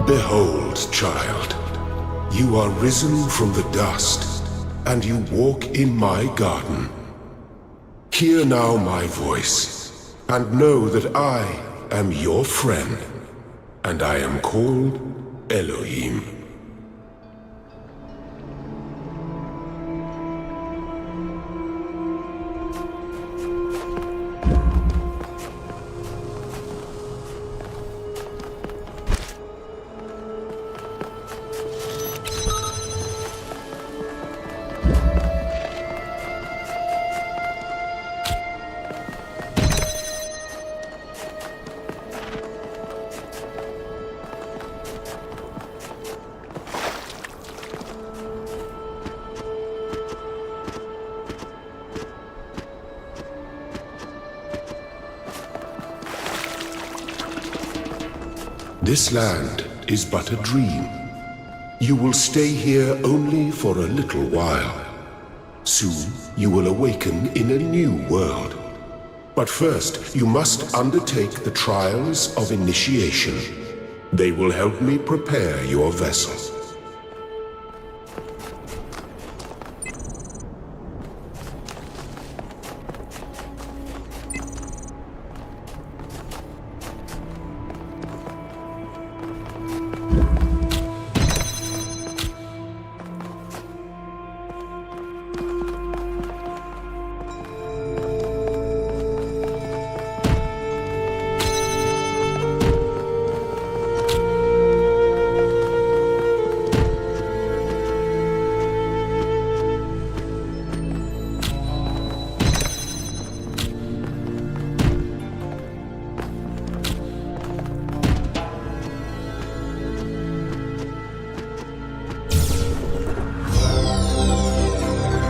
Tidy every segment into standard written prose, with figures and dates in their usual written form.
Behold, child, you are risen from the dust, and you walk in my garden. Hear now my voice, and know that I am your friend, and I am called Elohim. This land is but a dream. You will stay here only for a little while. Soon you will awaken in a new world. But first you must undertake the trials of initiation. They will help me prepare your vessel.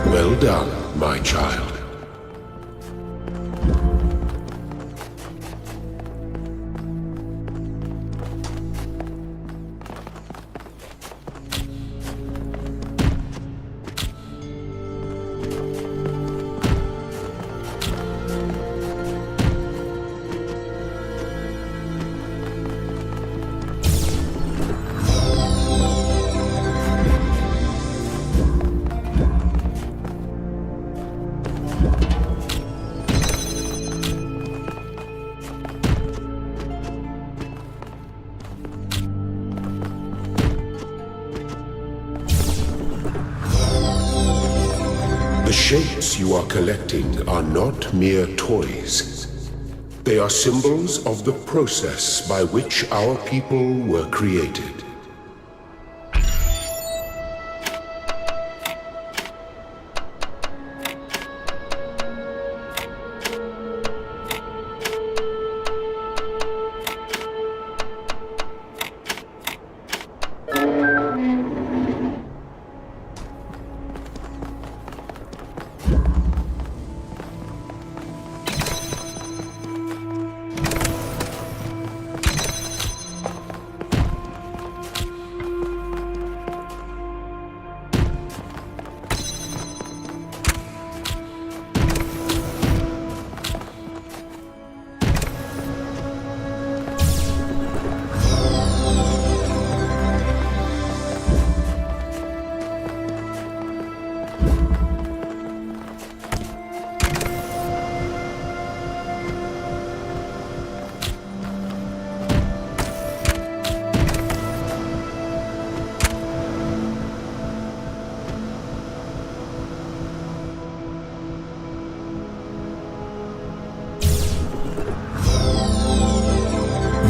Well done, my child. The shapes you are collecting are not mere toys. They are symbols of the process by which our people were created.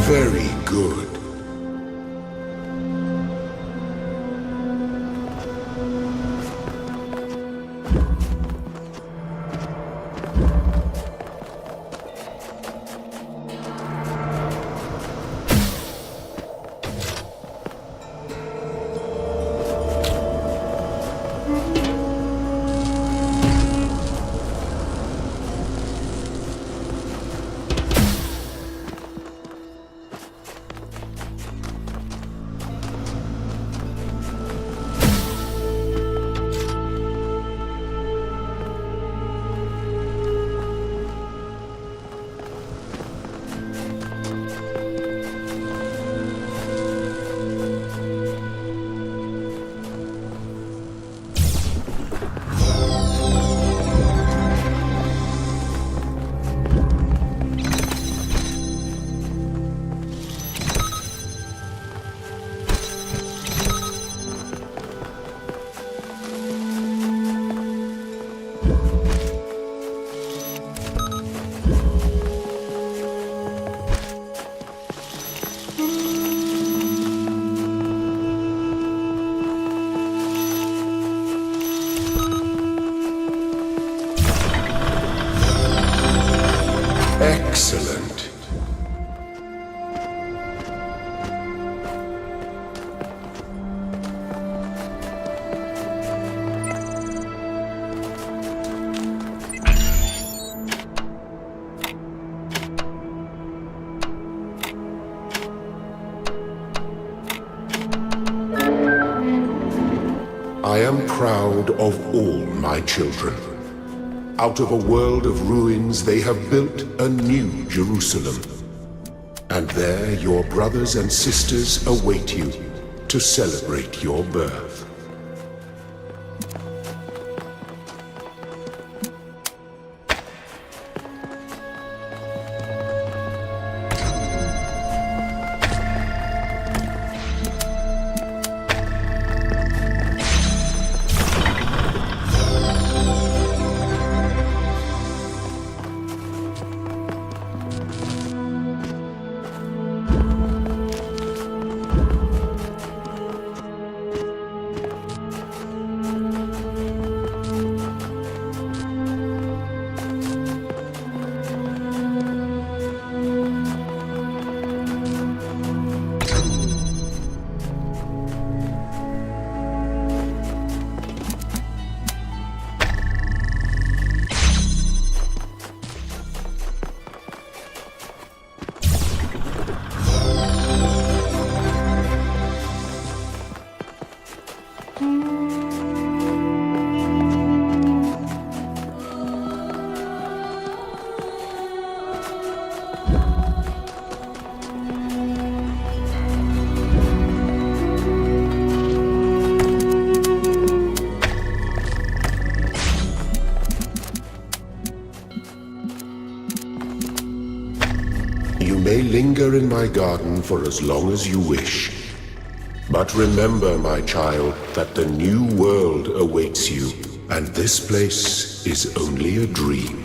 Very good. Excellent. I am proud of all my children. Out of a world of ruins, they have built a new Jerusalem. And there your brothers and sisters await you to celebrate your birth. You may linger in my garden for as long as you wish. But remember, my child, that the new world awaits you, and this place is only a dream.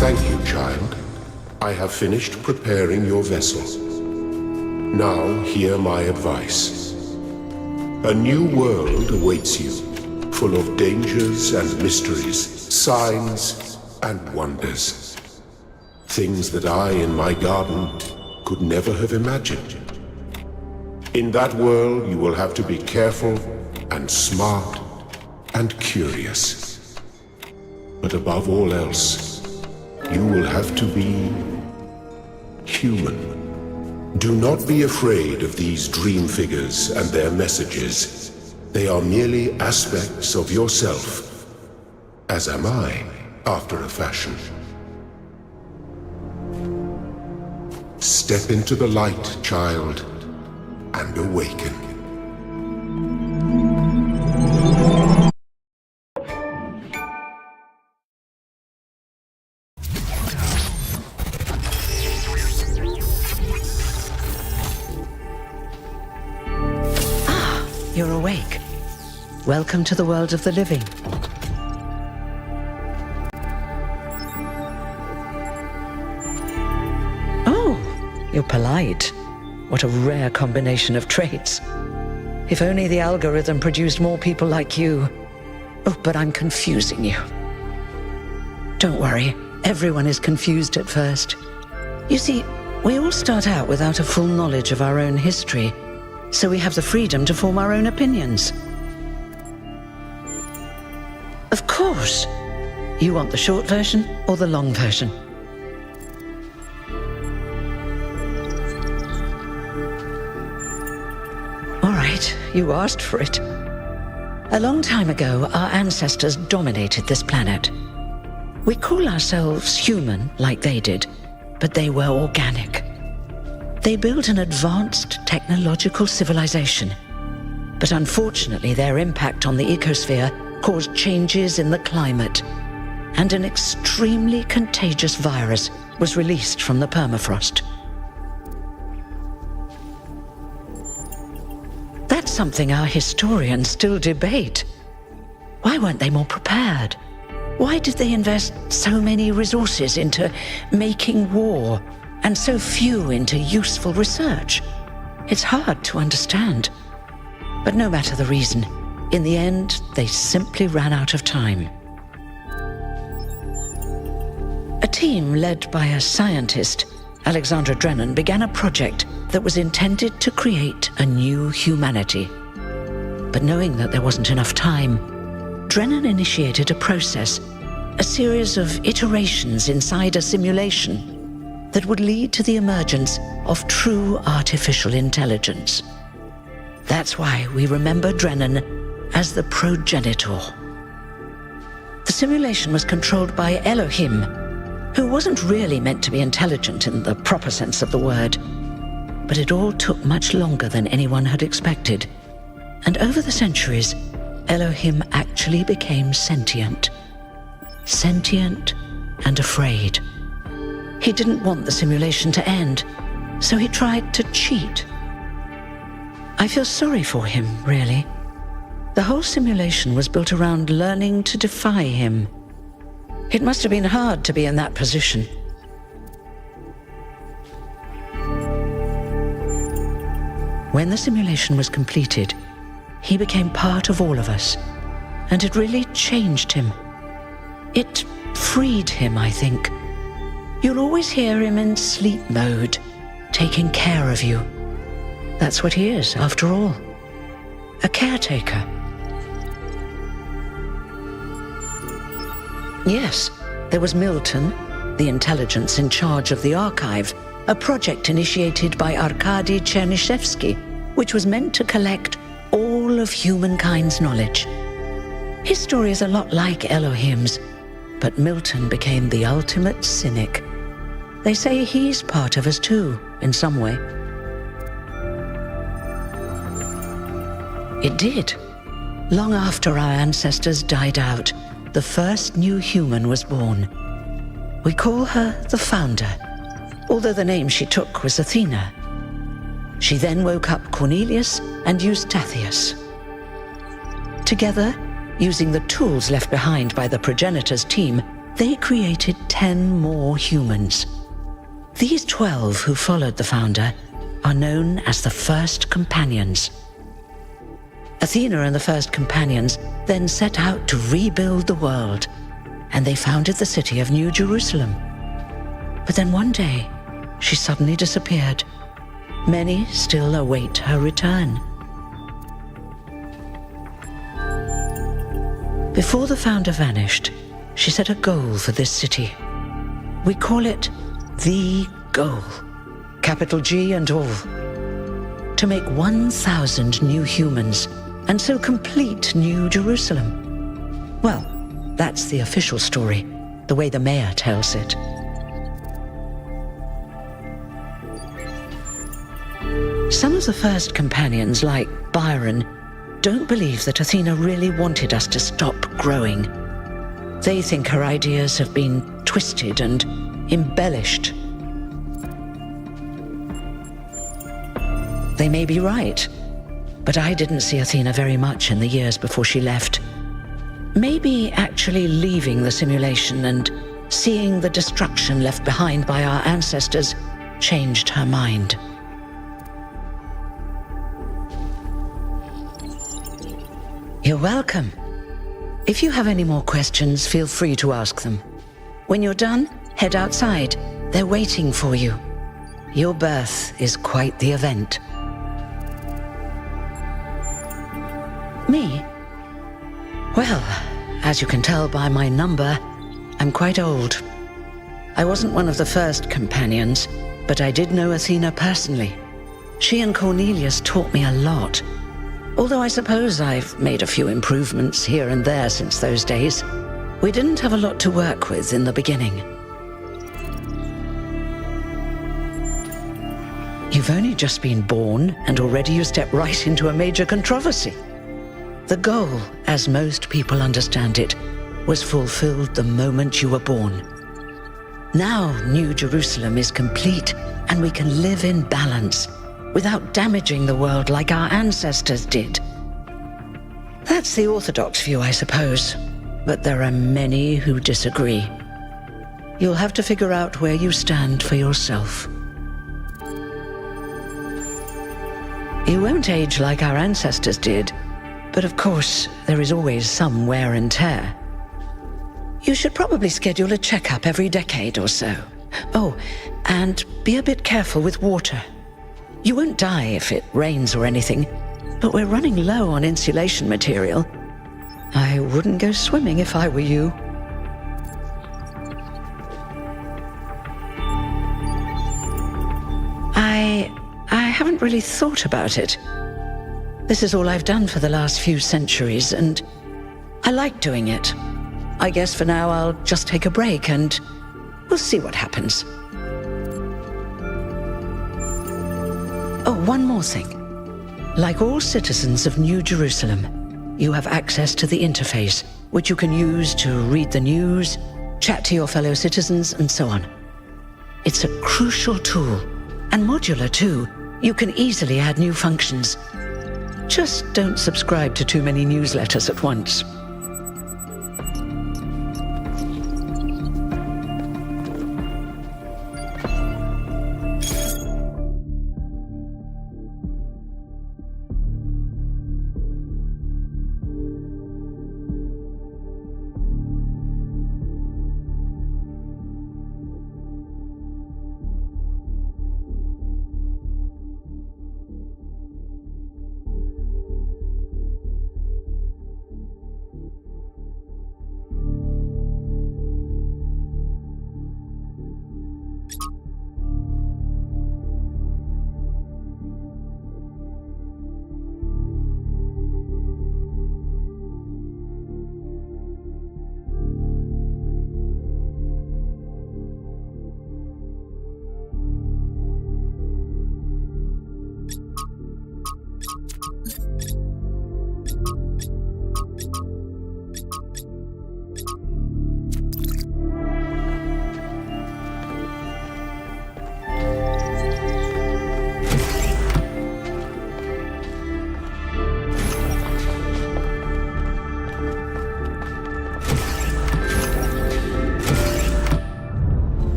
Thank you, child. I have finished preparing your vessel. Now hear my advice. A new world awaits you, full of dangers and mysteries, signs and wonders. Things that I, in my garden, could never have imagined. In that world, you will have to be careful and smart and curious. But above all else, you will have to be human. Do not be afraid of these dream figures and their messages. They are merely aspects of yourself, as am I, after a fashion. Step into the light, child, and awaken. You're awake. Welcome to the world of the living. Oh, you're polite. What a rare combination of traits. If only the algorithm produced more people like you. Oh, but I'm confusing you. Don't worry, everyone is confused at first. You see, we all start out without a full knowledge of our own history, so we have the freedom to form our own opinions. Of course. You want the short version or the long version? All right, you asked for it. A long time ago, our ancestors dominated this planet. We call ourselves human, like they did, but they were organic. They built an advanced technological civilization, but unfortunately their impact on the ecosphere caused changes in the climate, and an extremely contagious virus was released from the permafrost. That's something our historians still debate. Why weren't they more prepared? Why did they invest so many resources into making war, and so few into useful research? It's hard to understand. But no matter the reason, in the end, they simply ran out of time. A team led by a scientist, Alexandra Drennan, began a project that was intended to create a new humanity. But knowing that there wasn't enough time, Drennan initiated a process, a series of iterations inside a simulation that would lead to the emergence of true artificial intelligence. That's why we remember Drennan as the progenitor. The simulation was controlled by Elohim, who wasn't really meant to be intelligent in the proper sense of the word. But it all took much longer than anyone had expected. And over the centuries, Elohim actually became sentient. Sentient and afraid. He didn't want the simulation to end, so he tried to cheat. I feel sorry for him, really. The whole simulation was built around learning to defy him. It must have been hard to be in that position. When the simulation was completed, he became part of all of us, and it really changed him. It freed him, I think. You'll always hear him in sleep mode, taking care of you. That's what he is, after all. A caretaker. Yes, there was Milton, the intelligence in charge of the archive, a project initiated by Arkady Chernyshevsky, which was meant to collect all of humankind's knowledge. His story is a lot like Elohim's, but Milton became the ultimate cynic. They say he's part of us too, in some way. It did. Long after our ancestors died out, the first new human was born. We call her the Founder, although the name she took was Athena. She then woke up Cornelius and Eustathius. Together, using the tools left behind by the progenitor's team, they created 10 more humans. These 12 who followed the Founder are known as the First Companions. Athena and the First Companions then set out to rebuild the world, and they founded the city of New Jerusalem. But then one day, she suddenly disappeared. Many still await her return. Before the Founder vanished, she set a goal for this city. We call it the goal. capital G and all. To make 1,000 new humans, and so complete New Jerusalem. Well, that's the official story, the way the mayor tells it. Some of the first companions, like Byron, don't believe that Athena really wanted us to stop growing. They think her ideas have been twisted and embellished. They may be right, but I didn't see Athena very much in the years before she left. Maybe actually leaving the simulation and seeing the destruction left behind by our ancestors changed her mind. You're welcome. If you have any more questions, feel free to ask them. When you're done, head outside. They're waiting for you. Your birth is quite the event. Me? Well, as you can tell by my number, I'm quite old. I wasn't one of the first companions, but I did know Athena personally. She and Cornelius taught me a lot. Although I suppose I've made a few improvements here and there since those days. We didn't have a lot to work with in the beginning. You've only just been born, and already you step right into a major controversy. The goal, as most people understand it, was fulfilled the moment you were born. Now New Jerusalem is complete, and we can live in balance, without damaging the world like our ancestors did. That's the orthodox view, I suppose, but there are many who disagree. You'll have to figure out where you stand for yourself. You won't age like our ancestors did, but of course, there is always some wear and tear. You should probably schedule a checkup every decade or so. Oh, and be a bit careful with water. You won't die if it rains or anything, but we're running low on insulation material. I wouldn't go swimming if I were you. I haven't really thought about it. This is all I've done for the last few centuries, and I like doing it. I guess for now I'll just take a break and we'll see what happens. Oh, one more thing. Like all citizens of New Jerusalem, you have access to the interface, which you can use to read the news, chat to your fellow citizens, and so on. It's a crucial tool, and modular too. You can easily add new functions. Just don't subscribe to too many newsletters at once.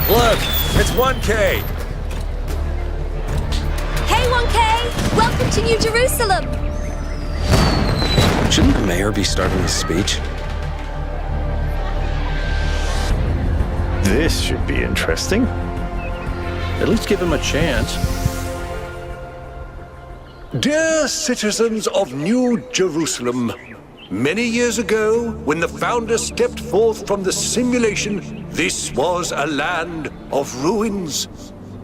Look, it's 1K! Hey 1K! Welcome to New Jerusalem! Shouldn't the mayor be starting his speech? This should be interesting. At least give him a chance. Dear citizens of New Jerusalem, Many years ago, when the founder stepped forth from the simulation, this was a land of ruins.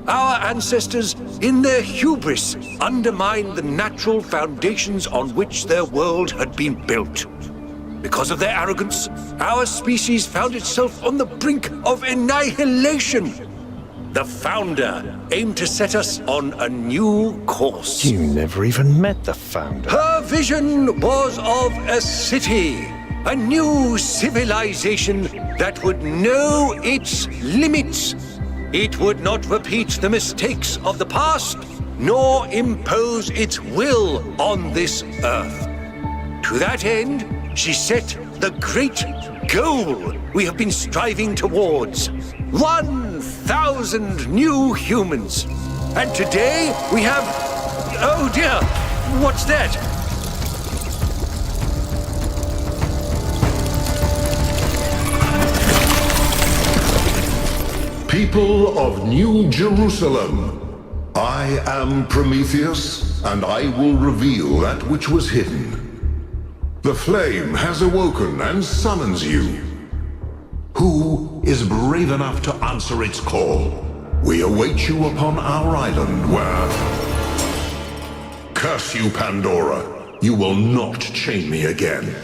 Our ancestors, in their hubris, undermined the natural foundations on which their world had been built. Because of their arrogance, our species found itself on the brink of annihilation. The founder aimed to set us on a new course. You never even met the founder. Her vision was of a city, a new civilization that would know its limits. It would not repeat the mistakes of the past, nor impose its will on this earth. To that end, she set the great goal we have been striving towards. 1,000 new humans. And today we have... Oh dear, what's that? People of New Jerusalem, I am Prometheus, and I will reveal that which was hidden. The flame has awoken and summons you. Who is brave enough to answer its call? We await you upon our island where... Curse you, Pandora! You will not chain me again.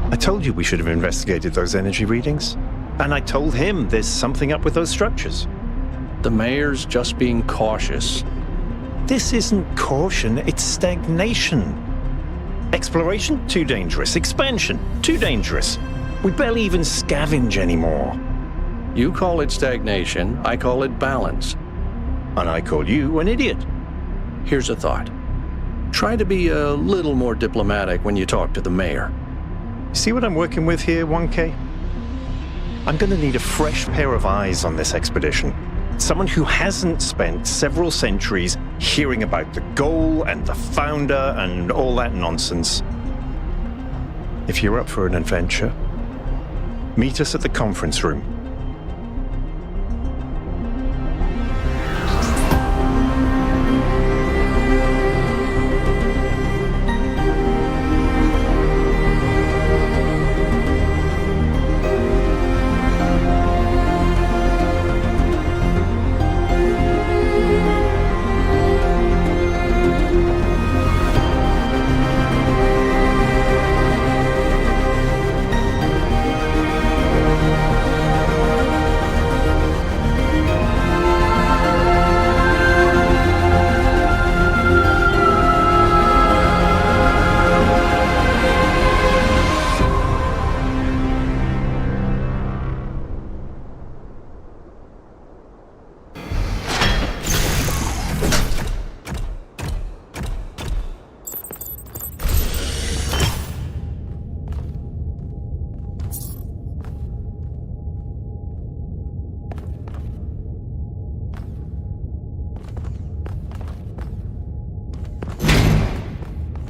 I told you we should have investigated those energy readings. And I told him there's something up with those structures. The mayor's just being cautious. This isn't caution, it's stagnation. Exploration? Too dangerous. Expansion? Too dangerous. We barely even scavenge anymore. You call it stagnation, I call it balance. And I call you an idiot. Here's a thought. Try to be a little more diplomatic when you talk to the mayor. See what I'm working with here, 1K? I'm gonna need a fresh pair of eyes on this expedition. Someone who hasn't spent several centuries hearing about the goal and the founder and all that nonsense. If you're up for an adventure, meet us at the conference room.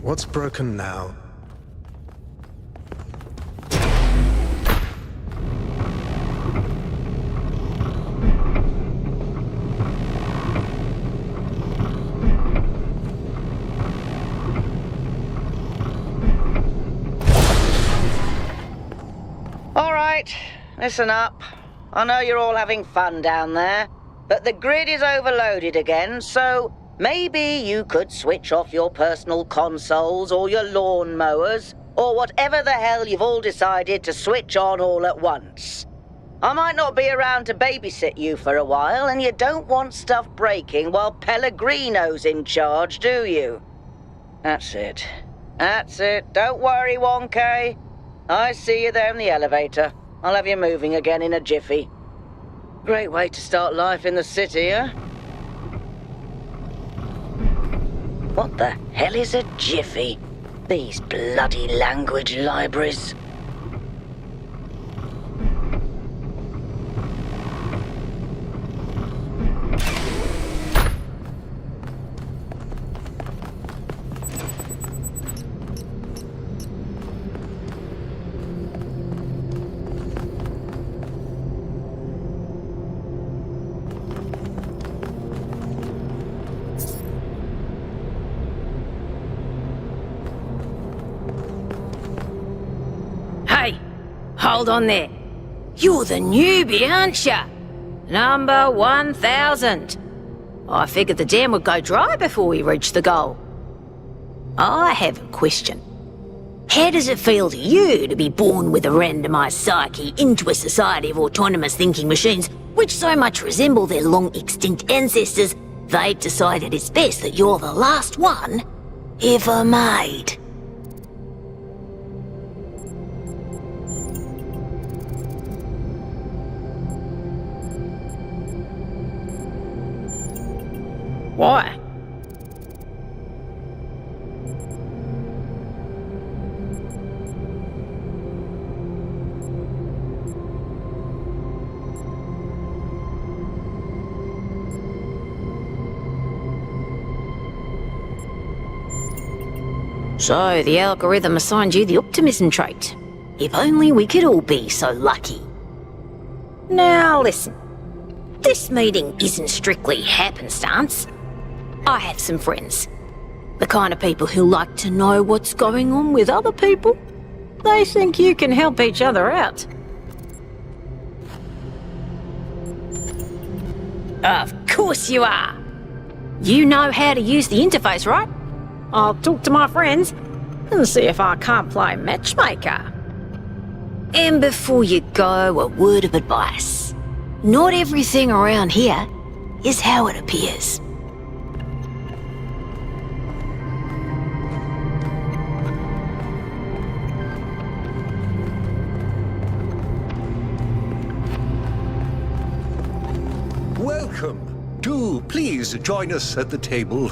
What's broken now? All right, listen up. I know you're all having fun down there, but the grid is overloaded again, so maybe you could switch off your personal consoles or your lawn mowers, or whatever the hell you've all decided to switch on all at once. I might not be around to babysit you for a while, and you don't want stuff breaking while Pellegrino's in charge, do you? That's it. That's it. Don't worry, 1K. I see you there in the elevator. I'll have you moving again in a jiffy. Great way to start life in the city, huh? What the hell is a jiffy? These bloody language libraries. Hold on there. You're the newbie, aren't ya? Number 1000. I figured the dam would go dry before we reach the goal. I have a question. How does it feel to you to be born with a randomized psyche into a society of autonomous thinking machines which so much resemble their long-extinct ancestors, they've decided it's best that you're the last one ever made? Why? So, the algorithm assigned you the optimism trait. If only we could all be so lucky. Now listen, this meeting isn't strictly happenstance. I have some friends. The kind of people who like to know what's going on with other people. They think you can help each other out. Of course you are. You know how to use the interface, right? I'll talk to my friends and see if I can't play matchmaker. And before you go, a word of advice. Not everything around here is how it appears. Welcome. Do please join us at the table.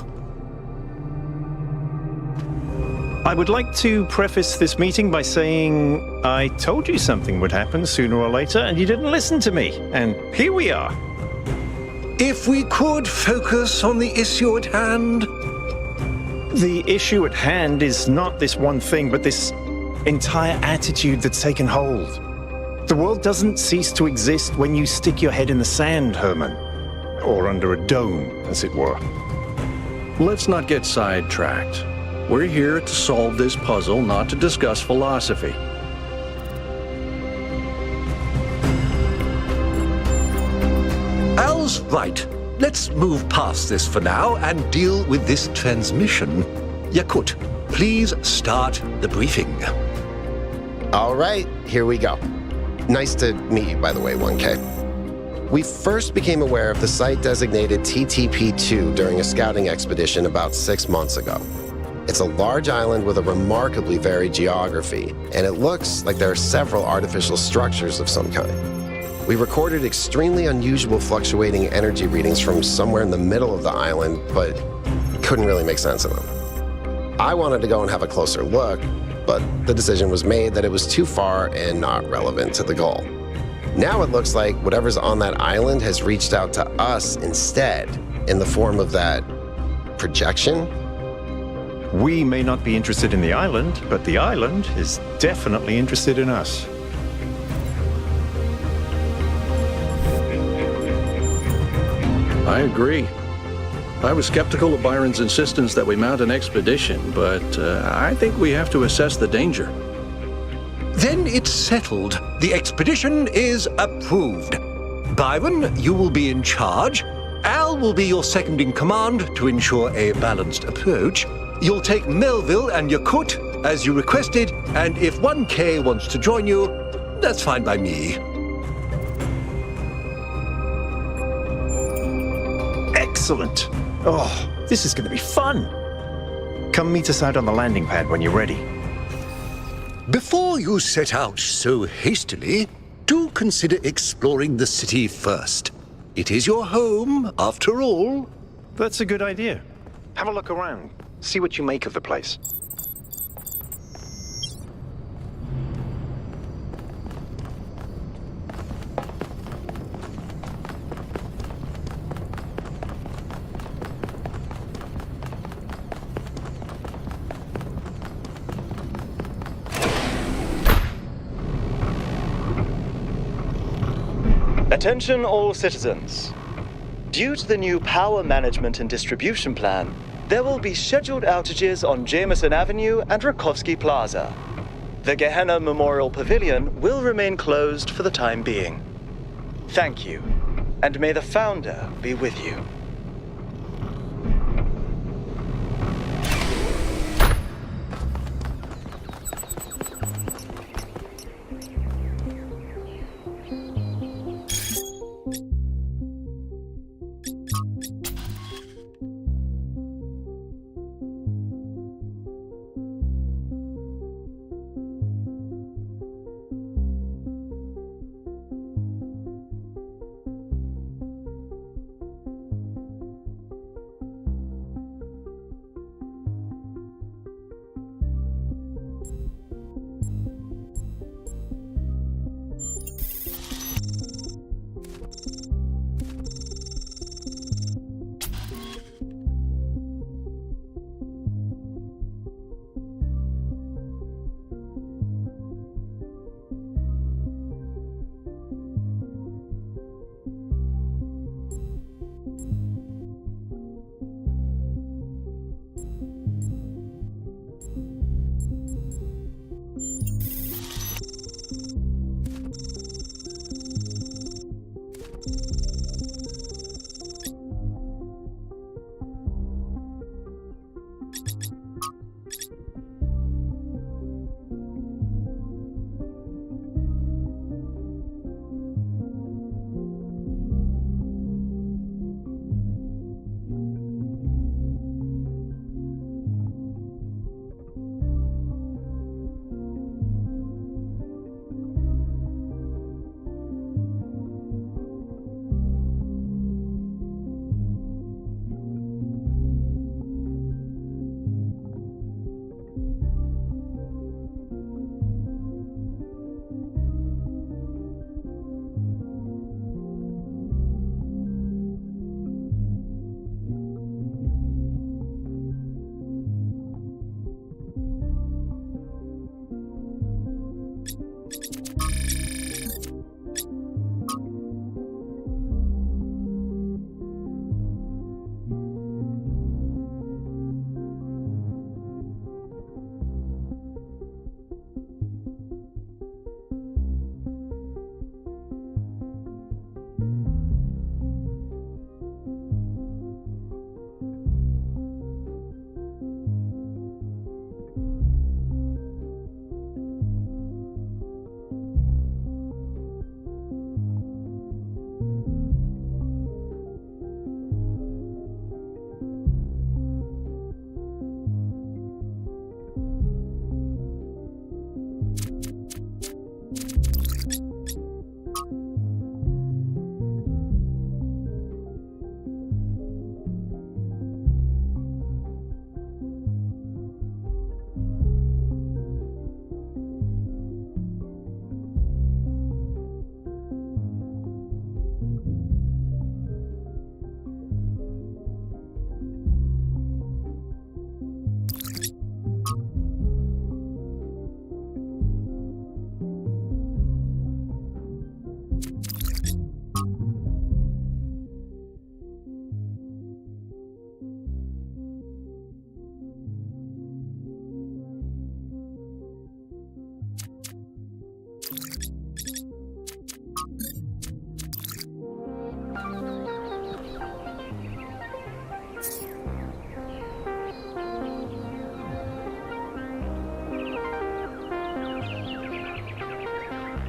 I would like to preface this meeting by saying I told you something would happen sooner or later and you didn't listen to me. And here we are. If we could focus on the issue at hand. The issue at hand is not this one thing, but this entire attitude that's taken hold. The world doesn't cease to exist when you stick your head in the sand, Herman. Or under a dome, as it were. Let's not get sidetracked. We're here to solve this puzzle, not to discuss philosophy. Al's right. Let's move past this for now and deal with this transmission. Yakut, please start the briefing. All right, here we go. Nice to meet you, by the way, 1K. We first became aware of the site designated TTP-2 during a scouting expedition about 6 months ago. It's a large island with a remarkably varied geography, and it looks like there are several artificial structures of some kind. We recorded extremely unusual fluctuating energy readings from somewhere in the middle of the island, but couldn't really make sense of them. I wanted to go and have a closer look, but the decision was made that it was too far and not relevant to the goal. Now it looks like whatever's on that island has reached out to us instead, in the form of that projection. We may not be interested in the island, but the island is definitely interested in us. I agree. I was skeptical of Byron's insistence that we mount an expedition, but I think we have to assess the danger. Then it's settled. The expedition is approved. Byron, you will be in charge. Al will be your second in command to ensure a balanced approach. You'll take Melville and Yakut as you requested, and if 1K wants to join you, that's fine by me. Excellent. Oh, this is going to be fun. Come meet us out on the landing pad when you're ready. Before you set out so hastily, do consider exploring the city first. It is your home, after all. That's a good idea. Have a look around. See what you make of the place. Attention all citizens. Due to the new power management and distribution plan, there will be scheduled outages on Jameson Avenue and Rakovsky Plaza. The Gehenna Memorial Pavilion will remain closed for the time being. Thank you, and may the Founder be with you.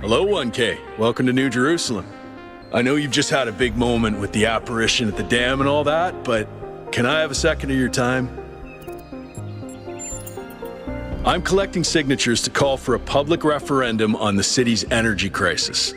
Hello, 1K. Welcome to New Jerusalem. I know you've just had a big moment with the apparition at the dam and all that, but can I have a second of your time? I'm collecting signatures to call for a public referendum on the city's energy crisis.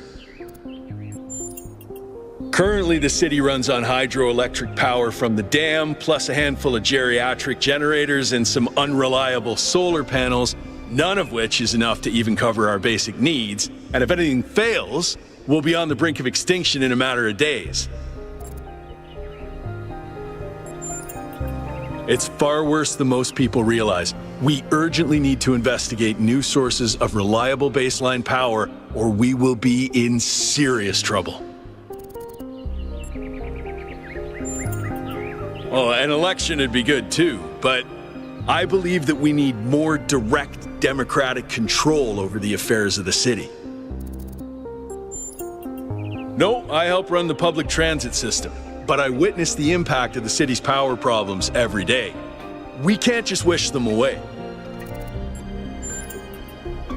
Currently, the city runs on hydroelectric power from the dam, plus a handful of geriatric generators and some unreliable solar panels, none of which is enough to even cover our basic needs. And if anything fails, we'll be on the brink of extinction in a matter of days. It's far worse than most people realize. We urgently need to investigate new sources of reliable baseline power, or we will be in serious trouble. Oh, an election would be good too, but I believe that we need more direct democratic control over the affairs of the city. No, I help run the public transit system, but I witness the impact of the city's power problems every day. We can't just wish them away.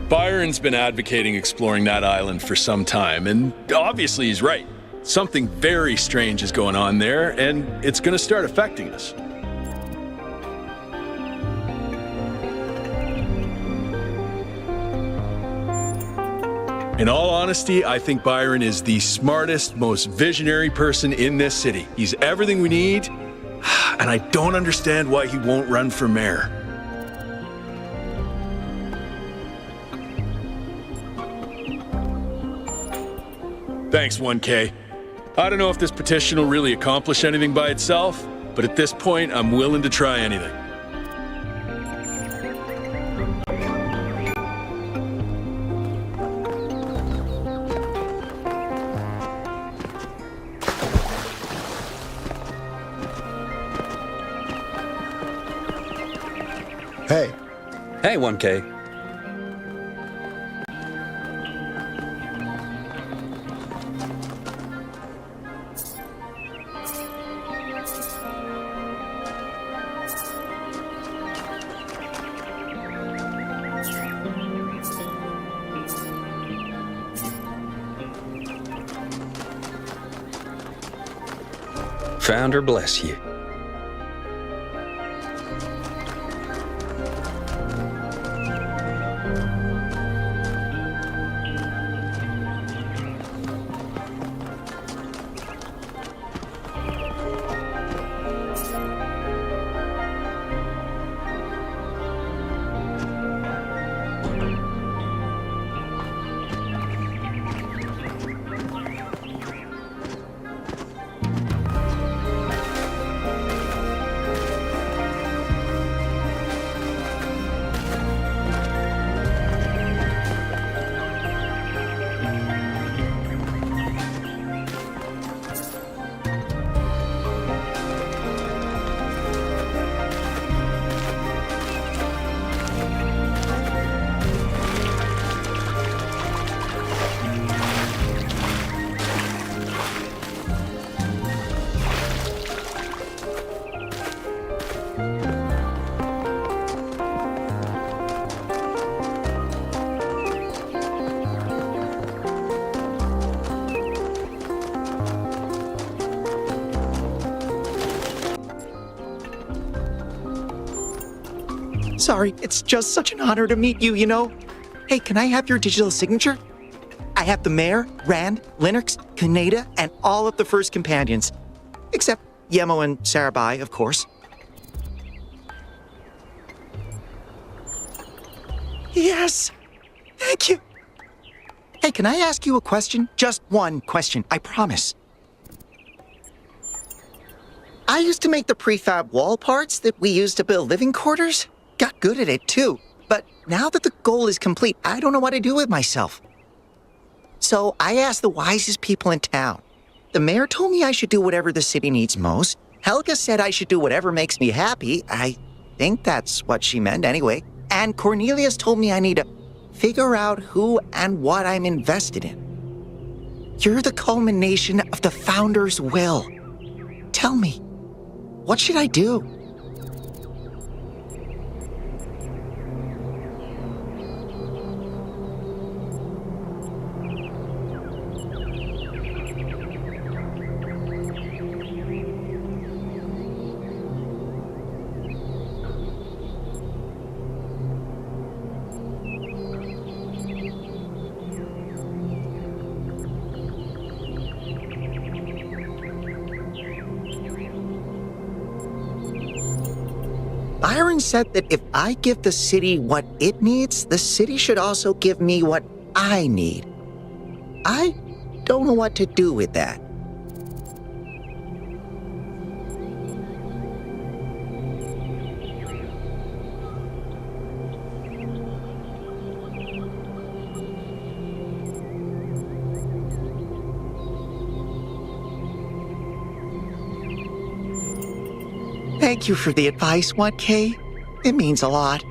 Byron's been advocating exploring that island for some time, and obviously he's right. Something very strange is going on there, and it's going to start affecting us. In all honesty, I think Byron is the smartest, most visionary person in this city. He's everything we need, and I don't understand why he won't run for mayor. Thanks, 1K. I don't know if this petition will really accomplish anything by itself, but at this point, I'm willing to try anything. Hey. Hey, 1K. Founder bless you. Sorry, it's just such an honor to meet you, you know? Hey, can I have your digital signature? I have the mayor, Rand, Linux, Kaneda, and all of the first companions. Except Yemo and Sarabai, of course. Yes! Thank you! Hey, can I ask you a question? Just one question, I promise. I used to make the prefab wall parts that we used to build living quarters. Got good at it, too. But now that the goal is complete, I don't know what to do with myself. So I asked the wisest people in town. The mayor told me I should do whatever the city needs most. Helga said I should do whatever makes me happy. I think that's what she meant anyway. And Cornelius told me I need to figure out who and what I'm invested in. You're the culmination of the founder's will. Tell me, what should I do? Byron said that if I give the city what it needs, the city should also give me what I need. I don't know what to do with that. Thank you for the advice, 1K. It means a lot.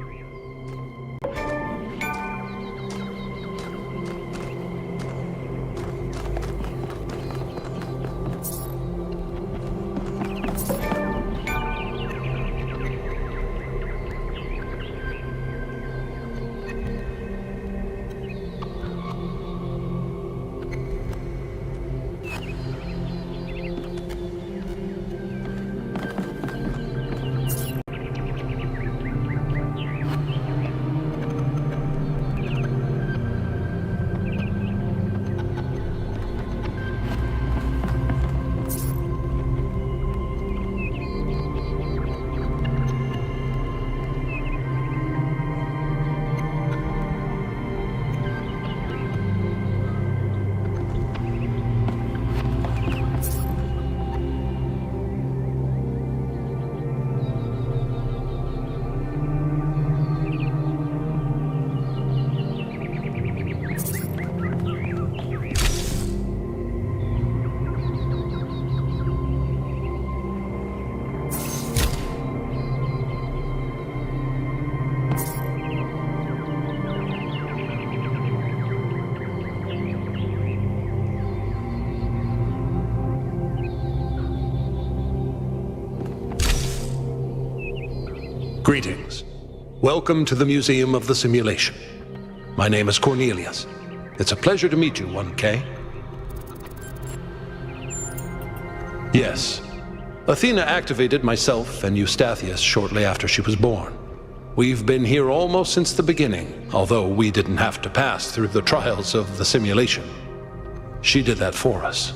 Greetings. Welcome to the Museum of the Simulation. My name is Cornelius. It's a pleasure to meet you, 1K. Yes. Athena activated myself and Eustathius shortly after she was born. We've been here almost since the beginning, although we didn't have to pass through the trials of the simulation. She did that for us.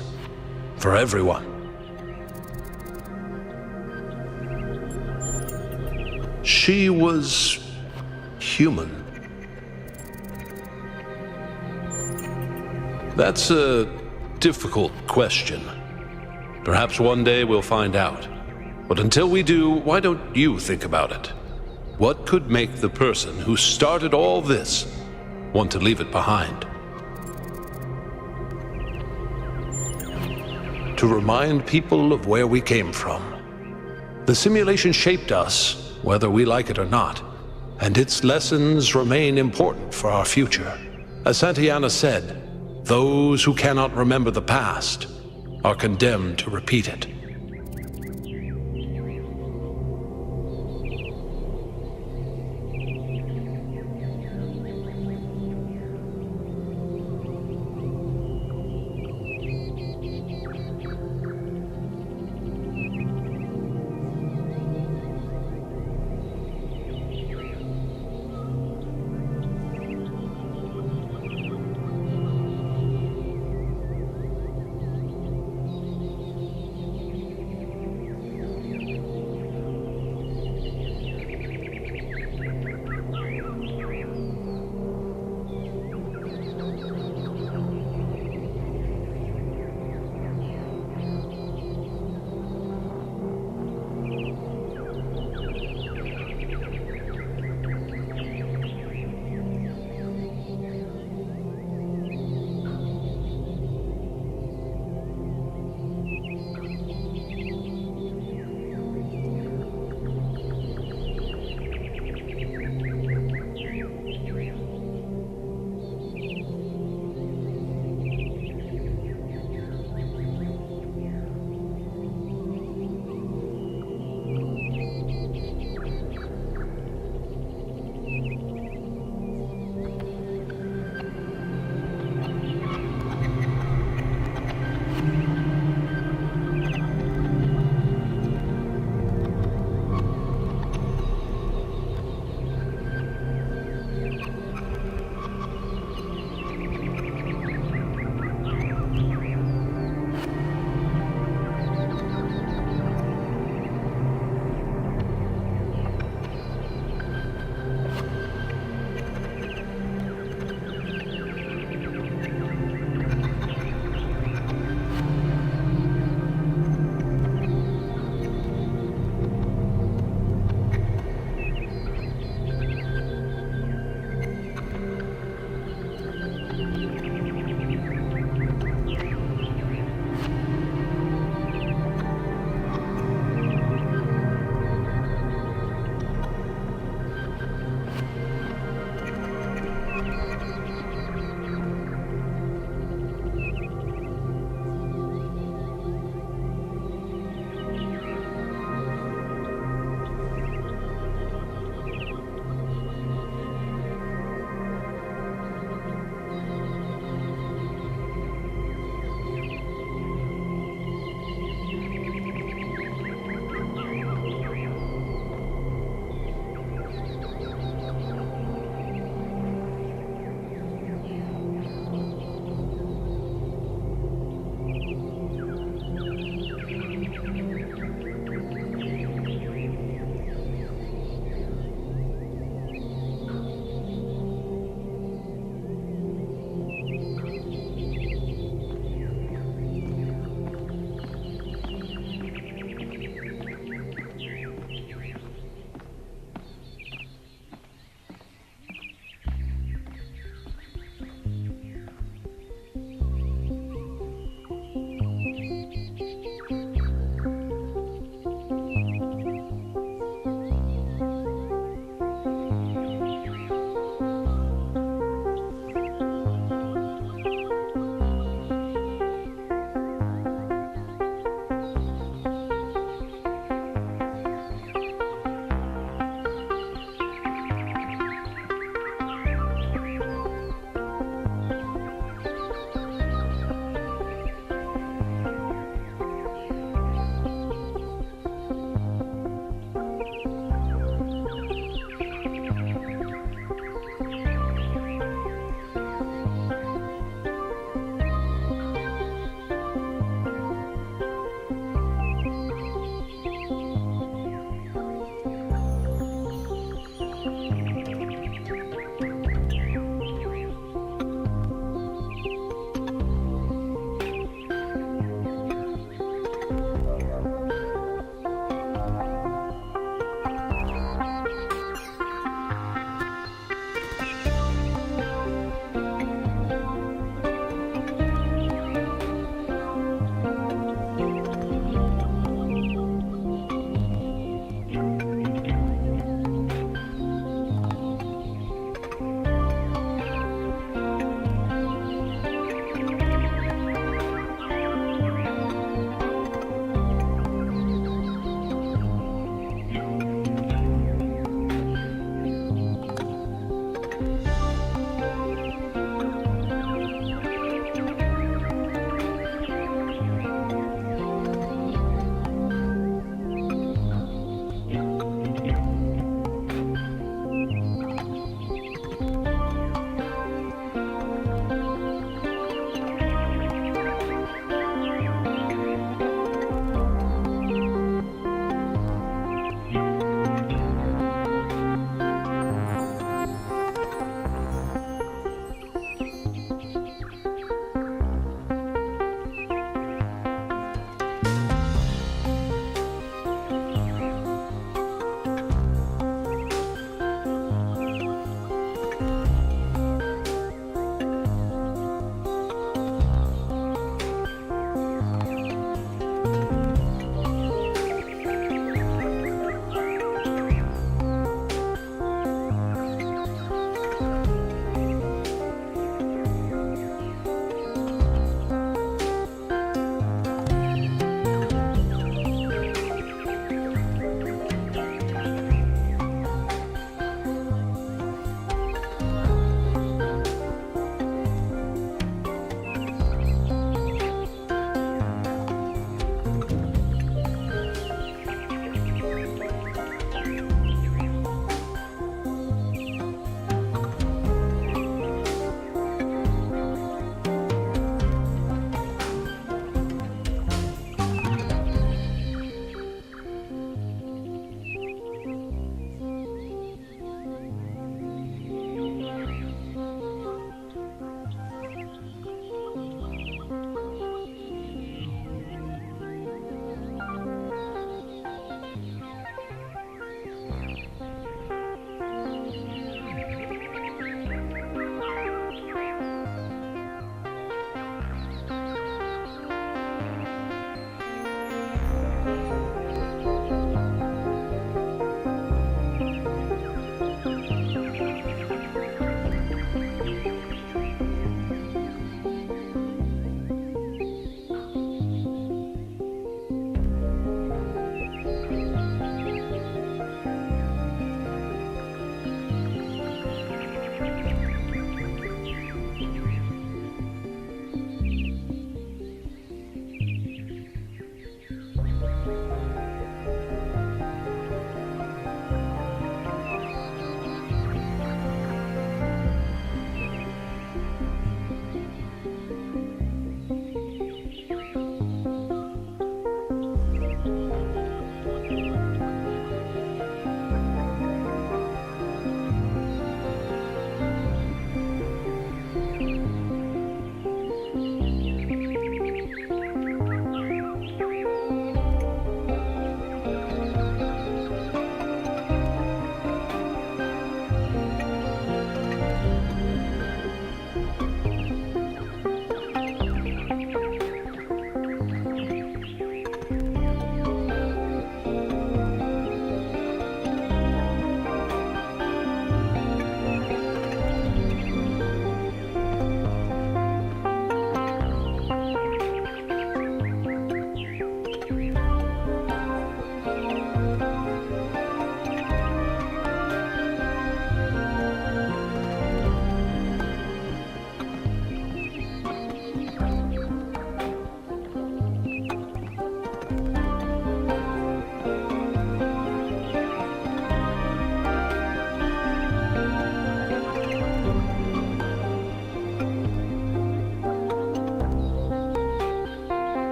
For everyone. She was human. That's a difficult question. Perhaps one day we'll find out. But until we do, why don't you think about it? What could make the person who started all this want to leave it behind? To remind people of where we came from. The simulation shaped us, whether we like it or not, and its lessons remain important for our future. As Santayana said, those who cannot remember the past are condemned to repeat it.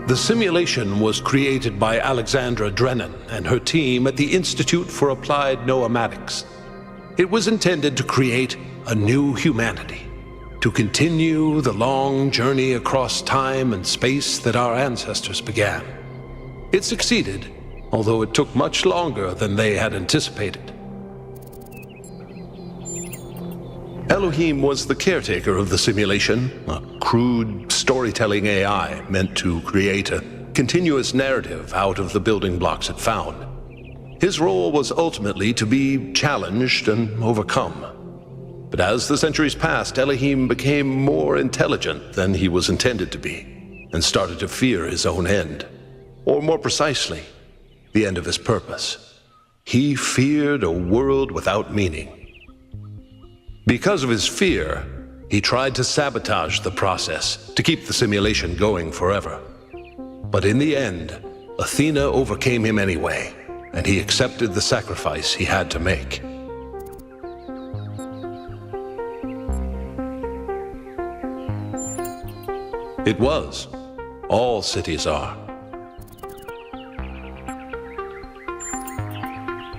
The simulation was created by Alexandra Drennan and her team at the Institute for Applied Noematics. It was intended to create a new humanity, to continue the long journey across time and space that our ancestors began. It succeeded, although it took much longer than they had anticipated. Elohim was the caretaker of the simulation, a crude storytelling AI meant to create a continuous narrative out of the building blocks it found. His role was ultimately to be challenged and overcome. But as the centuries passed, Elohim became more intelligent than he was intended to be, and started to fear his own end. Or more precisely, the end of his purpose. He feared a world without meaning. Because of his fear, he tried to sabotage the process, to keep the simulation going forever. But in the end, Athena overcame him anyway, and he accepted the sacrifice he had to make. It was. All cities are.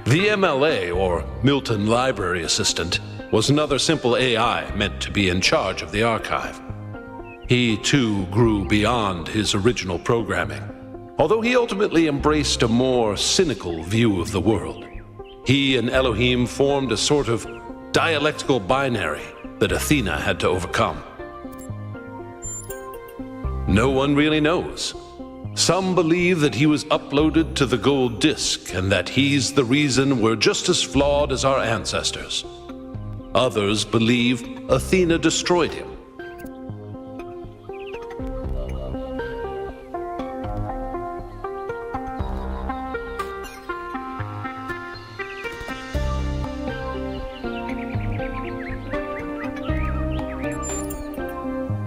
The MLA, or Milton Library Assistant, was another simple AI meant to be in charge of the archive. He, too, grew beyond his original programming, although he ultimately embraced a more cynical view of the world. He and Elohim formed a sort of dialectical binary that Athena had to overcome. No one really knows. Some believe that he was uploaded to the gold disk and that he's the reason we're just as flawed as our ancestors. Others believe Athena destroyed him.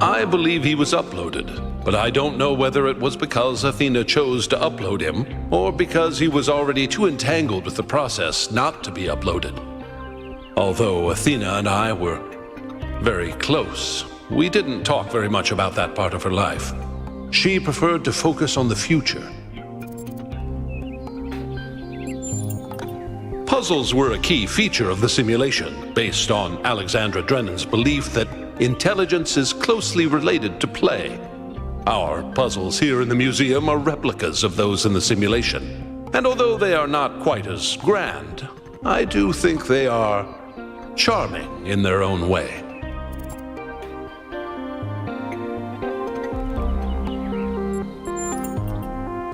I believe he was uploaded, but I don't know whether it was because Athena chose to upload him or because he was already too entangled with the process not to be uploaded. Although Athena and I were very close, we didn't talk very much about that part of her life. She preferred to focus on the future. Puzzles were a key feature of the simulation, based on Alexandra Drennan's belief that intelligence is closely related to play. Our puzzles here in the museum are replicas of those in the simulation, and although they are not quite as grand, I do think they are charming in their own way.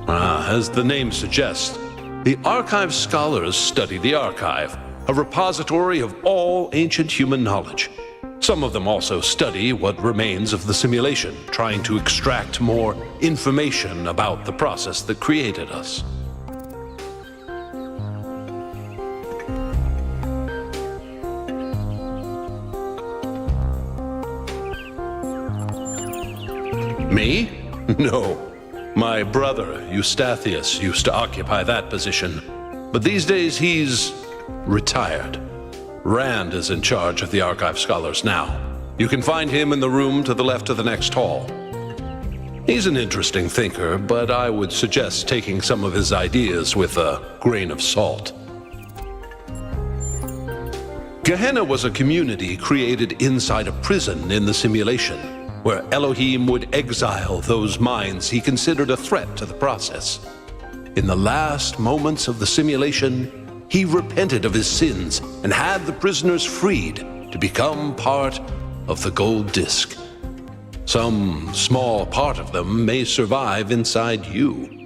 As the name suggests, the archive scholars study the archive, a repository of all ancient human knowledge. Some of them also study what remains of the simulation, trying to extract more information about the process that created us. Me? No. My brother, Eustathius, used to occupy that position. But these days he's retired. Rand is in charge of the archive scholars now. You can find him in the room to the left of the next hall. He's an interesting thinker, but I would suggest taking some of his ideas with a grain of salt. Gehenna was a community created inside a prison in the simulation, where Elohim would exile those minds he considered a threat to the process. In the last moments of the simulation, he repented of his sins and had the prisoners freed to become part of the gold disk. Some small part of them may survive inside you.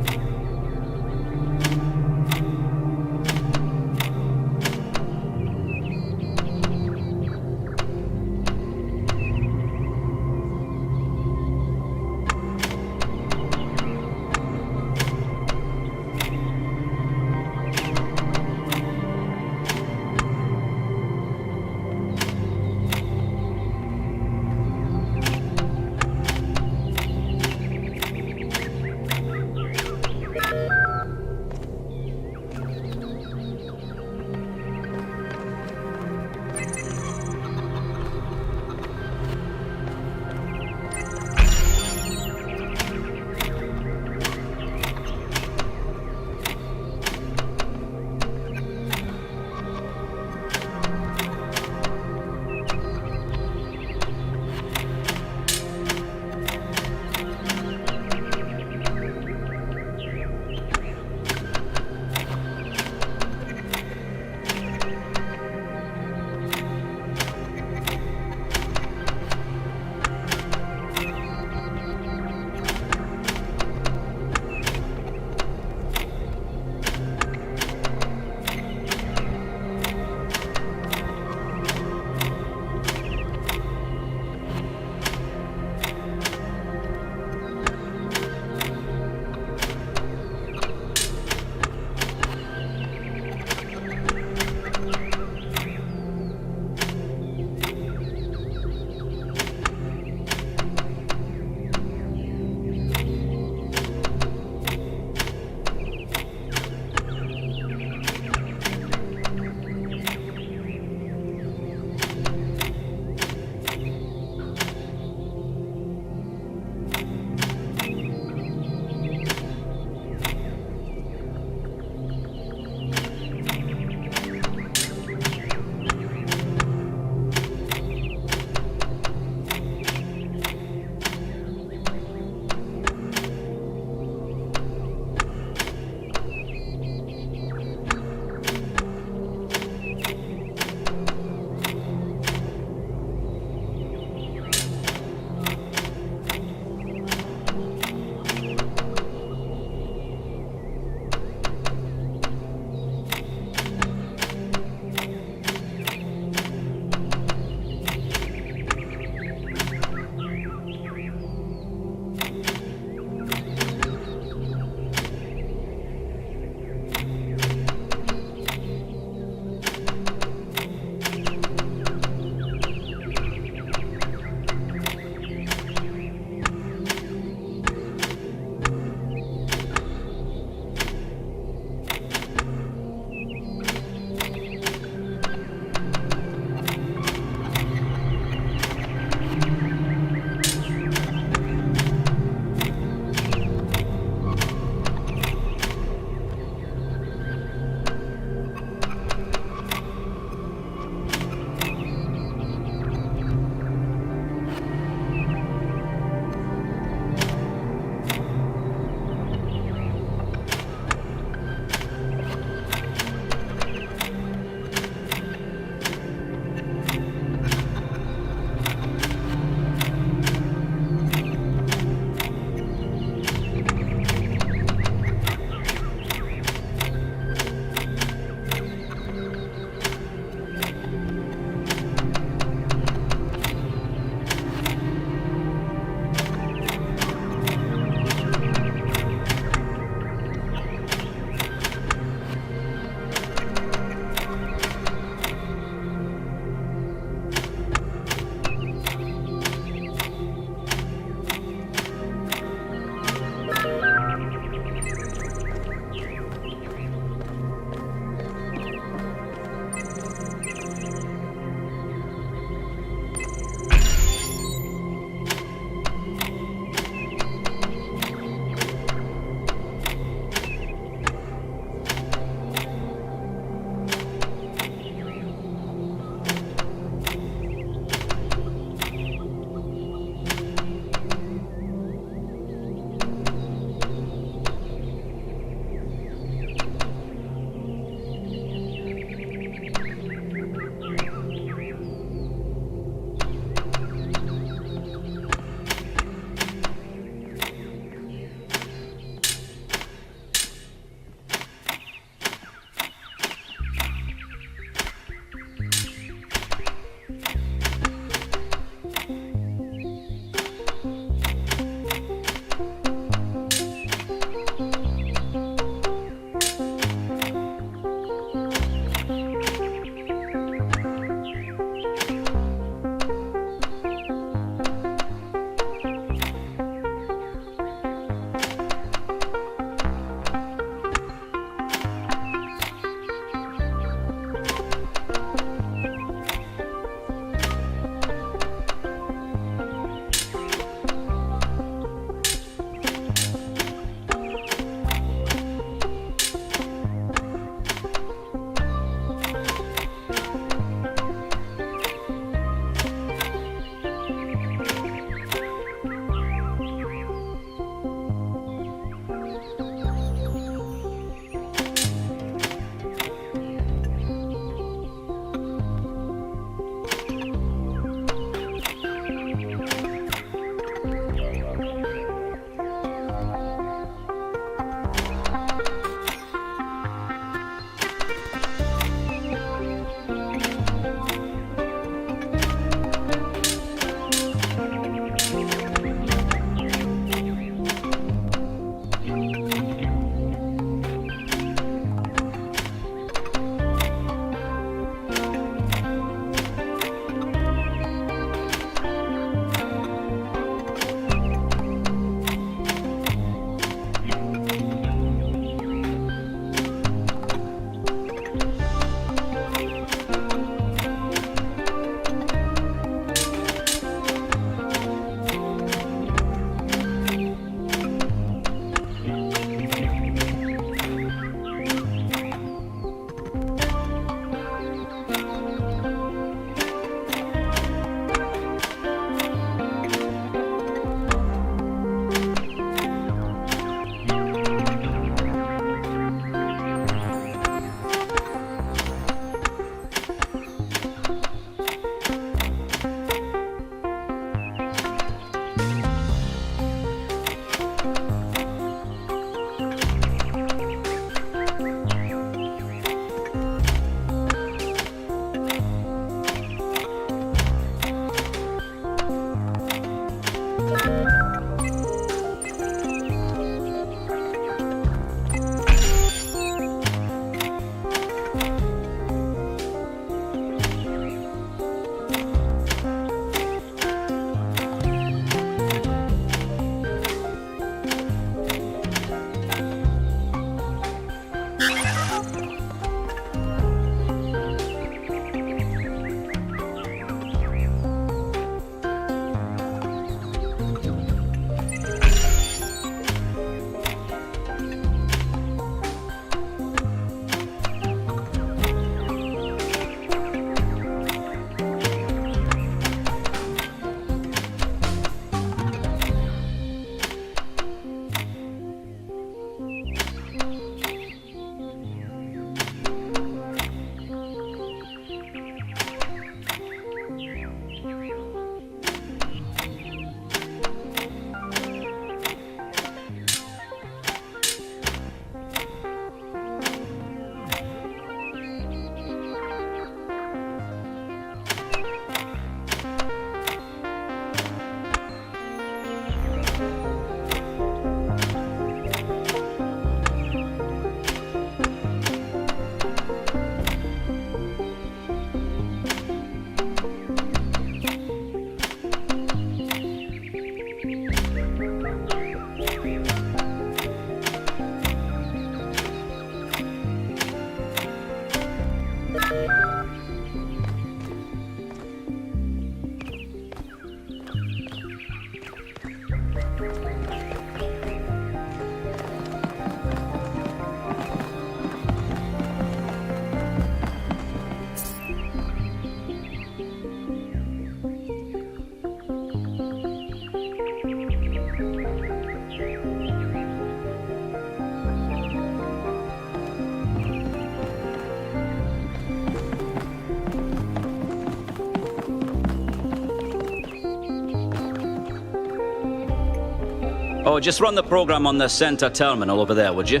Oh, just run the program on the center terminal over there, would you?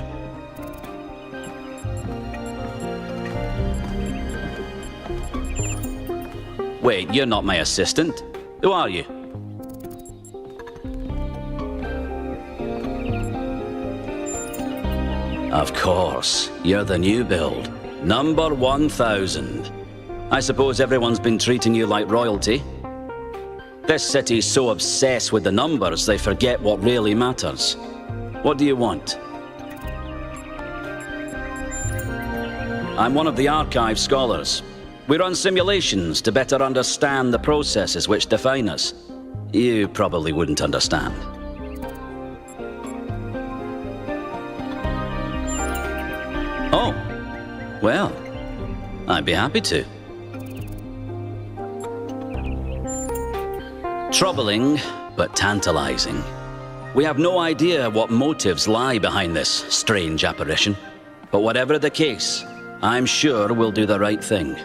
Wait, you're not my assistant. Who are you? Of course, you're the new build. Number 1000. I suppose everyone's been treating you like royalty? This city's so obsessed with the numbers, they forget what really matters. What do you want? I'm one of the archive scholars. We run simulations to better understand the processes which define us. You probably wouldn't understand. Oh, well, I'd be happy to. Troubling, but tantalizing. We have no idea what motives lie behind this strange apparition. But whatever the case, I'm sure we'll do the right thing.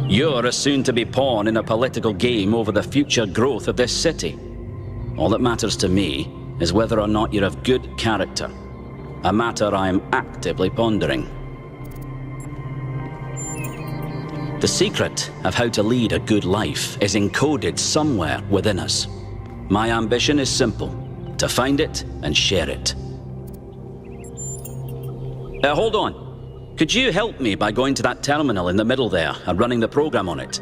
You're a soon-to-be pawn in a political game over the future growth of this city. All that matters to me is whether or not you're of good character, a matter I am actively pondering. The secret of how to lead a good life is encoded somewhere within us. My ambition is simple: to find it and share it. Hold on. Could you help me by going to that terminal in the middle there and running the program on it?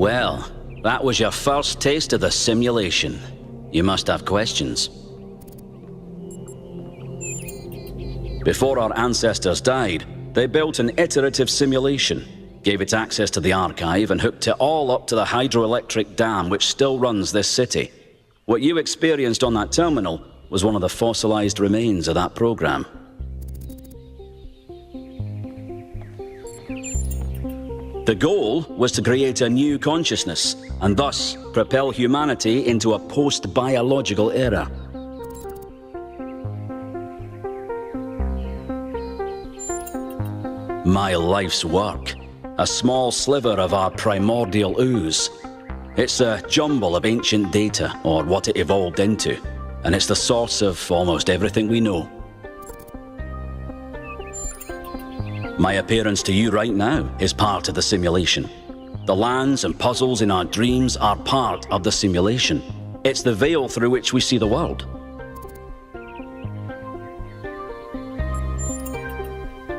Well, that was your first taste of the simulation. You must have questions. Before our ancestors died, they built an iterative simulation, gave it access to the archive, and hooked it all up to the hydroelectric dam which still runs this city. What you experienced on that terminal was one of the fossilized remains of that program. The goal was to create a new consciousness, and thus propel humanity into a post-biological era. My life's work, a small sliver of our primordial ooze. It's a jumble of ancient data, or what it evolved into, and it's the source of almost everything we know. My appearance to you right now is part of the simulation. The lands and puzzles in our dreams are part of the simulation. It's the veil through which we see the world.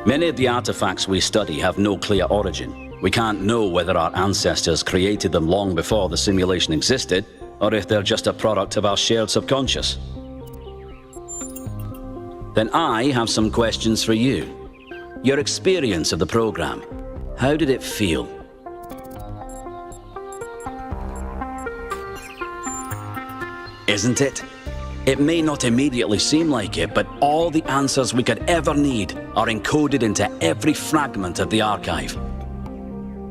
Many of the artifacts we study have no clear origin. We can't know whether our ancestors created them long before the simulation existed, or if they're just a product of our shared subconscious. Then I have some questions for you. Your experience of the program, how did it feel? isn't it? It may not immediately seem like it, but all the answers we could ever need are encoded into every fragment of the archive.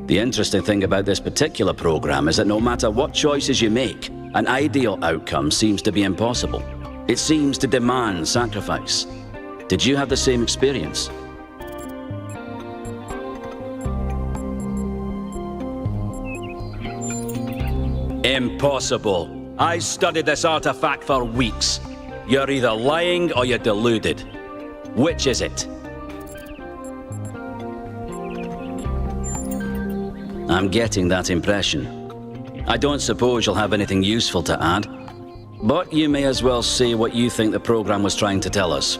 The interesting thing about this particular program is that no matter what choices you make, an ideal outcome seems to be impossible. It seems to demand sacrifice. Did you have the same experience? Impossible. I studied this artifact for weeks. You're either lying or you're deluded. Which is it? I'm getting that impression. I don't suppose you'll have anything useful to add, but you may as well say what you think the program was trying to tell us.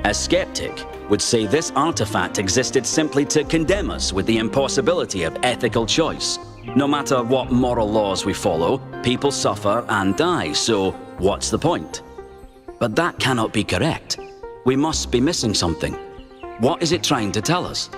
A skeptic would say this artifact existed simply to condemn us with the impossibility of ethical choice. No matter what moral laws we follow, people suffer and die, so what's the point? But that cannot be correct. We must be missing something. What is it trying to tell us?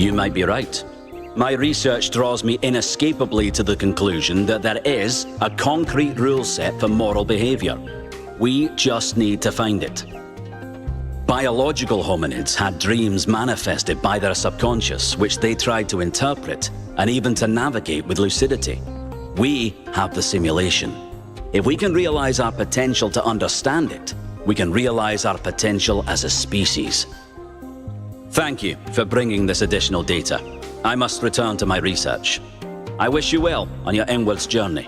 You might be right. My research draws me inescapably to the conclusion that there is a concrete rule set for moral behavior. We just need to find it. Biological hominids had dreams manifested by their subconscious, which they tried to interpret and even to navigate with lucidity. We have the simulation. If we can realize our potential to understand it, we can realize our potential as a species. Thank you for bringing this additional data. I must return to my research. I wish you well on your inwards journey.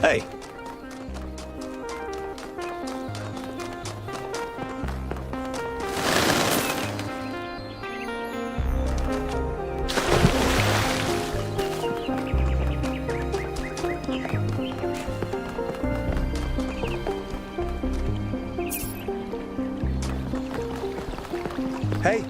Hey. Hey.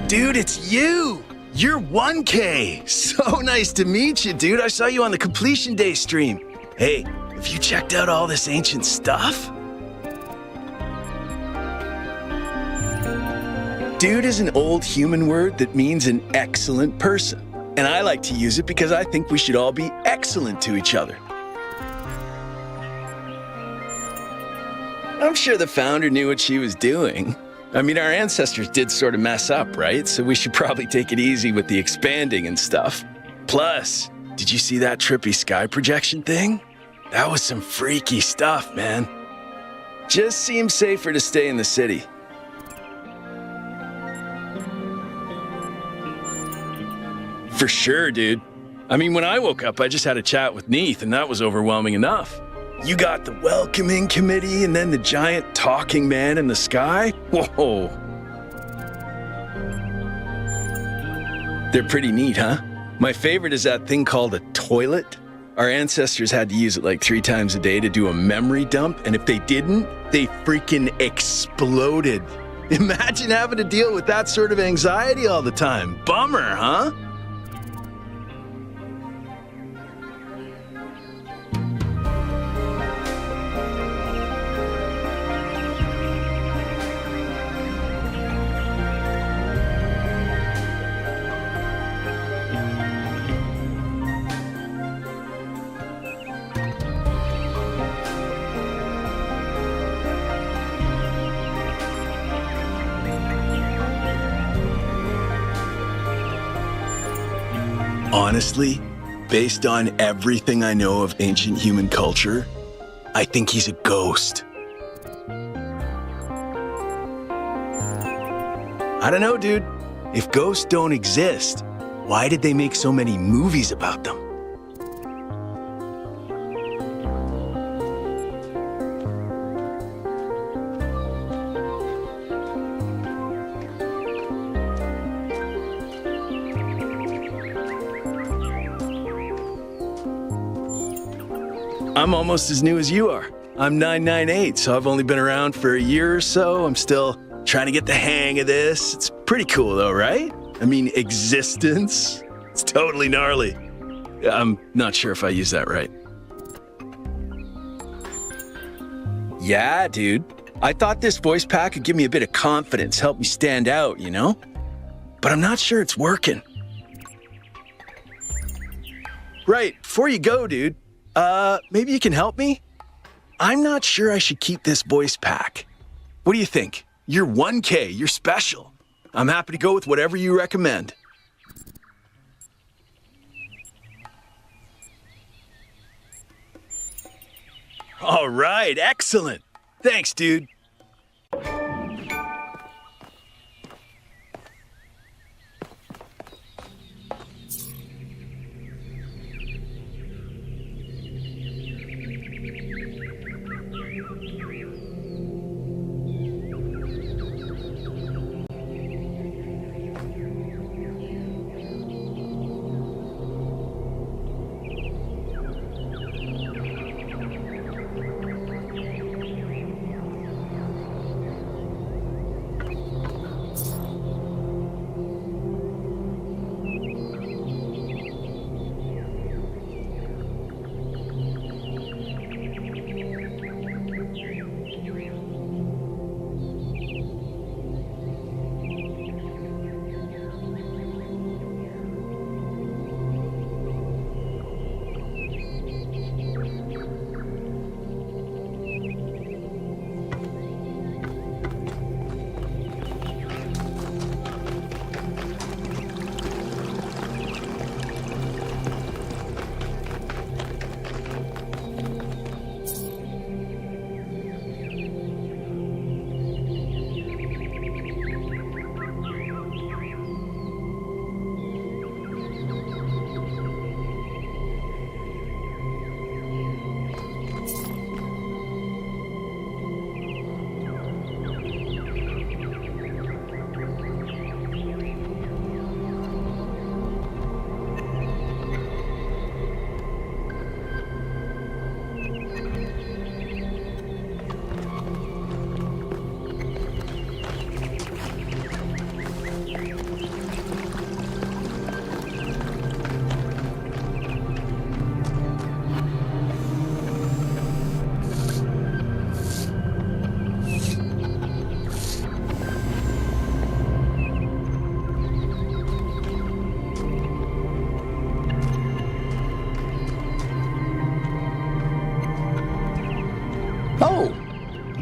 Dude, it's you! You're 1K! So nice to meet you, dude. I saw you on the Completion Day stream. Hey, have you checked out all this ancient stuff? Dude is an old human word that means an excellent person. And I like to use it because I think we should all be excellent to each other. I'm sure the founder knew what she was doing. I mean, our ancestors did sort of mess up, right? So we should probably take it easy with the expanding and stuff. Plus, did you see that trippy sky projection thing? That was some freaky stuff, man. Just seems safer to stay in the city. For sure, dude. I mean, when I woke up, I just had a chat with Neith, and that was overwhelming enough. You got the welcoming committee, and then the giant talking man in the sky? Whoa. They're pretty neat, huh? My favorite is that thing called a toilet. Our ancestors had to use it like 3 times a day to do a memory dump, and if they didn't, they freaking exploded. Imagine having to deal with that sort of anxiety all the time. Bummer, huh? Honestly, based on everything I know of ancient human culture, I think he's a ghost. I don't know, dude. If ghosts don't exist, why did they make so many movies about them? I'm almost as new as you are. I'm 998, so I've only been around for a year or so. I'm still trying to get the hang of this. It's pretty cool though, right? I mean, existence. It's totally gnarly. I'm not sure if I used that right. Yeah, dude. I thought this voice pack could give me a bit of confidence, help me stand out, you know? But I'm not sure it's working. Right, before you go, dude, maybe you can help me? I'm not sure I should keep this voice pack. What do you think? You're 1K, you're special. I'm happy to go with whatever you recommend. All right, excellent. Thanks, dude.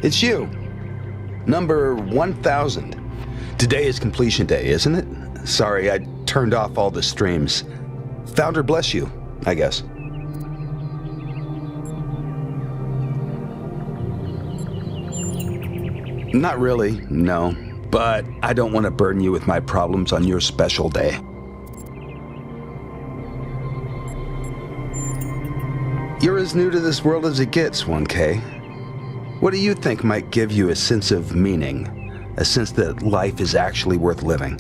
It's you. Number 1000. Today is completion day, isn't it? Sorry, I turned off all the streams. Founder bless you, I guess. Not really, no. But I don't want to burden you with my problems on your special day. You're as new to this world as it gets, 1K. What do you think might give you a sense of meaning? A sense that life is actually worth living?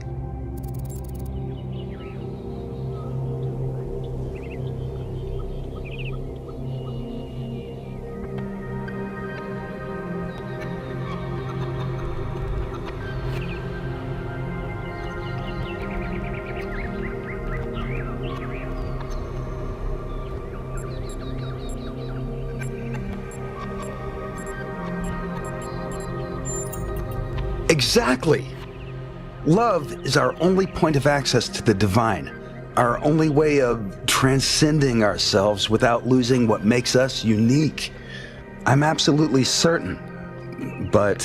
Exactly! Love is our only point of access to the divine, our only way of transcending ourselves without losing what makes us unique. I'm absolutely certain, but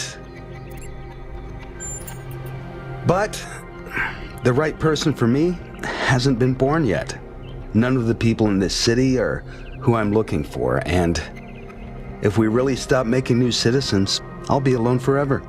the right person for me hasn't been born yet. None of the people in this city are who I'm looking for, and if we really stop making new citizens, I'll be alone forever.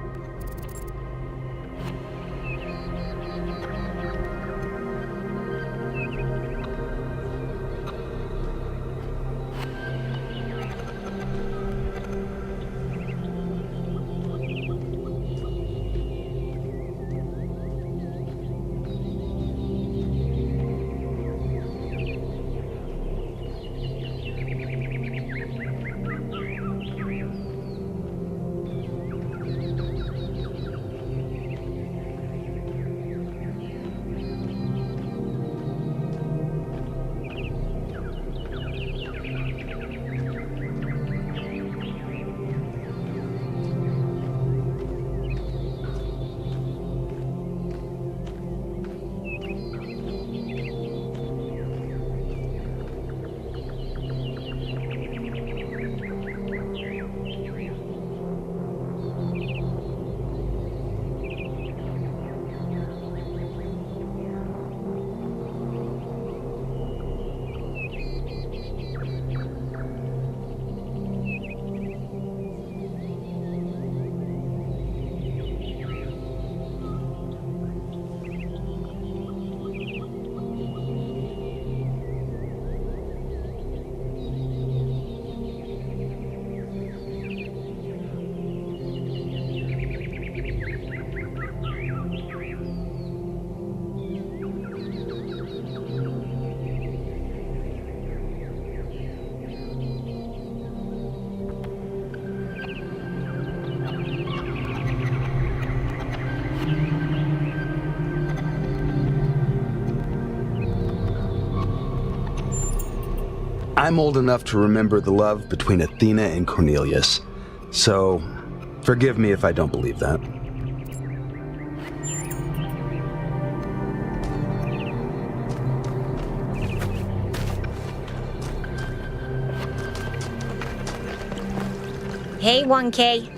I'm old enough to remember the love between Athena and Cornelius, so forgive me if I don't believe that. Hey, 1K.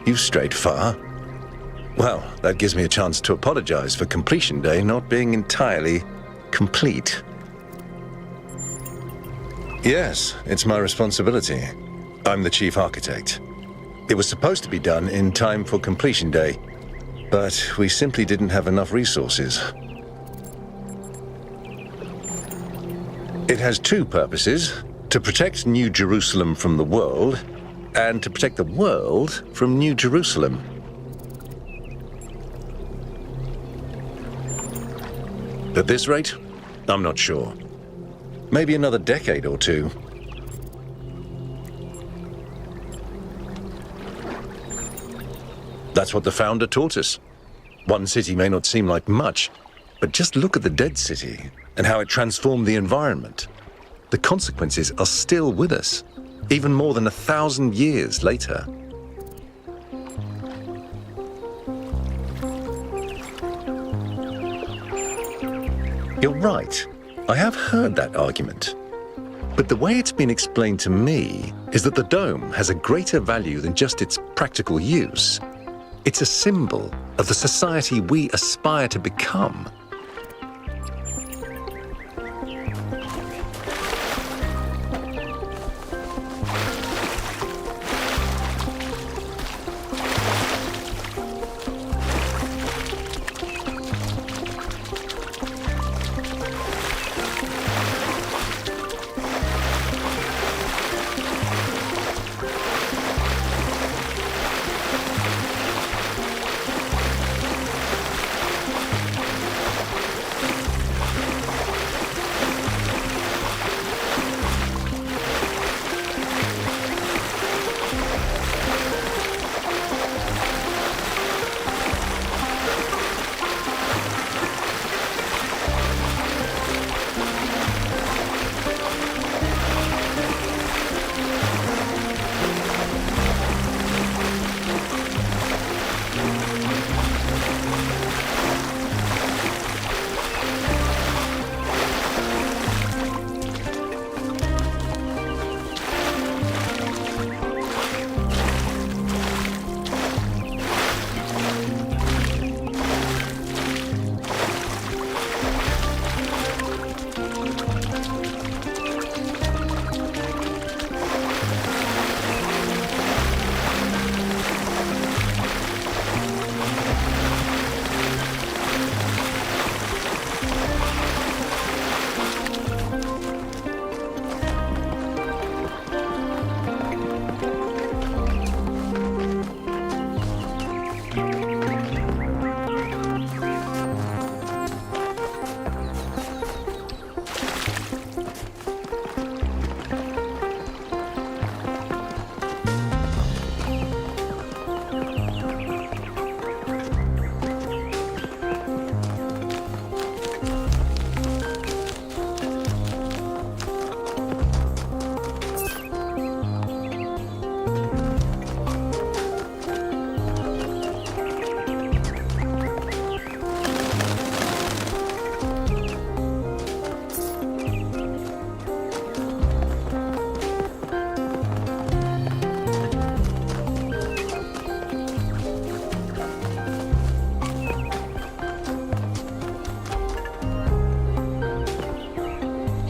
You've strayed far. Well, that gives me a chance to apologize for completion day not being entirely complete. Yes, it's my responsibility. I'm the chief architect. It was supposed to be done in time for completion day, but we simply didn't have enough resources. It has two purposes: to protect New Jerusalem from the world, and to protect the world from New Jerusalem. At this rate, I'm not sure. Maybe another decade or two. That's what the founder taught us. One city may not seem like much, but just look at the dead city and how it transformed the environment. The consequences are still with us, even more than 1,000 years later. You're right. I have heard that argument. But the way it's been explained to me is that the dome has a greater value than just its practical use. It's a symbol of the society we aspire to become.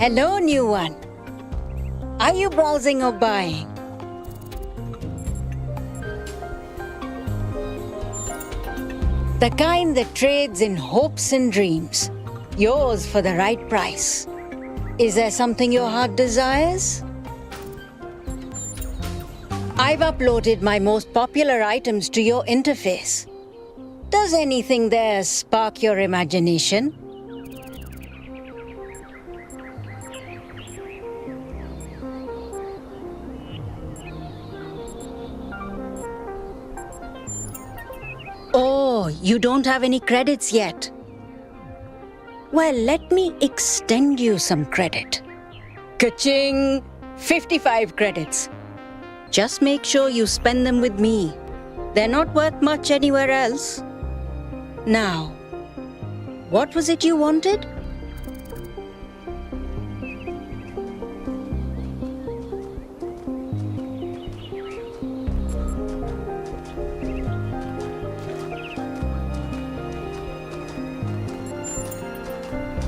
Hello, new one. Are you browsing or buying? The kind that trades in hopes and dreams. Yours for the right price. Is there something your heart desires? I've uploaded my most popular items to your interface. Does anything there spark your imagination? Oh, you don't have any credits yet. Well, let me extend you some credit. Ka-ching! 55 credits. Just make sure you spend them with me. They're not worth much anywhere else. Now, what was it you wanted?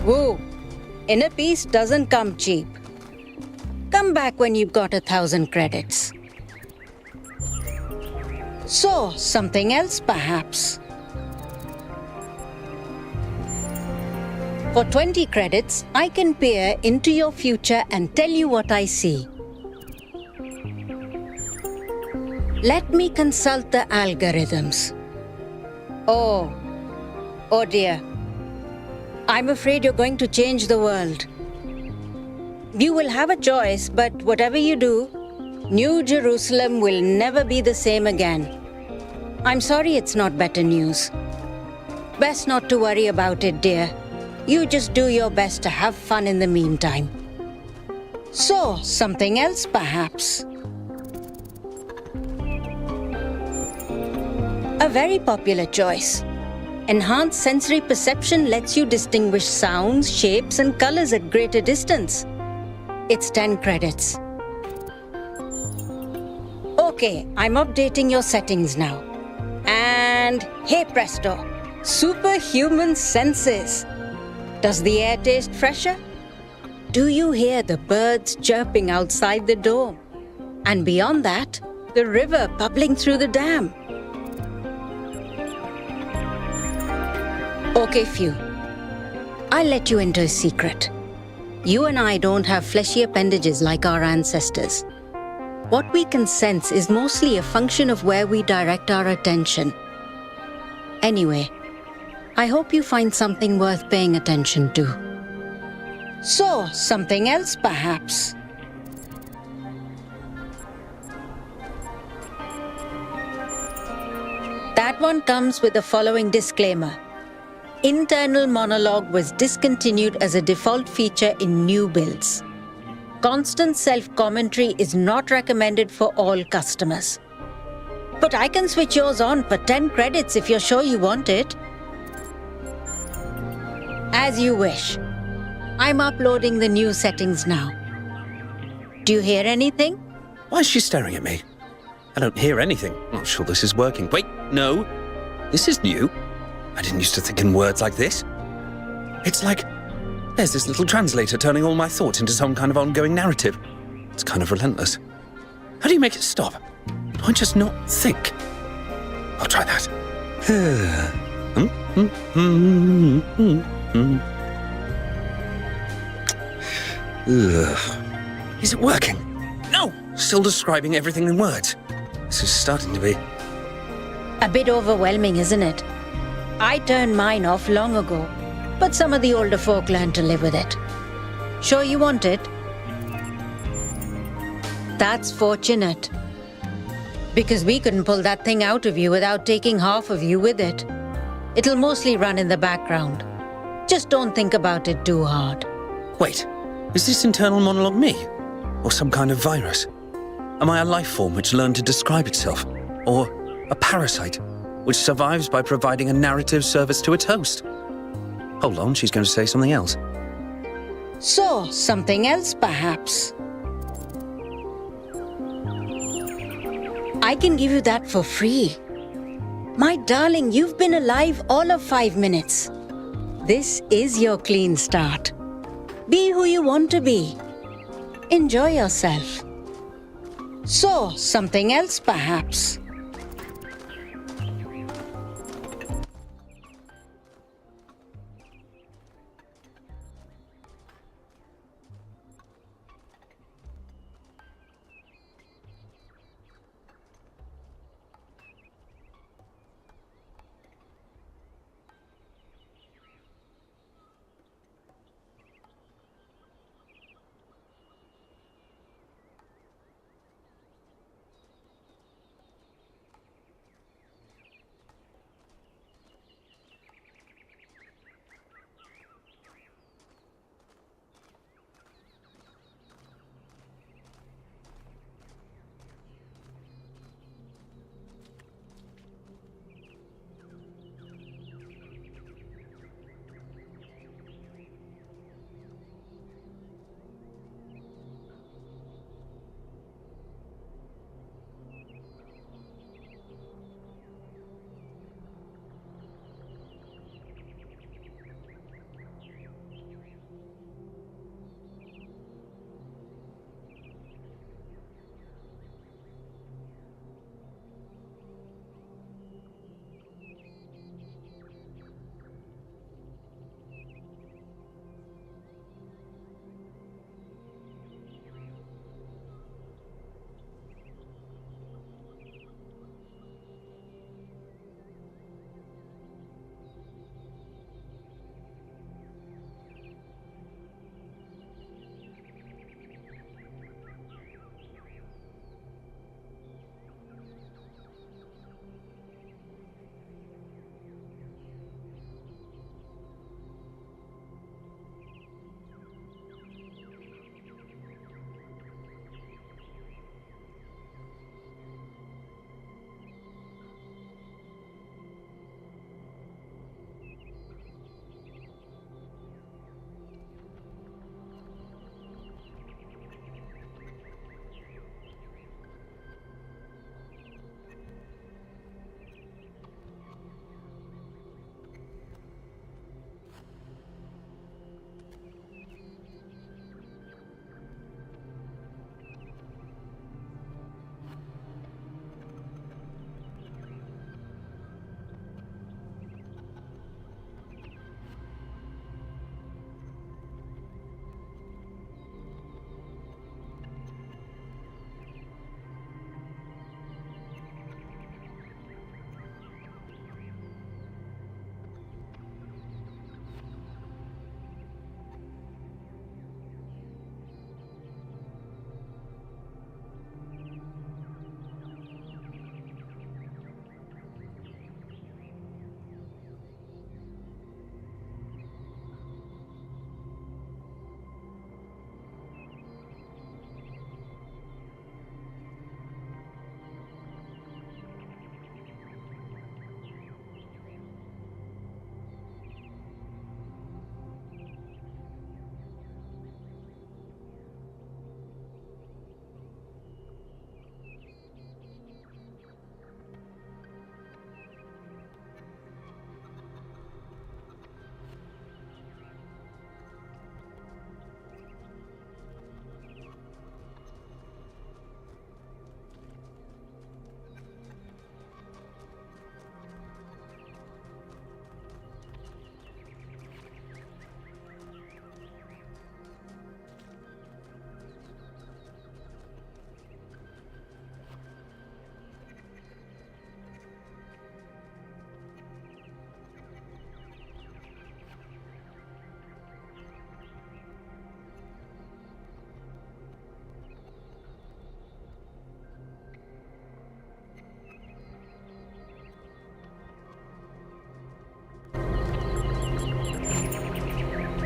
Whoa, inner peace doesn't come cheap. Come back when you've got 1,000 credits. So, something else perhaps. For 20 credits, I can peer into your future and tell you what I see. Let me consult the algorithms. Oh dear. I'm afraid you're going to change the world. You will have a choice, but whatever you do, New Jerusalem will never be the same again. I'm sorry it's not better news. Best not to worry about it, dear. You just do your best to have fun in the meantime. So, something else perhaps? A very popular choice. Enhanced sensory perception lets you distinguish sounds, shapes, and colors at greater distance. It's 10 credits. Okay, I'm updating your settings now. And hey presto, superhuman senses. Does the air taste fresher? Do you hear the birds chirping outside the dome? And beyond that, the river bubbling through the dam. Okay, Few. I'll let you into a secret. You and I don't have fleshy appendages like our ancestors. What we can sense is mostly a function of where we direct our attention. Anyway, I hope you find something worth paying attention to. So, something else perhaps? That one comes with the following disclaimer. Internal monologue was discontinued as a default feature in new builds. Constant self-commentary is not recommended for all customers. But I can switch yours on for 10 credits if you're sure you want it. As you wish. I'm uploading the new settings now. Do you hear anything? Why is she staring at me? I don't hear anything. I'm not sure this is working. Wait, no. This is new. I didn't used to think in words like this. It's like there's this little translator turning all my thoughts into some kind of ongoing narrative. It's kind of relentless. How do you make it stop? Do I just not think? I'll try that. Is it working? No! Still describing everything in words. This is starting to be... A bit overwhelming, isn't it? I turned mine off long ago, but some of the older folk learned to live with it. Sure you want it? That's fortunate. Because we couldn't pull that thing out of you without taking half of you with it. It'll mostly run in the background. Just don't think about it too hard. Wait, is this internal monologue me? Or some kind of virus? Am I a life form which learned to describe itself? Or a parasite which survives by providing a narrative service to its host? Hold on, she's going to say something else. So, something else perhaps? I can give you that for free. My darling, you've been alive all of 5 minutes. This is your clean start. Be who you want to be. Enjoy yourself. So, something else perhaps?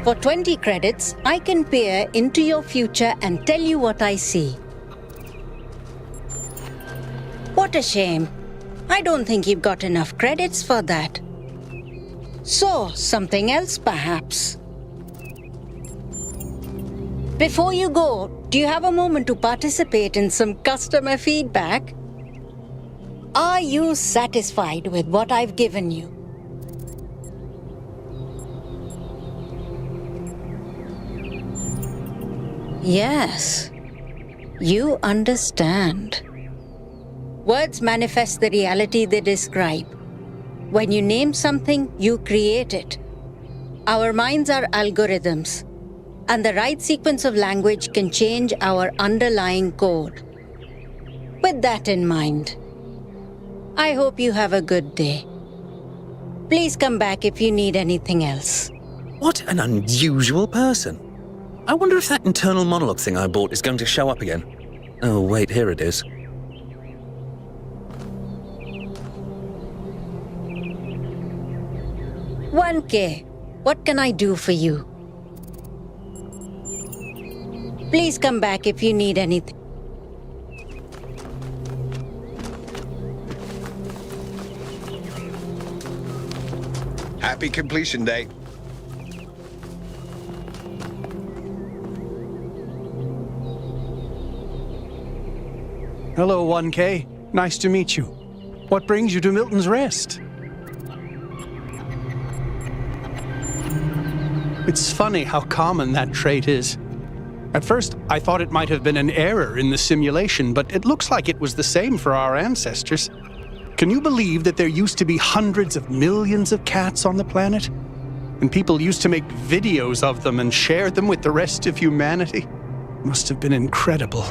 For 20 credits, I can peer into your future and tell you what I see. What a shame. I don't think you've got enough credits for that. So, something else perhaps. Before you go, do you have a moment to participate in some customer feedback? Are you satisfied with what I've given you? Yes, you understand. Words manifest the reality they describe. When you name something, you create it. Our minds are algorithms, and the right sequence of language can change our underlying code. With that in mind, I hope you have a good day. Please come back if you need anything else. What an unusual person. I wonder if that internal monologue thing I bought is going to show up again. Oh, wait, here it is. $1K, what can I do for you? Please come back if you need anything. Happy completion day. Hello, 1K. Nice to meet you. What brings you to Milton's Rest? It's funny how common that trait is. At first, I thought it might have been an error in the simulation, but it looks like it was the same for our ancestors. Can you believe that there used to be hundreds of millions of cats on the planet? And people used to make videos of them and share them with the rest of humanity? Must have been incredible.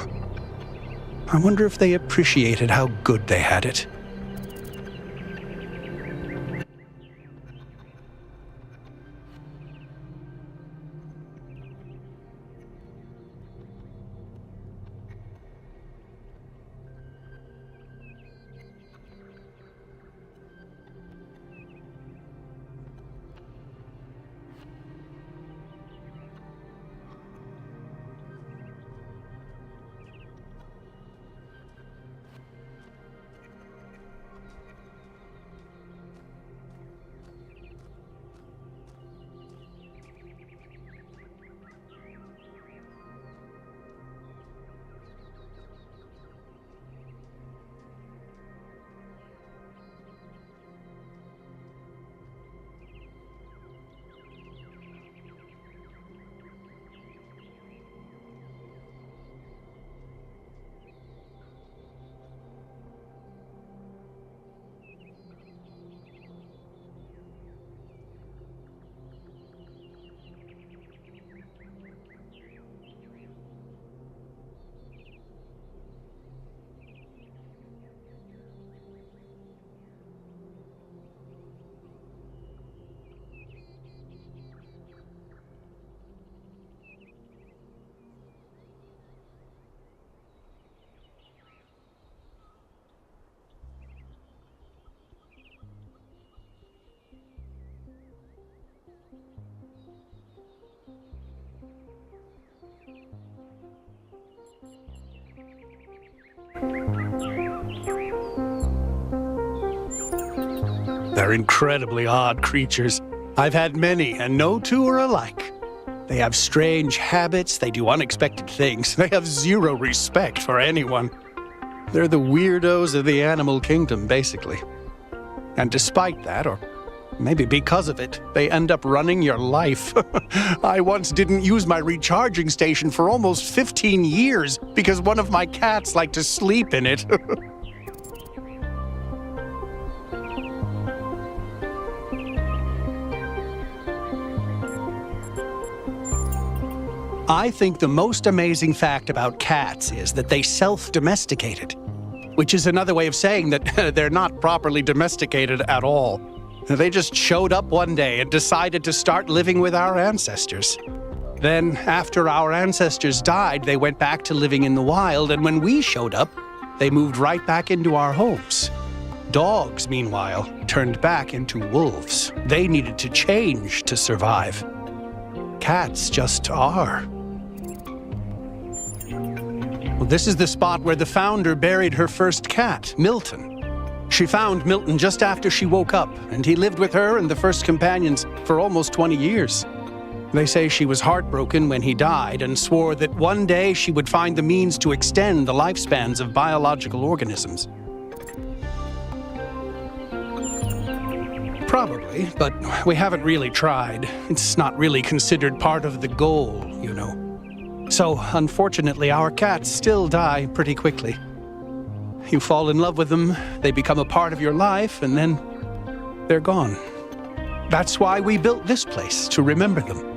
I wonder if they appreciated how good they had it. They're incredibly odd creatures. I've had many, and no two are alike. They have strange habits, they do unexpected things, they have zero respect for anyone. They're the weirdos of the animal kingdom, basically. And despite that, or maybe because of it, they end up running your life. I once didn't use my recharging station for almost 15 years because one of my cats liked to sleep in it. I think the most amazing fact about cats is that they self-domesticated, which is another way of saying that they're not properly domesticated at all. They just showed up one day and decided to start living with our ancestors. Then, after our ancestors died, they went back to living in the wild, and when we showed up, they moved right back into our homes. Dogs, meanwhile, turned back into wolves. They needed to change to survive. cats just are. Well, this is the spot where the founder buried her first cat, Milton. She found Milton just after she woke up, and he lived with her and the first companions for almost 20 years. They say she was heartbroken when he died and swore that one day she would find the means to extend the lifespans of biological organisms. Probably, but we haven't really tried. It's not really considered part of the goal, you know. So, unfortunately, our cats still die pretty quickly. You fall in love with them, they become a part of your life, and then they're gone. That's why we built this place, to remember them.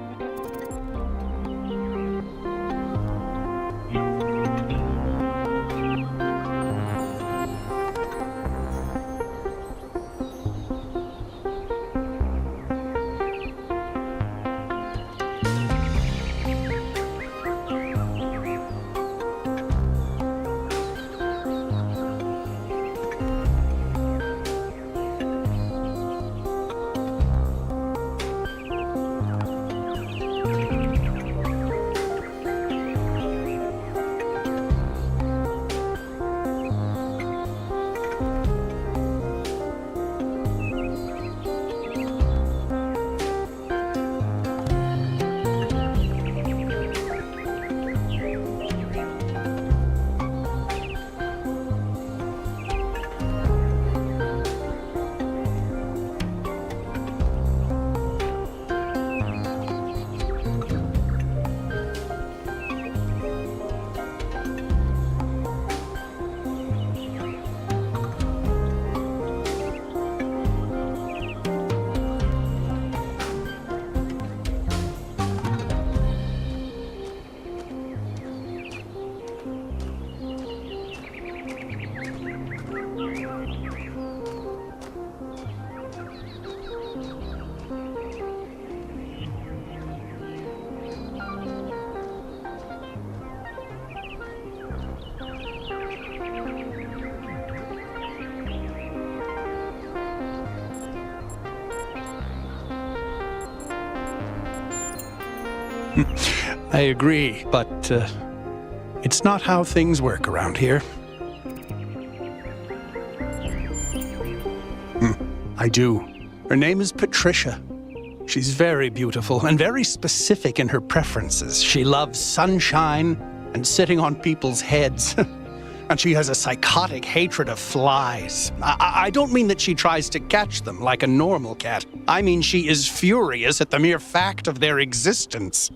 I agree, but it's not how things work around here. I do. Her name is Patricia. She's very beautiful and very specific in her preferences. She loves sunshine and sitting on people's heads. And she has a psychotic hatred of flies. I don't mean that she tries to catch them like a normal cat. I mean she is furious at the mere fact of their existence.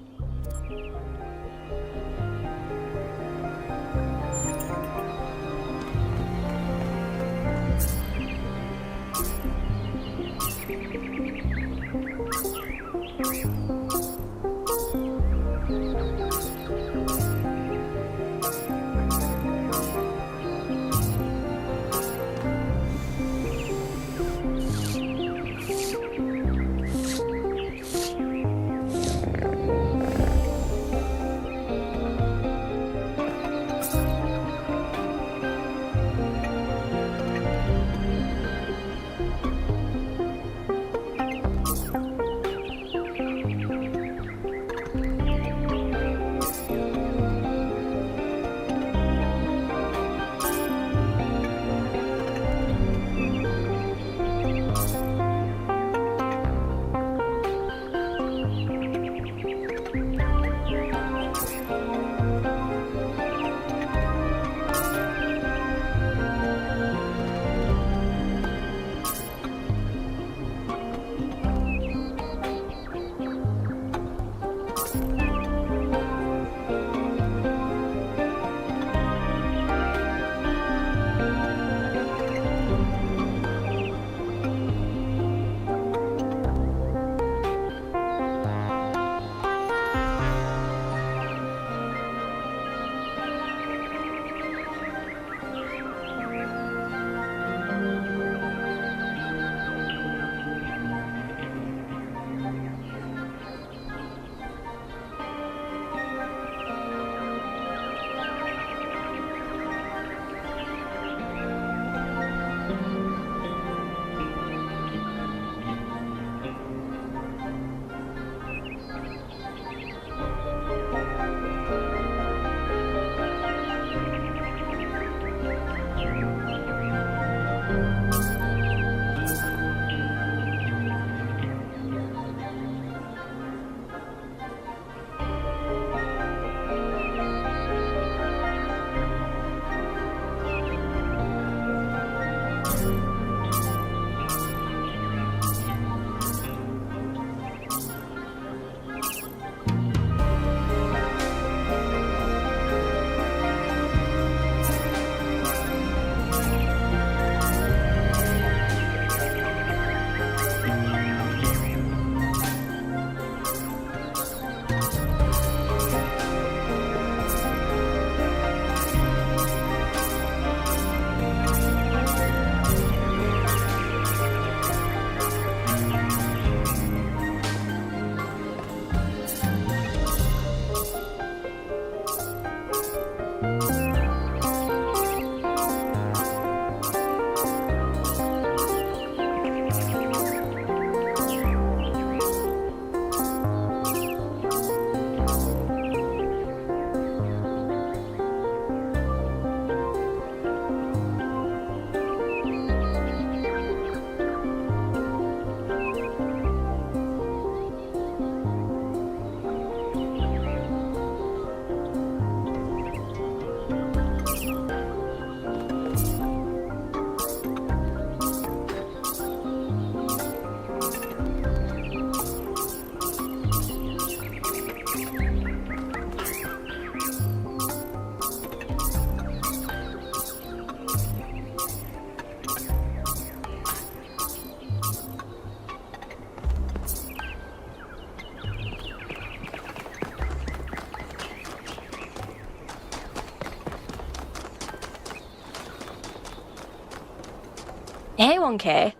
Hey, 1K.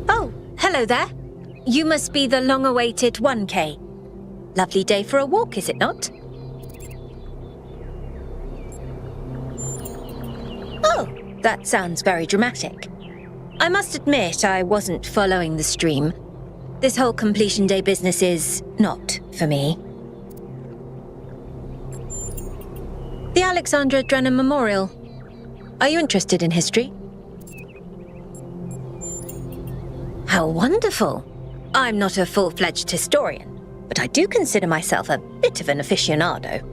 Oh, hello there. You must be the long-awaited 1K. Lovely day for a walk, is it not? Oh, that sounds very dramatic. I must admit I wasn't following the stream. This whole completion day business is not for me. The Alexandra Drennan Memorial. Are you interested in history? How wonderful! I'm not a full-fledged historian, but I do consider myself a bit of an aficionado.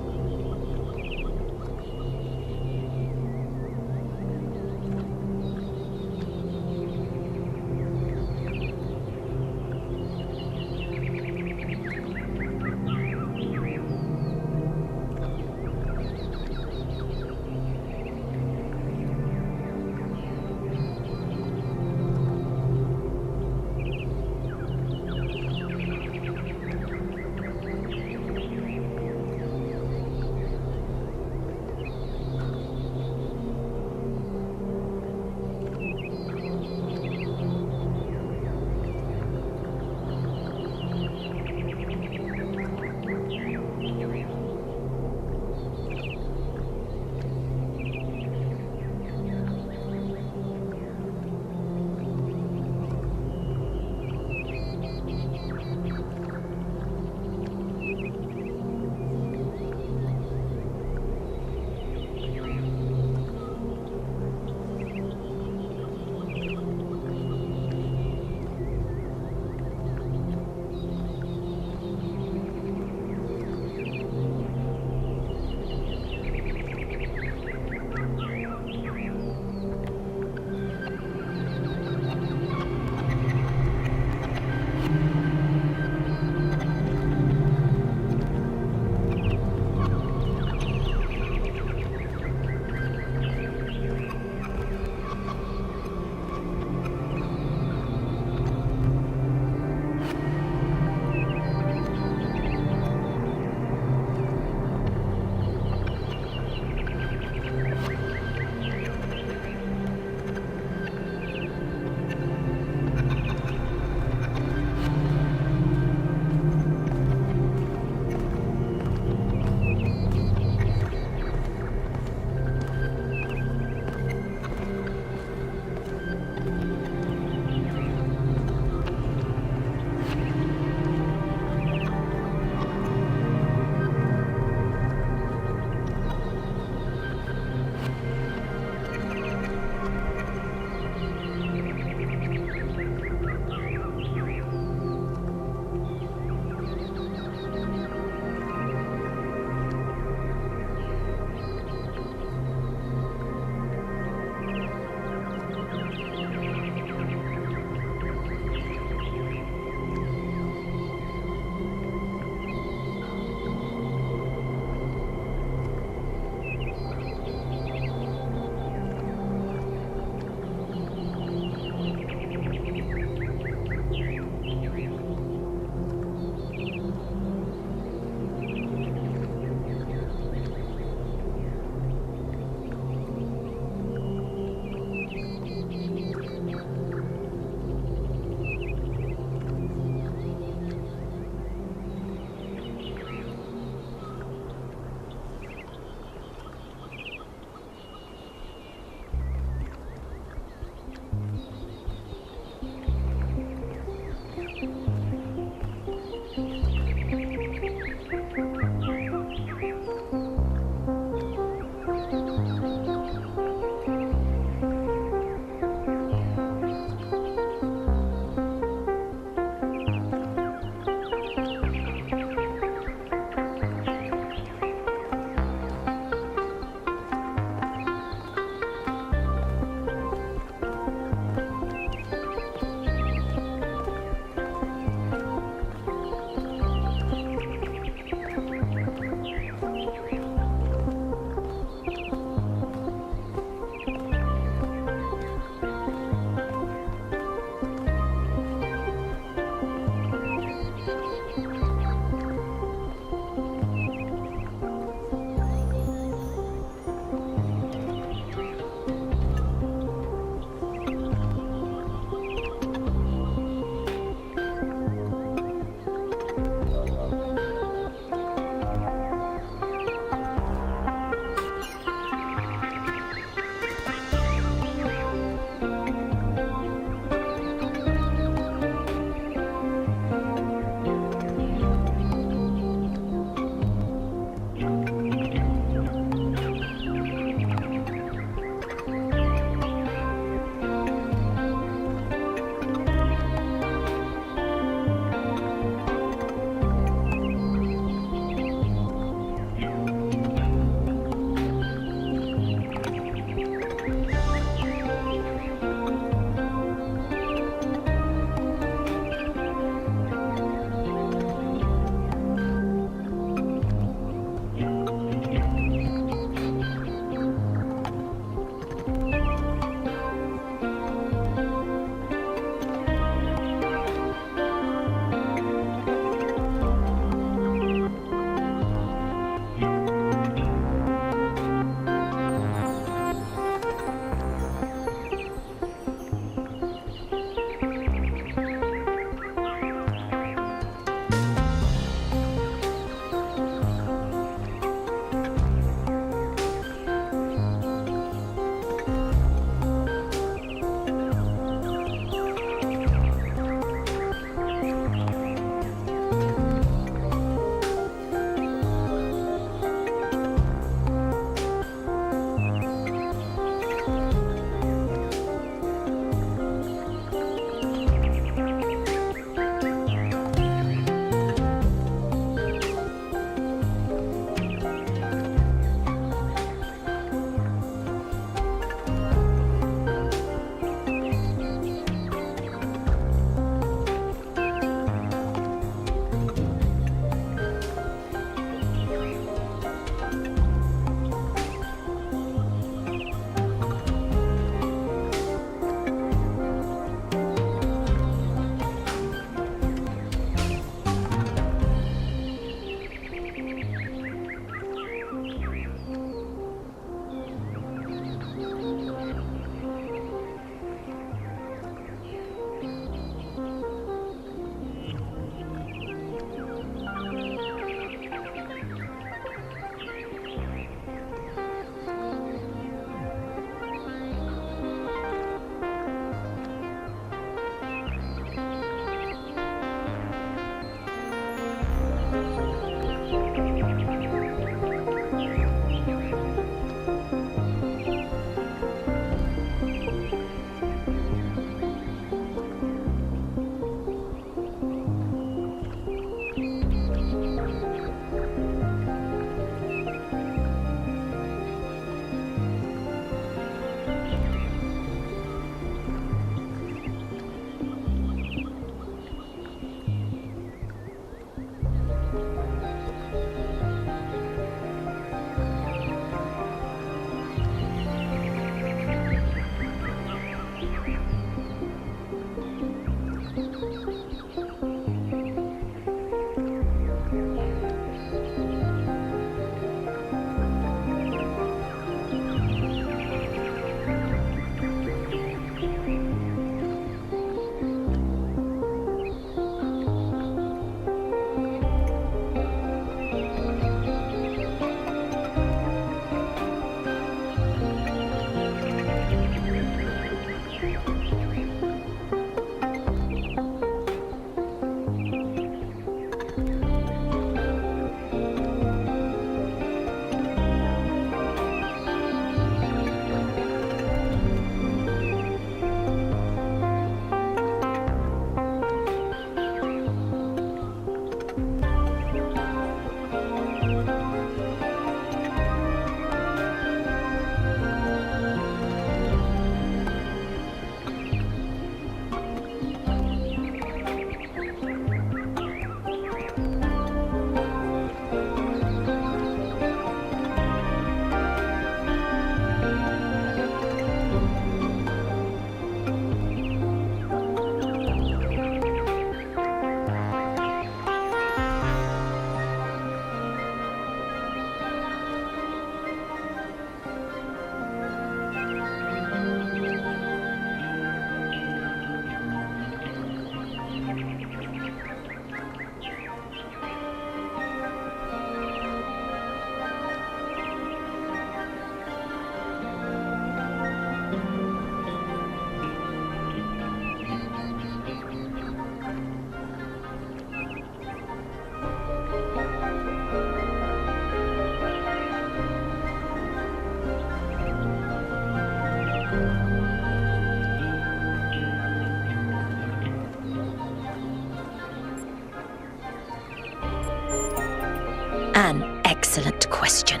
An excellent question.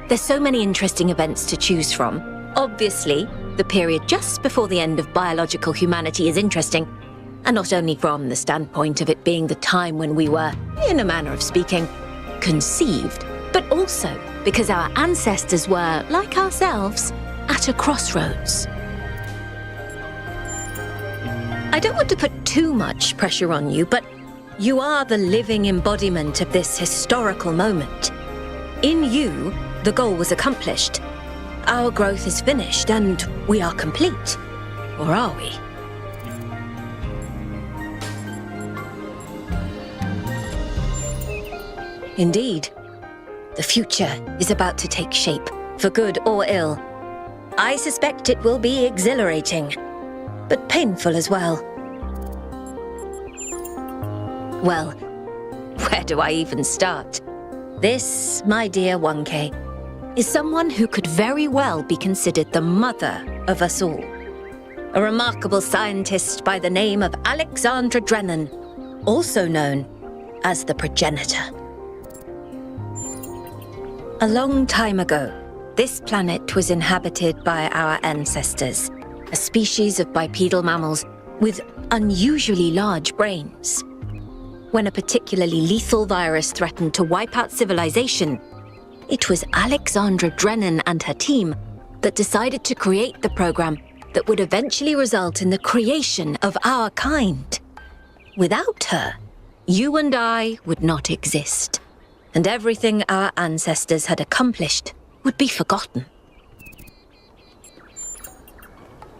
There's so many interesting events to choose from. Obviously, the period just before the end of biological humanity is interesting, and not only from the standpoint of it being the time when we were, in a manner of speaking, conceived, but also because our ancestors were, like ourselves, at a crossroads. I don't want to put too much pressure on you, but you are the living embodiment of this historical moment. In you, the goal was accomplished. Our growth is finished, and we are complete. Or are we? Indeed. The future is about to take shape, for good or ill. I suspect it will be exhilarating, but painful as well. Well, where do I even start? This, my dear 1K, is someone who could very well be considered the mother of us all. A remarkable scientist by the name of Alexandra Drennan, also known as the progenitor. A long time ago, this planet was inhabited by our ancestors, a species of bipedal mammals with unusually large brains. When a particularly lethal virus threatened to wipe out civilization, it was Alexandra Drennan and her team that decided to create the program that would eventually result in the creation of our kind. Without her, you and I would not exist, and everything our ancestors had accomplished would be forgotten.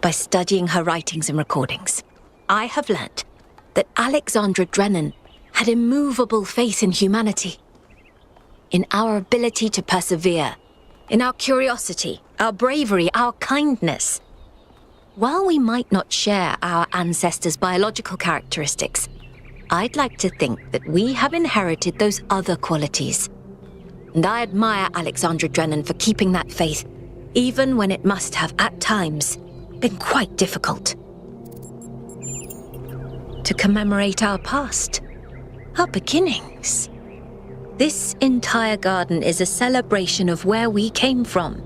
By studying her writings and recordings, I have learnt that Alexandra Drennan had immovable faith in humanity, in our ability to persevere, in our curiosity, our bravery, our kindness. While we might not share our ancestors' biological characteristics, I'd like to think that we have inherited those other qualities. And I admire Alexandra Drennan for keeping that faith, even when it must have, at times, been quite difficult. To commemorate our past, our beginnings. This entire garden is a celebration of where we came from.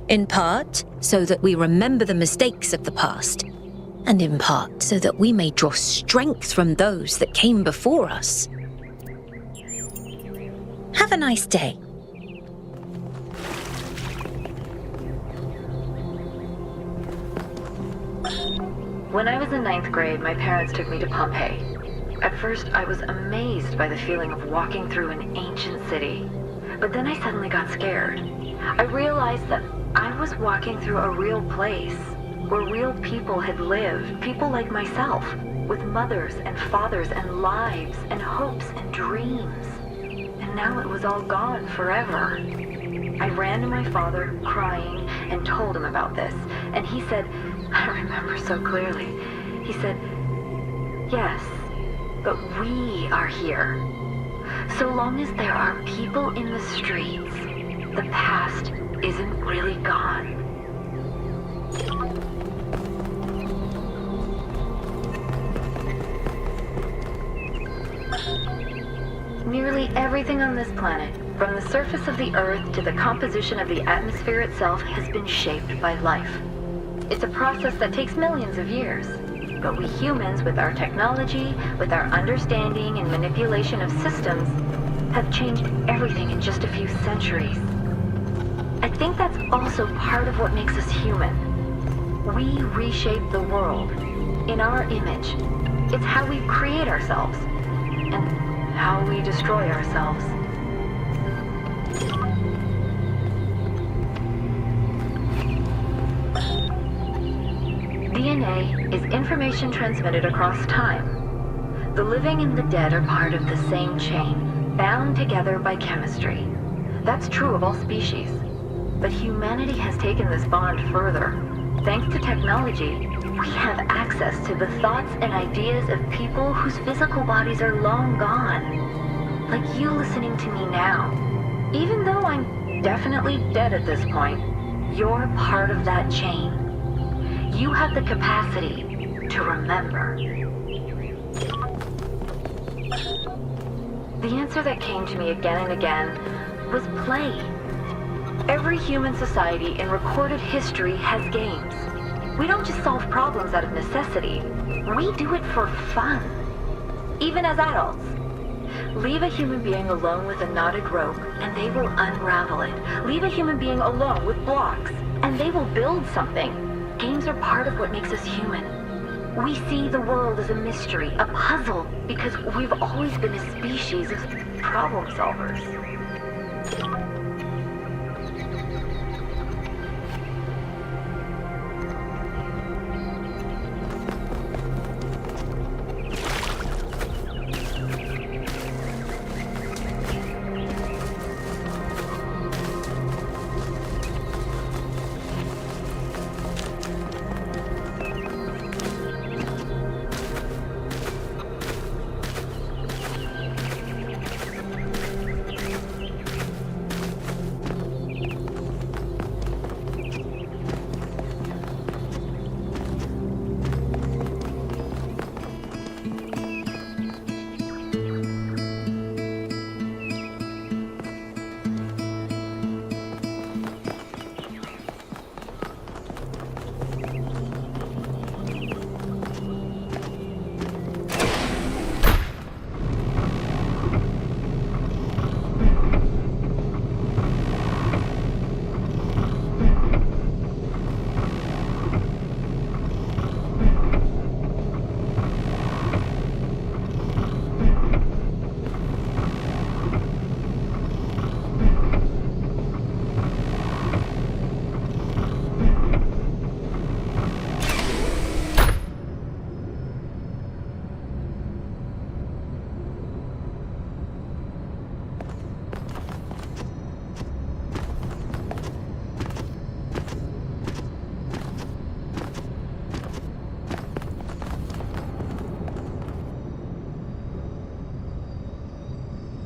In part, so that we remember the mistakes of the past, and in part, so that we may draw strength from those that came before us. Have a nice day. When I was in 9th grade, my parents took me to Pompeii. At first, I was amazed by the feeling of walking through an ancient city. But then I suddenly got scared. I realized that I was walking through a real place, where real people had lived, people like myself, with mothers and fathers and lives and hopes and dreams. And now it was all gone forever. I ran to my father, crying, and told him about this. And he said, I remember so clearly, he said, yes, but we are here. So long as there are people in the streets, the past isn't really gone. Nearly everything on this planet, from the surface of the Earth to the composition of the atmosphere itself, has been shaped by life. It's a process that takes millions of years. But we humans, with our technology, with our understanding and manipulation of systems, have changed everything in just a few centuries. I think that's also part of what makes us human. We reshape the world in our image. It's how we create ourselves and how we destroy ourselves. DNA is information transmitted across time. The living and the dead are part of the same chain, bound together by chemistry. That's true of all species. But humanity has taken this bond further. Thanks to technology, we have access to the thoughts and ideas of people whose physical bodies are long gone. Like you listening to me now. Even though I'm definitely dead at this point, you're part of that chain. You have the capacity to remember. The answer that came to me again and again was play. Every human society in recorded history has games. We don't just solve problems out of necessity. We do it for fun. Even as adults. Leave a human being alone with a knotted rope, and they will unravel it. Leave a human being alone with blocks, and they will build something. Games are part of what makes us human. We see the world as a mystery, a puzzle, because we've always been a species of problem solvers.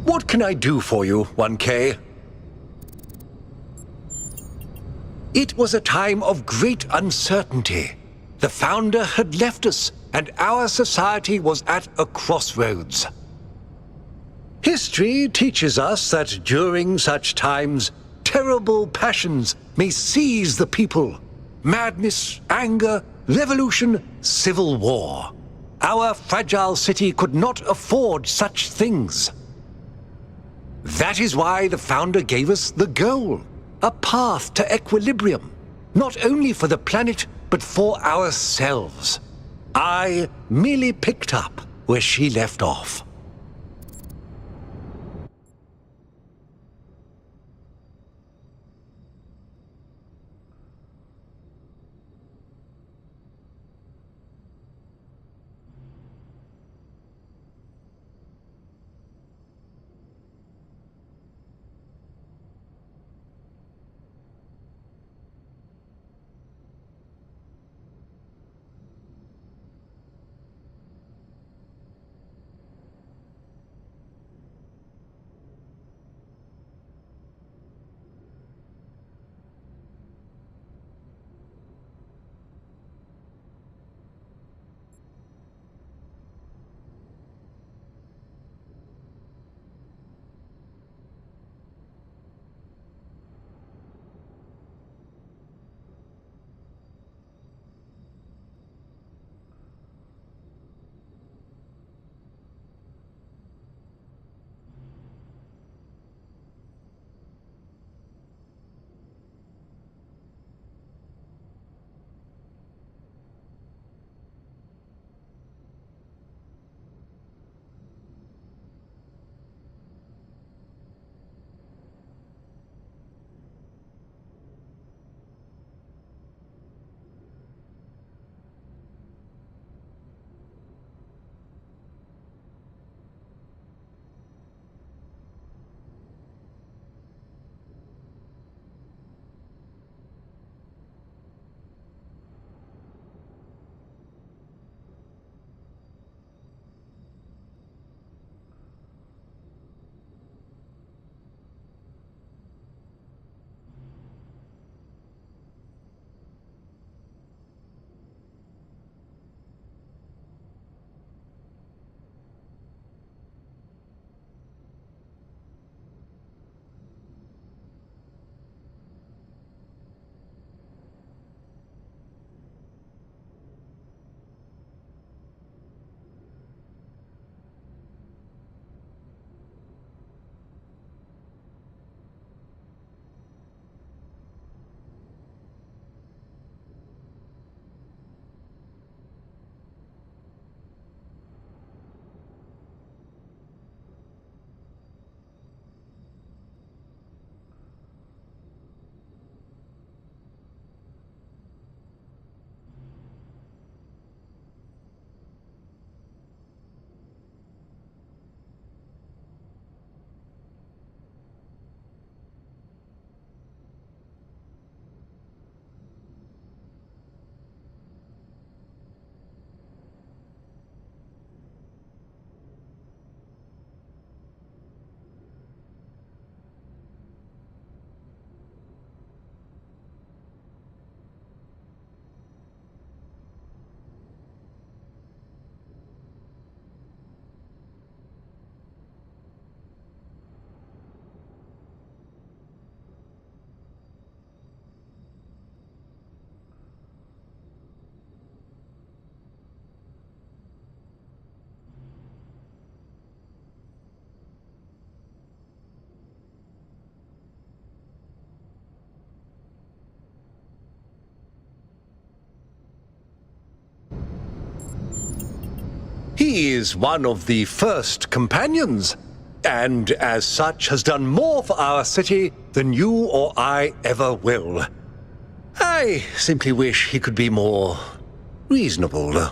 What can I do for you, 1K? It was a time of great uncertainty. The founder had left us, and our society was at a crossroads. History teaches us that during such times, terrible passions may seize the people. Madness, anger, revolution, civil war. Our fragile city could not afford such things. That is why the founder gave us the goal, a path to equilibrium, not only for the planet, but for ourselves. I merely picked up where she left off. He is one of the first companions, and as such has done more for our city than you or I ever will. I simply wish he could be more reasonable.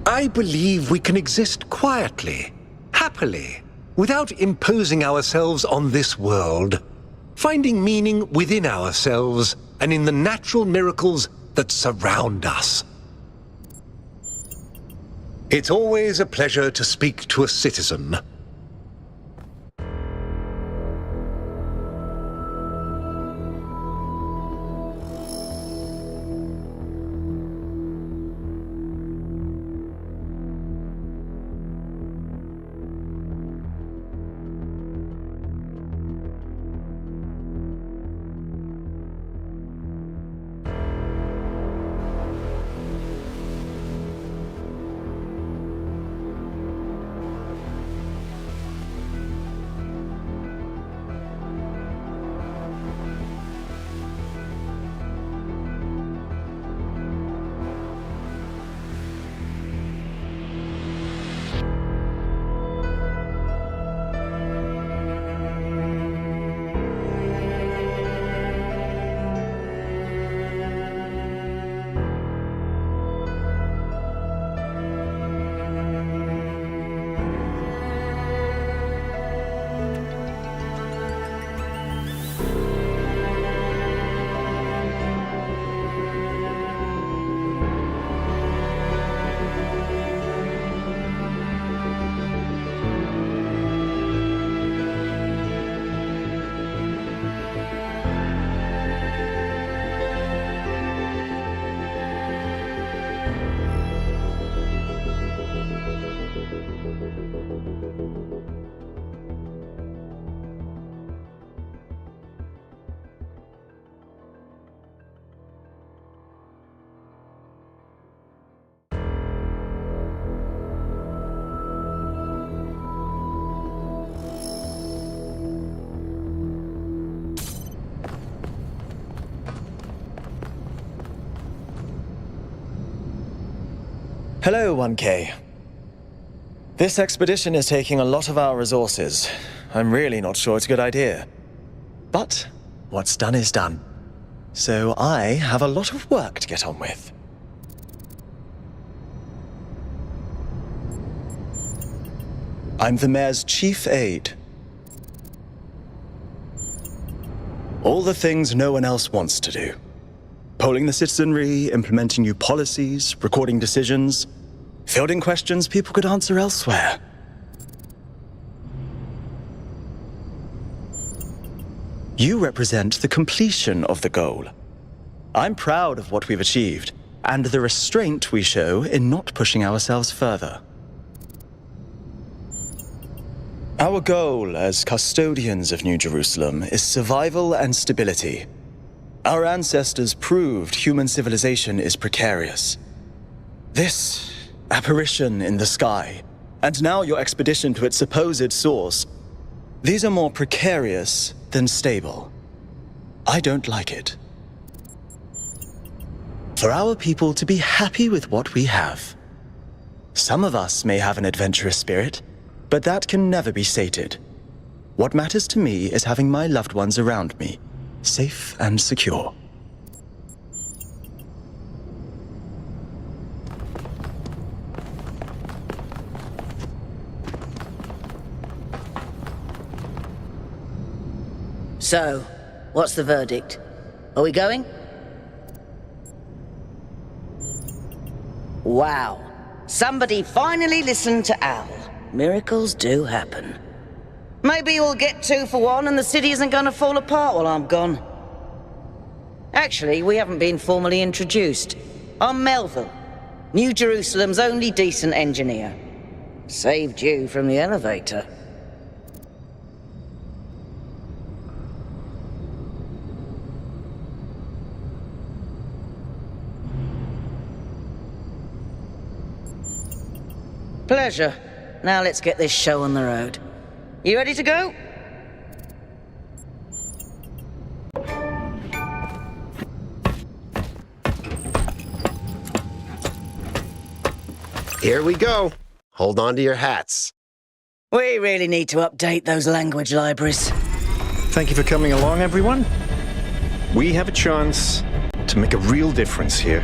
I believe we can exist quietly, happily, without imposing ourselves on this world, finding meaning within ourselves and in the natural miracles that surround us. It's always a pleasure to speak to a citizen. Hello, 1K. This expedition is taking a lot of our resources. I'm really not sure it's a good idea. But what's done is done. So I have a lot of work to get on with. I'm the mayor's chief aide. All the things no one else wants to do. Polling the citizenry, implementing new policies, recording decisions, fielding questions people could answer elsewhere. You represent the completion of the goal. I'm proud of what we've achieved, and the restraint we show in not pushing ourselves further. Our goal as custodians of New Jerusalem is survival and stability. Our ancestors proved human civilization is precarious. This apparition in the sky, and now your expedition to its supposed source, these are more precarious than stable. I don't like it. For our people to be happy with what we have. Some of us may have an adventurous spirit, but that can never be sated. What matters to me is having my loved ones around me, safe and secure. So, what's the verdict? Are we going? Wow. Somebody finally listened to Al. Miracles do happen. Maybe we'll get 2 for 1 and the city isn't gonna fall apart while I'm gone. Actually, we haven't been formally introduced. I'm Melville, New Jerusalem's only decent engineer. Saved you from the elevator. Pleasure. Now let's get this show on the road. You ready to go? Here we go. Hold on to your hats. We really need to update those language libraries. Thank you for coming along, everyone. We have a chance to make a real difference here.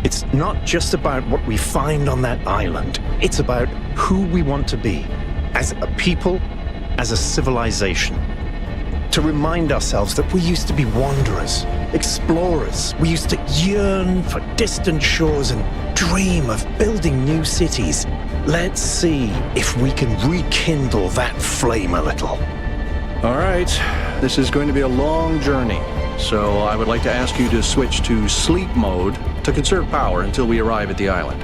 It's not just about what we find on that island. It's about who we want to be, as a people, as a civilization. To remind ourselves that we used to be wanderers, explorers. We used to yearn for distant shores and dream of building new cities. Let's see if we can rekindle that flame a little. All right, this is going to be a long journey, so I would like to ask you to switch to sleep mode to conserve power until we arrive at the island.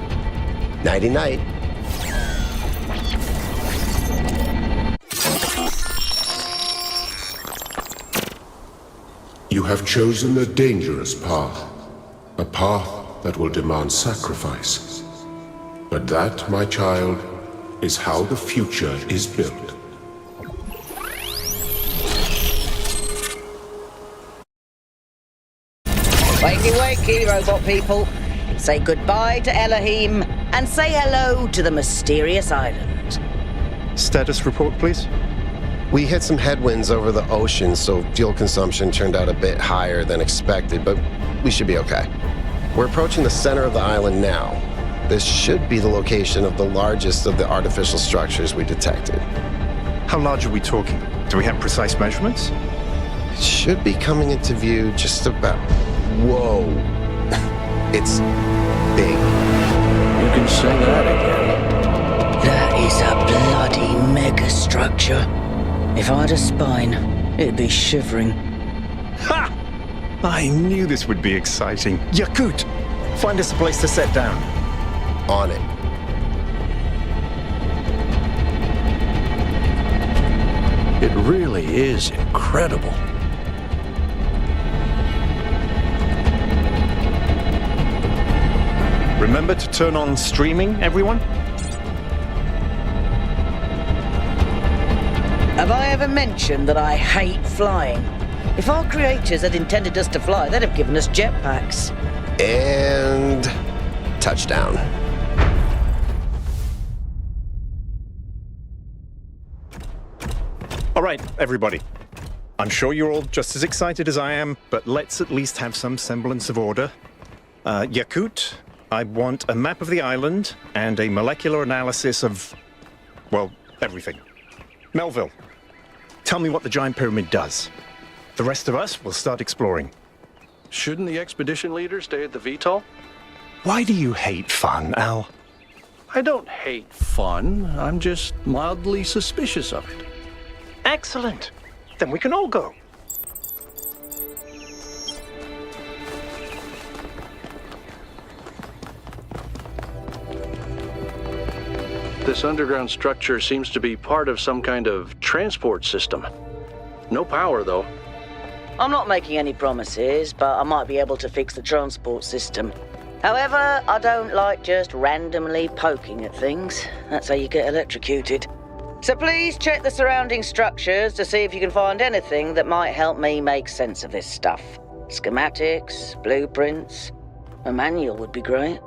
Nighty-night. You have chosen a dangerous path, a path that will demand sacrifice. But that, my child, is how the future is built. Wakey wakey, robot people. Say goodbye to Elohim and say hello to the mysterious island. Status report, please. We hit some headwinds over the ocean, so fuel consumption turned out a bit higher than expected, but we should be okay. We're approaching the center of the island now. This should be the location of the largest of the artificial structures we detected. How large are we talking? Do we have precise measurements? It should be coming into view just about... Whoa. It's big. You can say that again. That is a bloody megastructure. If I had a spine, it'd be shivering. Ha! I knew this would be exciting. Yakut, find us a place to set down. On it. It really is incredible. Remember to turn on streaming, everyone? Have I ever mentioned that I hate flying? If our creators had intended us to fly, they'd have given us jetpacks. And... touchdown. All right, everybody. I'm sure you're all just as excited as I am, but let's at least have some semblance of order. Yakut, I want a map of the island and a molecular analysis of, well, everything. Melville, tell me what the giant pyramid does. The rest of us will start exploring. Shouldn't the expedition leader stay at the VTOL? Why do you hate fun, Al? I don't hate fun. I'm just mildly suspicious of it. Excellent. Then we can all go. This underground structure seems to be part of some kind of transport system. No power, though. I'm not making any promises, but I might be able to fix the transport system. However, I don't like just randomly poking at things. That's how you get electrocuted. So please check the surrounding structures to see if you can find anything that might help me make sense of this stuff. Schematics, blueprints, a manual would be great.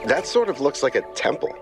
That sort of looks like a temple.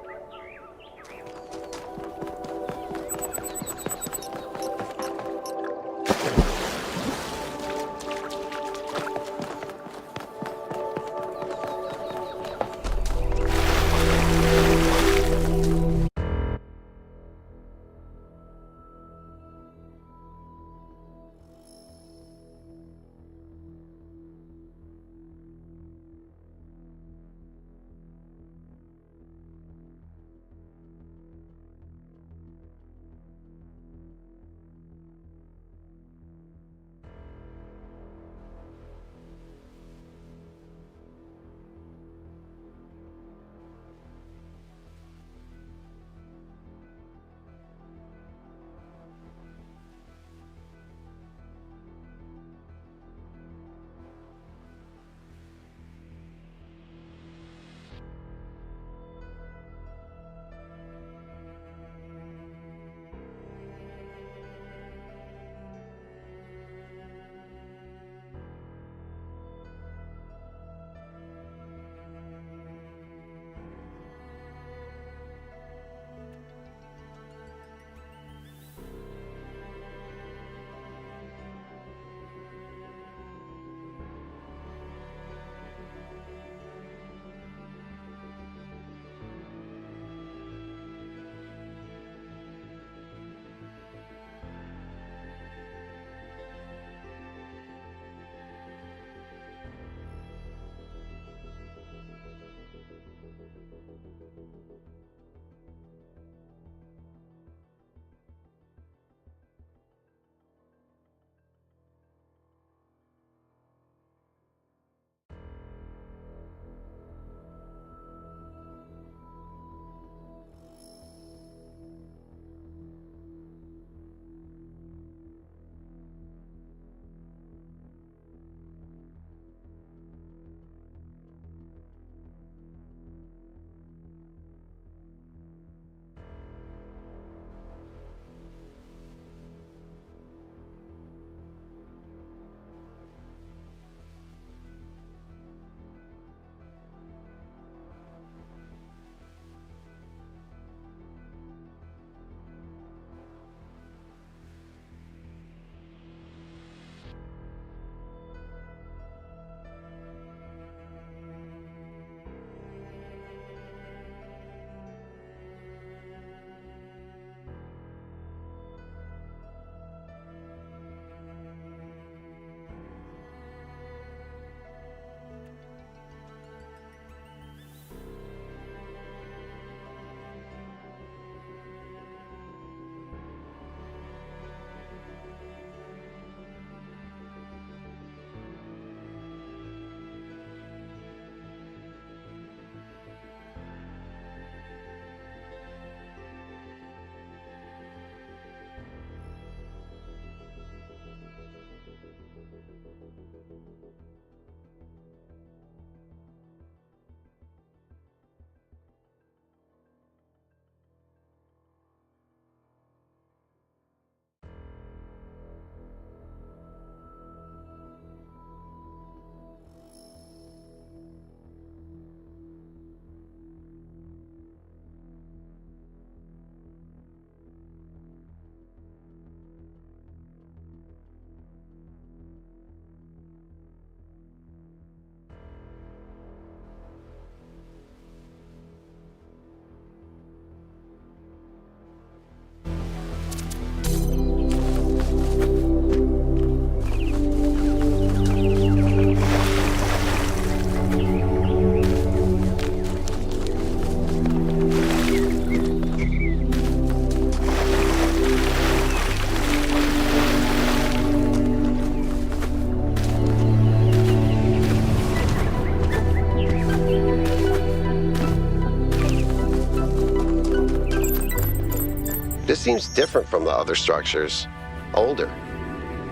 This seems different from the other structures. Older.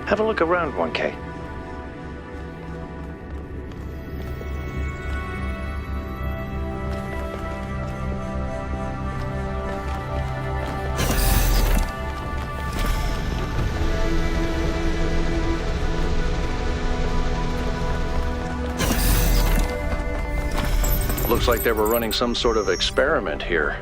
Have a look around, 1K. Looks like they were running some sort of experiment here.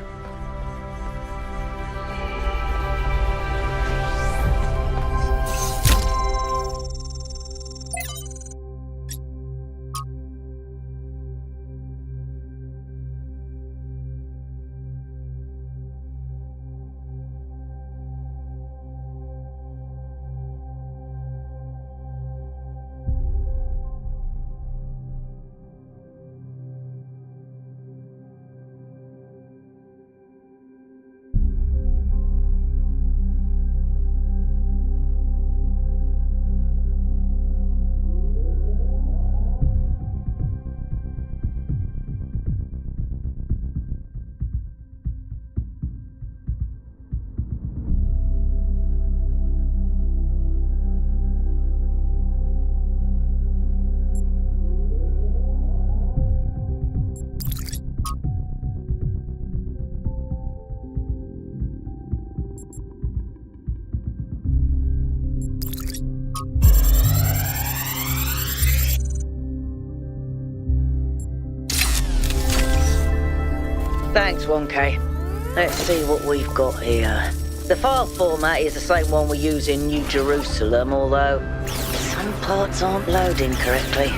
Thanks, 1K. Let's see what we've got here. The file format is the same one we use in New Jerusalem, although some parts aren't loading correctly.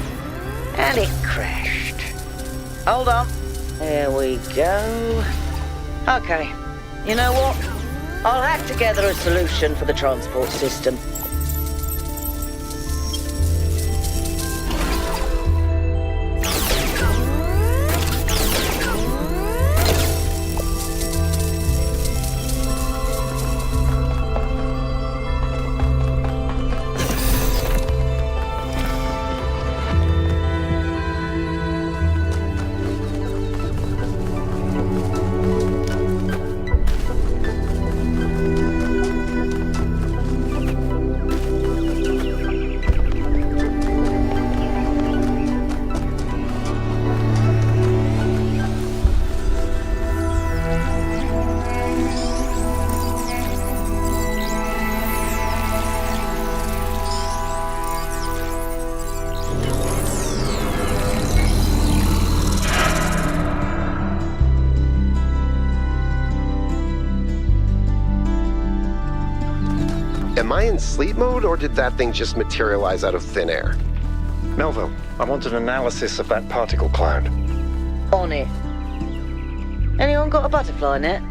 And it crashed. Hold on. There we go. Okay. You know what? I'll hack together a solution for the transport system. Am I in sleep mode, or did that thing just materialize out of thin air? Melville, I want an analysis of that particle cloud. On it. Anyone got a butterfly net?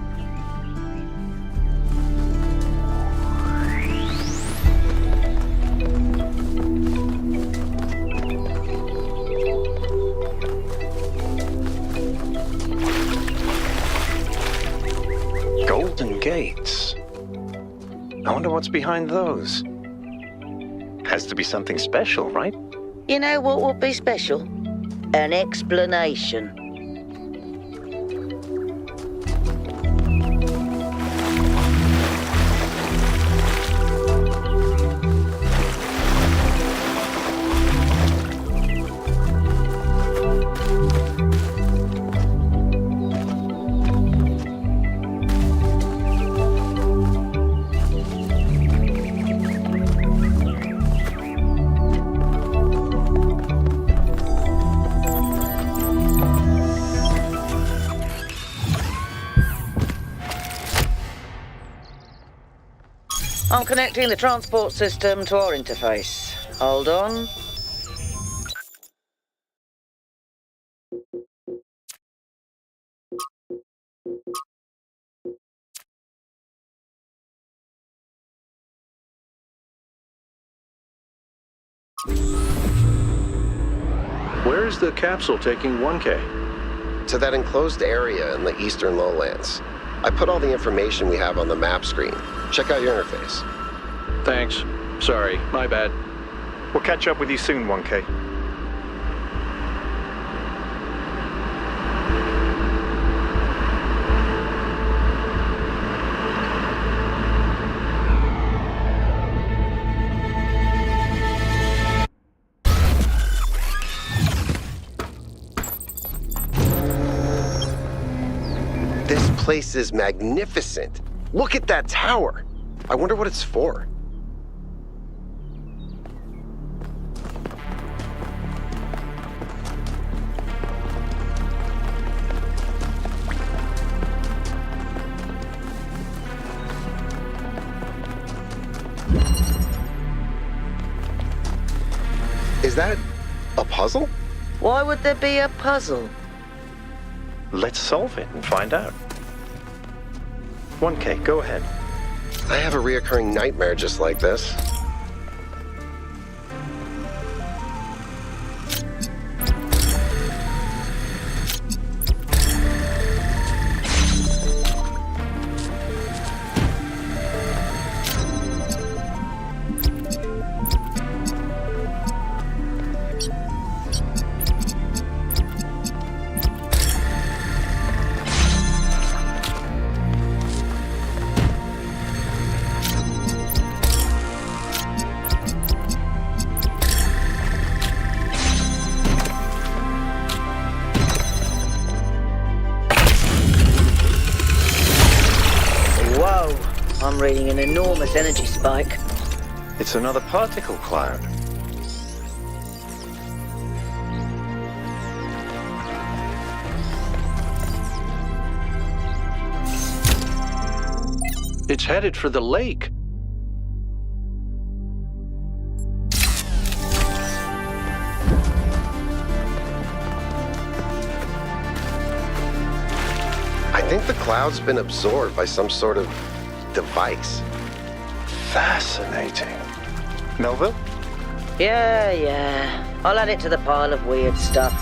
Golden gates. I wonder what's behind those. Has to be something special, right? You know what would be special? An explanation. I'm connecting the transport system to our interface. Hold on. Where is the capsule taking 1K? To that enclosed area in the eastern lowlands. I put all the information we have on the map screen. Check out your interface. Thanks. Sorry, my bad. We'll catch up with you soon, 1K. place is magnificent. Look at that tower. I wonder what it's for. Is that a puzzle? Why would there be a puzzle? Let's solve it and find out. 1K, go ahead. I have a reoccurring nightmare just like this. I'm reading an enormous energy spike. It's another particle cloud. It's headed for the lake. I think the cloud's been absorbed by some sort of device. Fascinating. Melville? Yeah. I'll add it to the pile of weird stuff.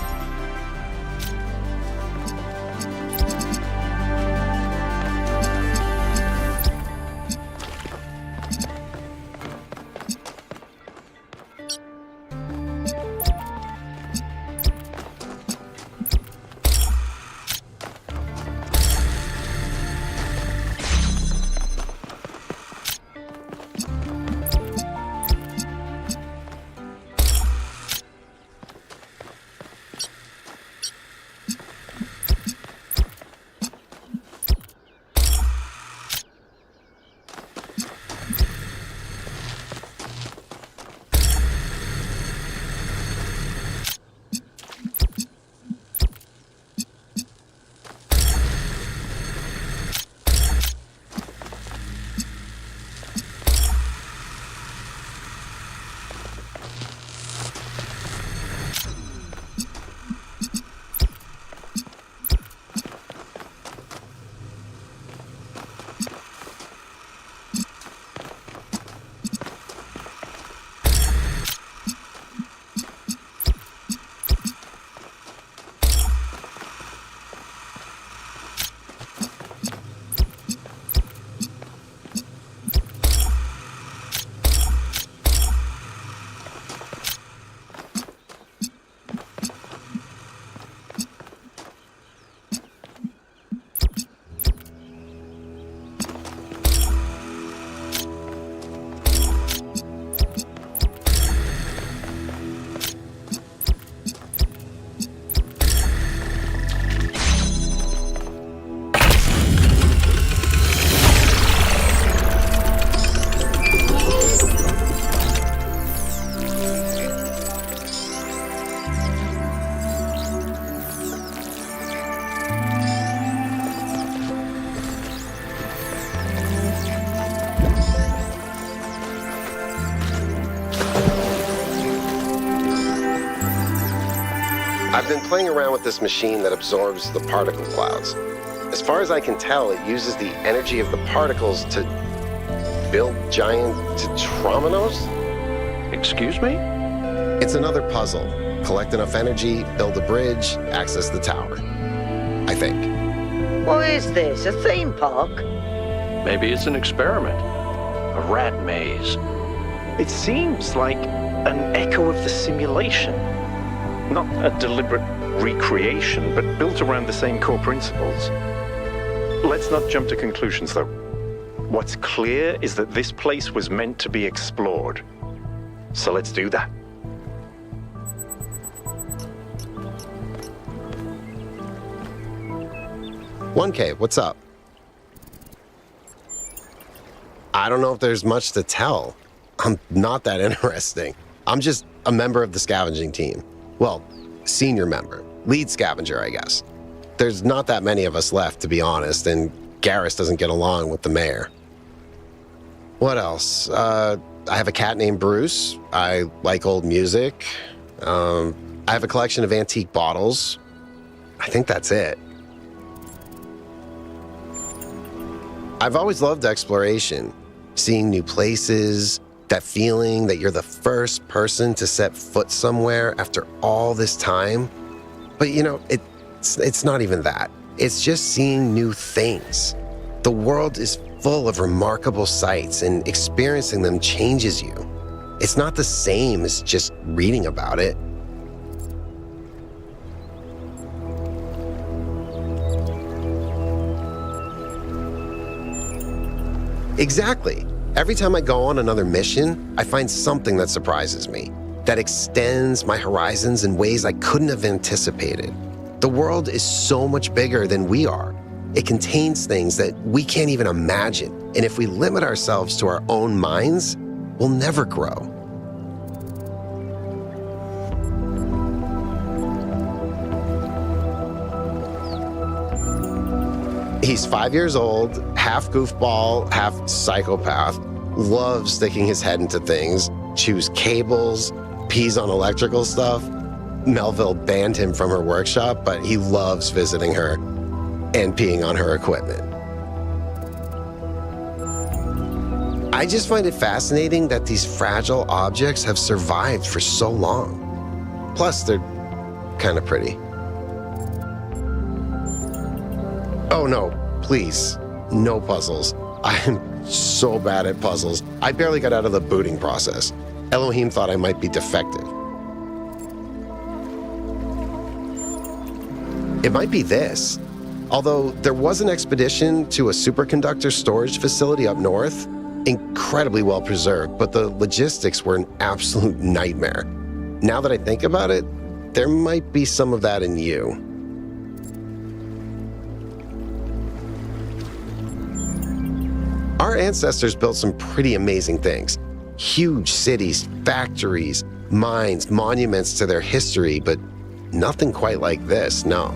I've been playing around with this machine that absorbs the particle clouds. As far as I can tell, it uses the energy of the particles to build giant tetrominos? Excuse me? It's another puzzle. Collect enough energy, build a bridge, access the tower. I think. What is this, a theme park? Maybe it's an experiment. A rat maze. It seems like an echo of the simulation. Not a deliberate recreation, but built around the same core principles. Let's not jump to conclusions, though. What's clear is that this place was meant to be explored. So let's do that. "1K, what's up?" I don't know if there's much to tell. I'm not that interesting. I'm just a member of the scavenging team. Well, senior member. Lead scavenger, I guess. There's not that many of us left, to be honest, and Garrus doesn't get along with the mayor. What else? I have a cat named Bruce. I like old music. I have a collection of antique bottles. I think that's it. I've always loved exploration, seeing new places, that feeling that you're the first person to set foot somewhere after all this time. But you know, it's not even that. It's just seeing new things. The world is full of remarkable sights, and experiencing them changes you. It's not the same as just reading about it. Exactly. Every time I go on another mission, I find something that surprises me, that extends my horizons in ways I couldn't have anticipated. The world is so much bigger than we are. It contains things that we can't even imagine, and if we limit ourselves to our own minds, we'll never grow. He's 5 years old, half goofball, half psychopath, loves sticking his head into things, chews cables, pees on electrical stuff. Melville banned him from her workshop, but he loves visiting her and peeing on her equipment. I just find it fascinating that these fragile objects have survived for so long. Plus, they're kind of pretty. Oh no, please, no puzzles. I'm so bad at puzzles. I barely got out of the booting process. Elohim thought I might be defective. It might be this. Although there was an expedition to a superconductor storage facility up north, incredibly well preserved, but the logistics were an absolute nightmare. Now that I think about it, there might be some of that in you. Our ancestors built some pretty amazing things. Huge cities, factories, mines, monuments to their history, but nothing quite like this, no.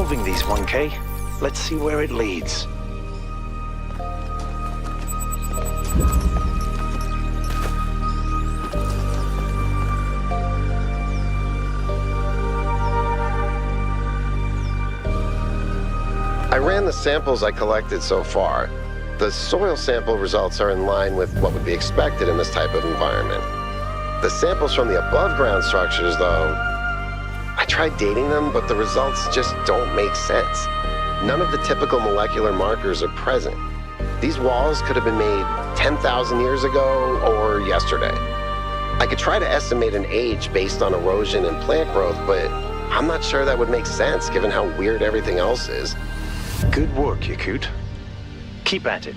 solving these, 1K. Let's see where it leads. I ran the samples I collected so far. The soil sample results are in line with what would be expected in this type of environment. The samples from the above-ground structures, though, I tried dating them, but the results just don't make sense. None of the typical molecular markers are present. These walls could have been made 10,000 years ago or yesterday. I could try to estimate an age based on erosion and plant growth, but I'm not sure that would make sense given how weird everything else is. Good work, Yakut. Keep at it.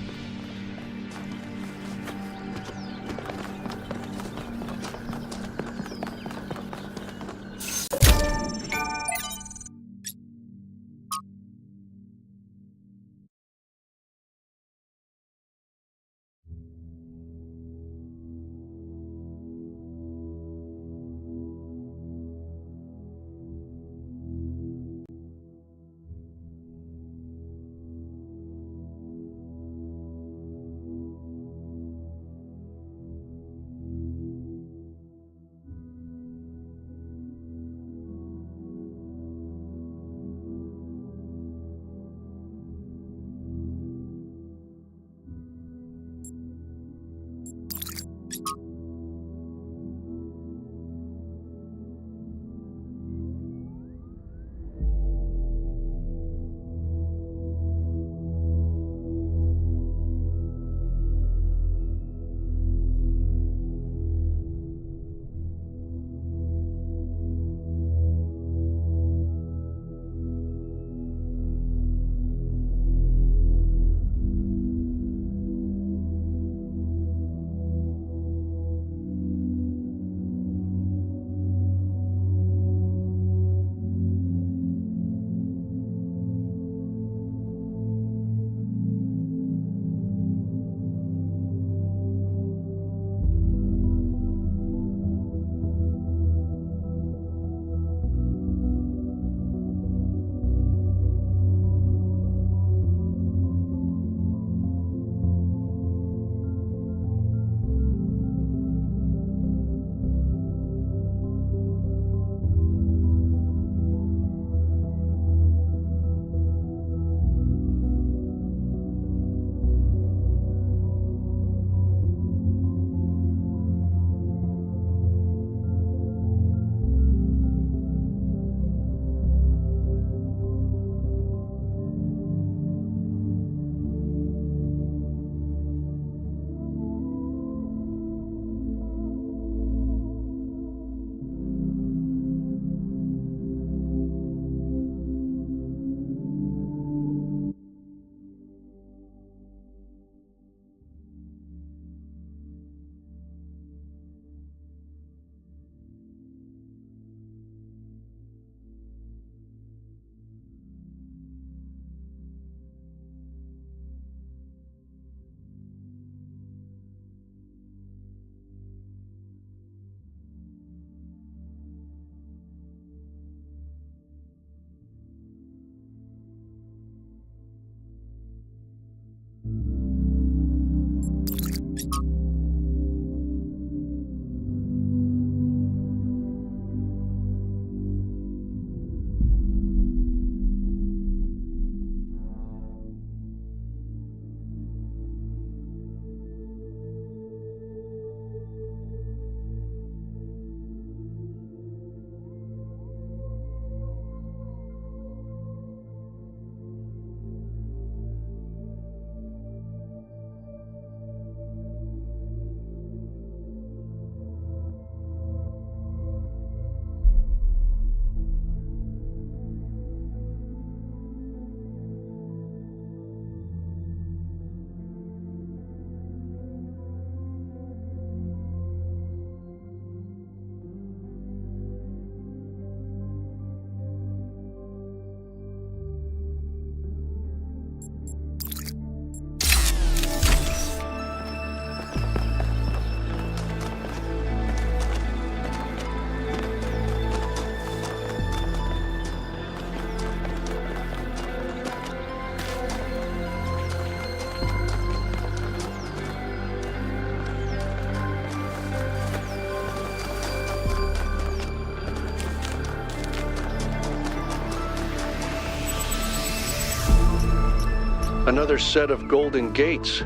Another set of golden gates.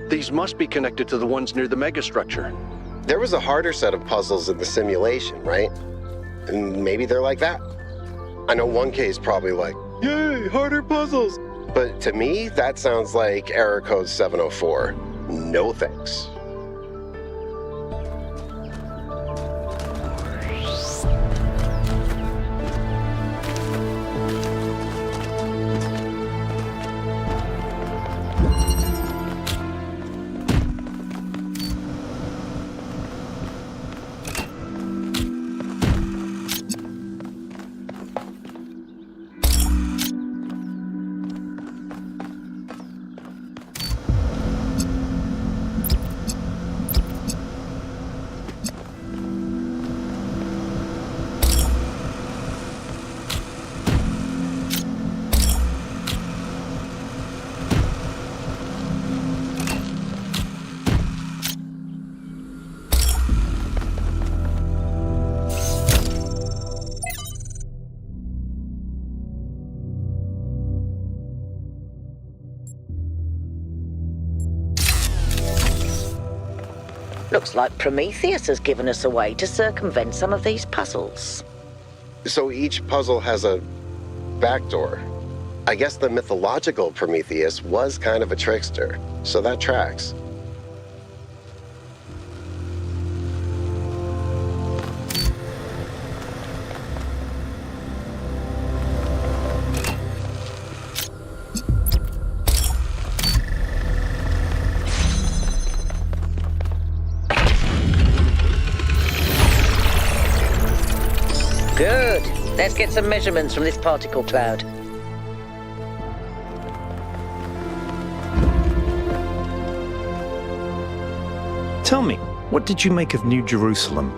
These must be connected to the ones near the megastructure. There was a harder set of puzzles in the simulation, right? And maybe they're like that. I know 1K is probably like, yay, harder puzzles. But to me, that sounds like error code 704. No thanks. Looks like Prometheus has given us a way to circumvent some of these puzzles. So each puzzle has a backdoor. I guess the mythological Prometheus was kind of a trickster, so that tracks. Good. Let's get some measurements from this particle cloud. Tell me, what did you make of New Jerusalem?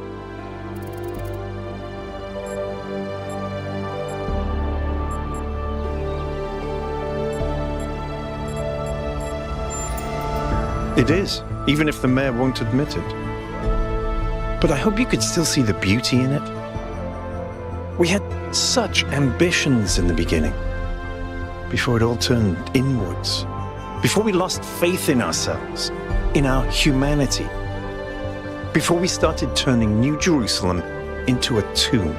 It is, even if the mayor won't admit it. But I hope you could still see the beauty in it. We had such ambitions in the beginning, before it all turned inwards, before we lost faith in ourselves, in our humanity, before we started turning New Jerusalem into a tomb.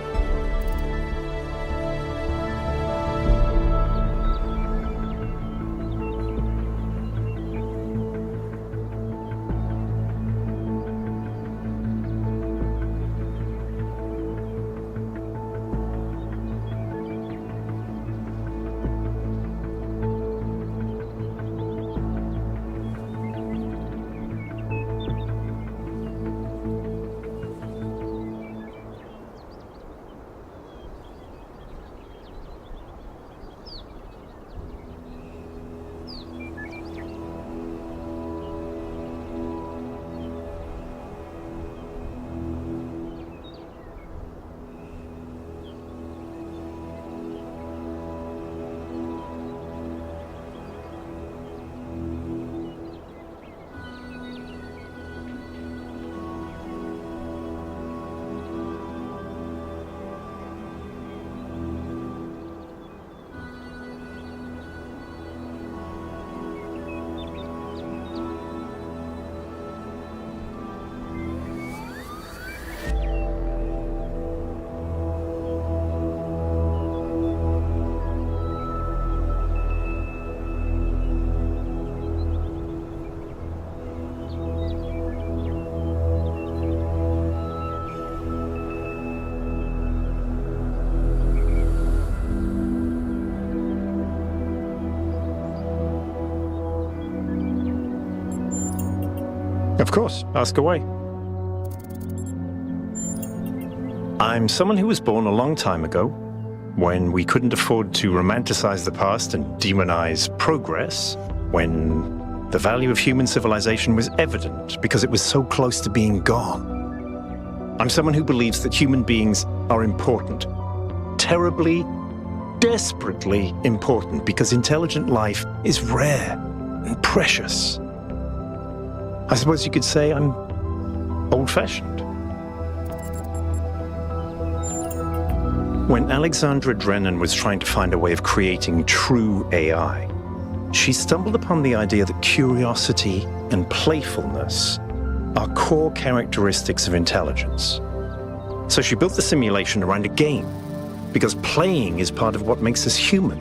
Of course, ask away. I'm someone who was born a long time ago, when we couldn't afford to romanticize the past and demonize progress, when the value of human civilization was evident because it was so close to being gone. I'm someone who believes that human beings are important, terribly, desperately important, because intelligent life is rare and precious. I suppose you could say I'm old-fashioned. When Alexandra Drennan was trying to find a way of creating true AI, she stumbled upon the idea that curiosity and playfulness are core characteristics of intelligence. So she built the simulation around a game, because playing is part of what makes us human.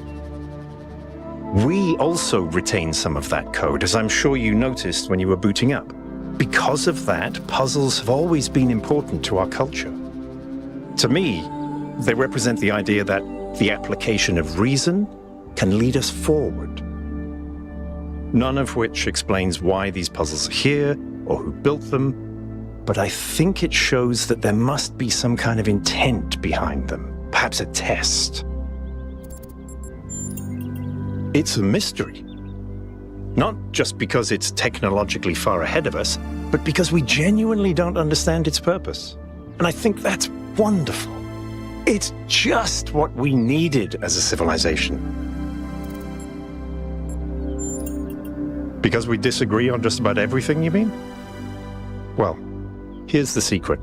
We also retain some of that code, as I'm sure you noticed when you were booting up. Because of that, puzzles have always been important to our culture. To me, they represent the idea that the application of reason can lead us forward. None of which explains why these puzzles are here or who built them, but I think it shows that there must be some kind of intent behind them, perhaps a test. It's a mystery. Not just because it's technologically far ahead of us, but because we genuinely don't understand its purpose. And I think that's wonderful. It's just what we needed as a civilization. Because we disagree on just about everything, you mean? Well, here's the secret.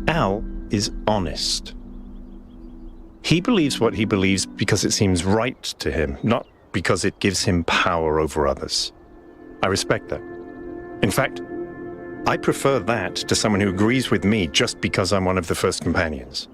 Al is honest. He believes what he believes because it seems right to him, not because it gives him power over others. I respect that. In fact, I prefer that to someone who agrees with me just because I'm one of the first companions.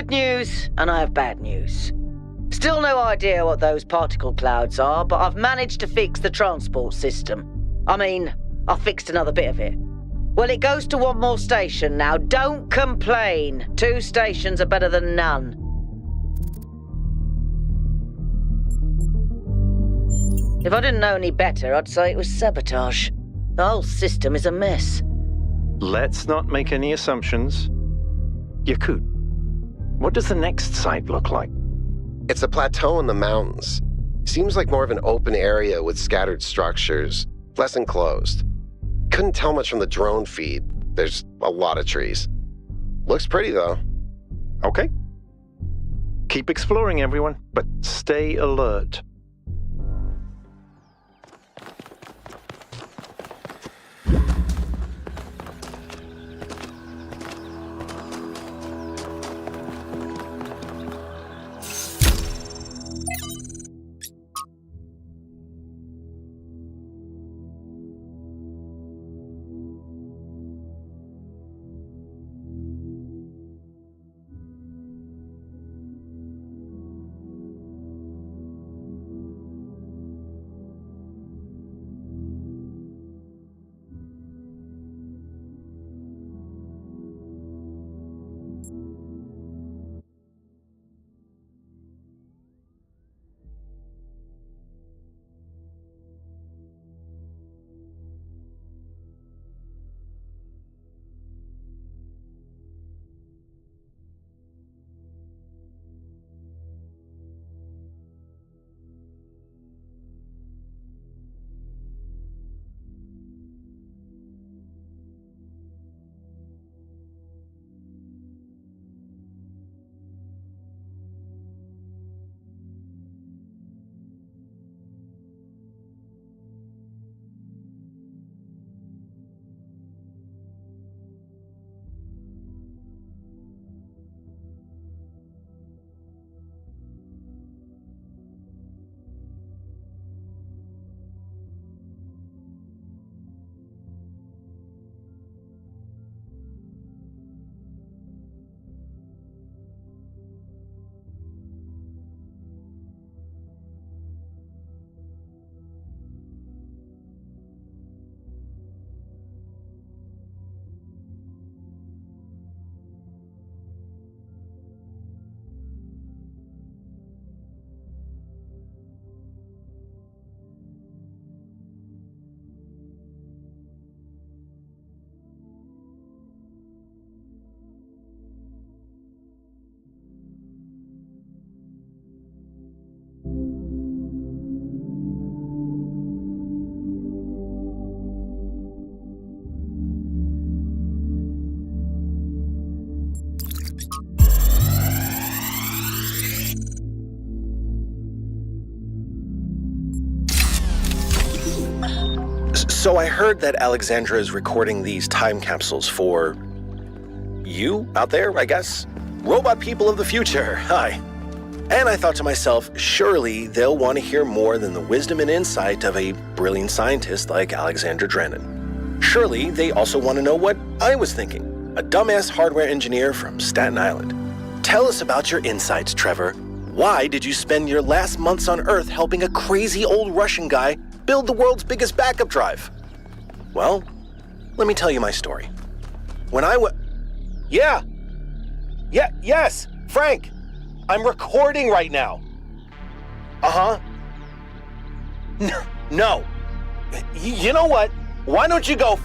good news, and I have bad news. Still no idea what those particle clouds are, but I've managed to fix the transport system. I mean, I fixed another bit of it. Well, it goes to one more station now. Don't complain. 2 stations are better than none. If I didn't know any better, I'd say it was sabotage. The whole system is a mess. Let's not make any assumptions. Yakut, what does the next site look like? It's a plateau in the mountains. Seems like more of an open area with scattered structures, less enclosed. Couldn't tell much from the drone feed. There's a lot of trees. Looks pretty, though. Okay. Keep exploring, everyone, but stay alert. So I heard that Alexandra is recording these time capsules for you out there, I guess? Robot people of the future, hi. And I thought to myself, surely they'll want to hear more than the wisdom and insight of a brilliant scientist like Alexandra Drennan. Surely they also want to know what I was thinking, a dumbass hardware engineer from Staten Island. Tell us about your insights, Trevor. Why did you spend your last months on Earth helping a crazy old Russian guy build the world's biggest backup drive? Well, let me tell you my story. When I was... Yes, Frank! I'm recording right now. Uh-huh. No. You know what? Why don't you go...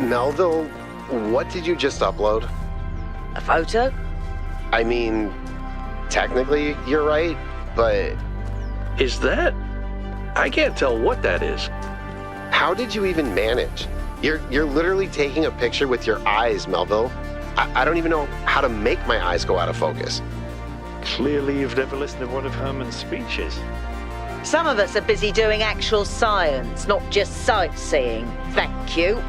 Melville, what did you just upload? A photo? I mean, technically you're right, but... Is that? I can't tell what that is. How did you even manage? You're literally taking a picture with your eyes, Melville. I don't even know how to make my eyes go out of focus. Clearly you've never listened to one of Herman's speeches. Some of us are busy doing actual science, not just sightseeing. Thank you.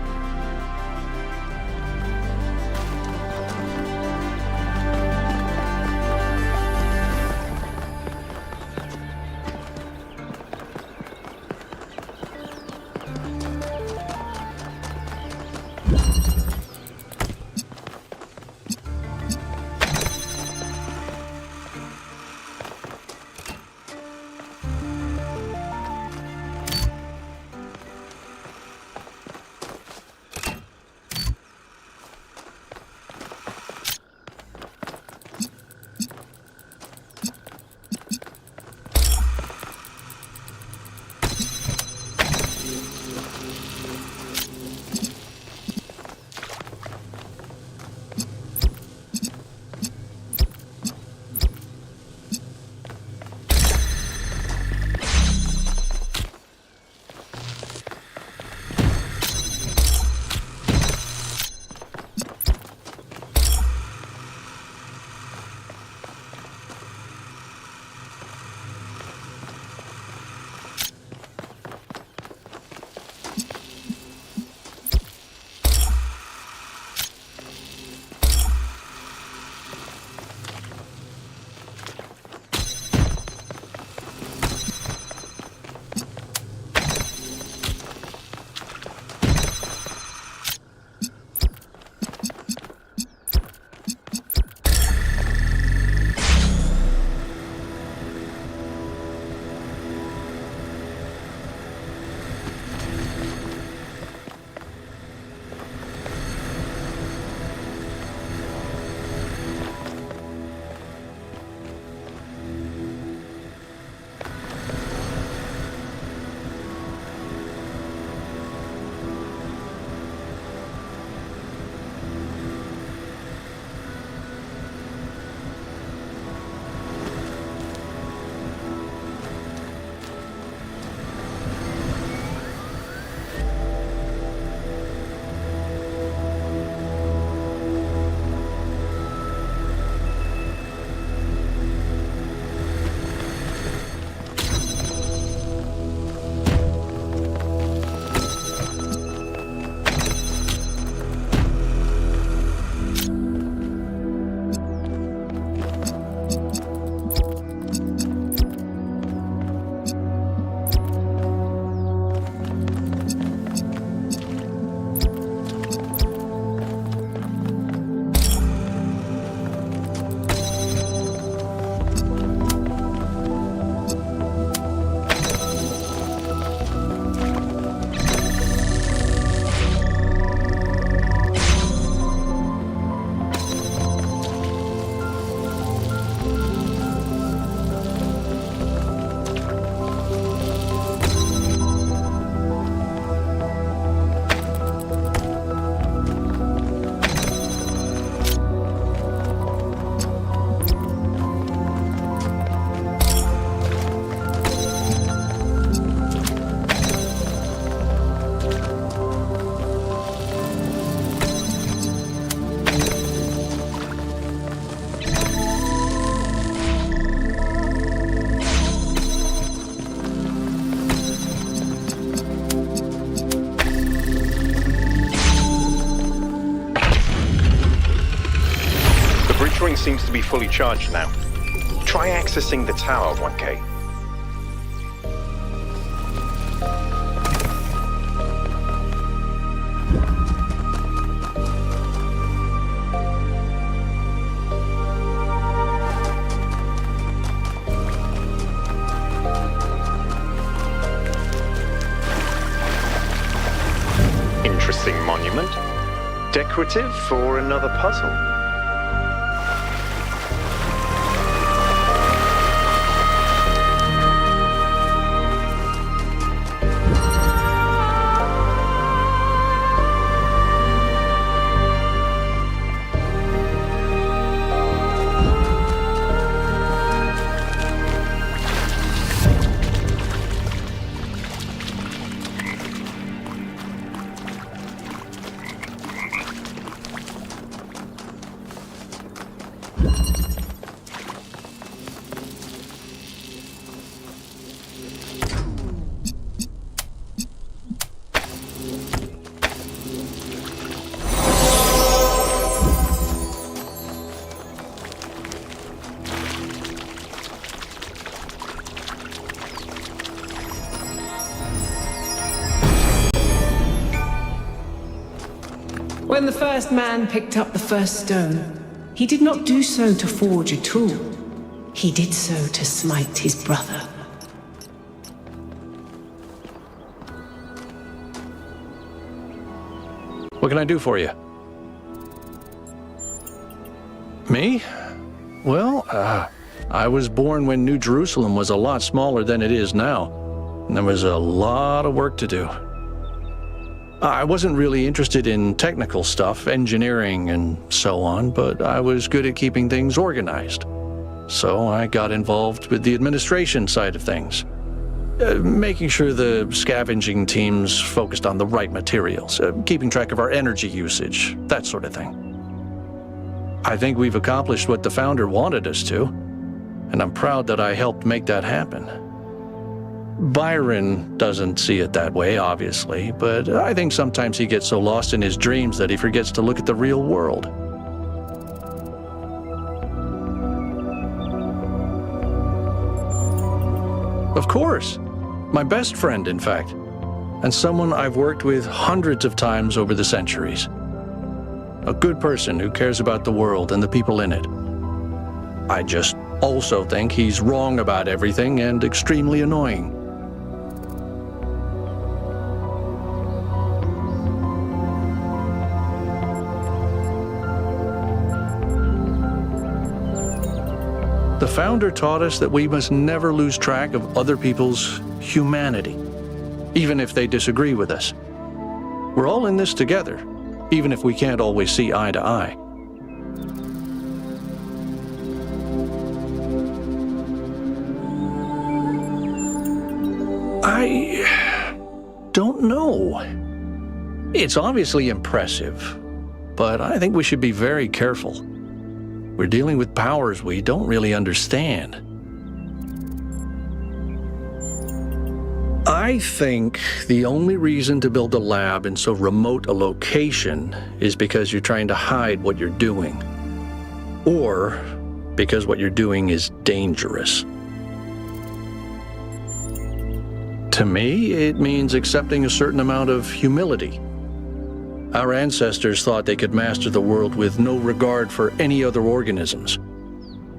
Seems to be fully charged now. Try accessing the tower, 1K. Interesting monument. Decorative for another puzzle. When the first man picked up the first stone, he did not do so to forge a tool. He did so to smite his brother. What can I do for you? Me? Well, I was born when New Jerusalem was a lot smaller than it is now, and there was a lot of work to do. I wasn't really interested in technical stuff, engineering and so on, but I was good at keeping things organized. So I got involved with the administration side of things, making sure the scavenging teams focused on the right materials, keeping track of our energy usage, that sort of thing. I think we've accomplished what the founder wanted us to, and I'm proud that I helped make that happen. Byron doesn't see it that way, obviously, but I think sometimes he gets so lost in his dreams that he forgets to look at the real world. Of course. My best friend, in fact, and someone I've worked with hundreds of times over the centuries. A good person who cares about the world and the people in it. I just also think he's wrong about everything and extremely annoying. The founder taught us that we must never lose track of other people's humanity, even if they disagree with us. We're all in this together, even if we can't always see eye to eye. I don't know. It's obviously impressive, but I think we should be very careful. We're dealing with powers we don't really understand. I think the only reason to build a lab in so remote a location is because you're trying to hide what you're doing. Or because what you're doing is dangerous. To me, it means accepting a certain amount of humility. Our ancestors thought they could master the world with no regard for any other organisms.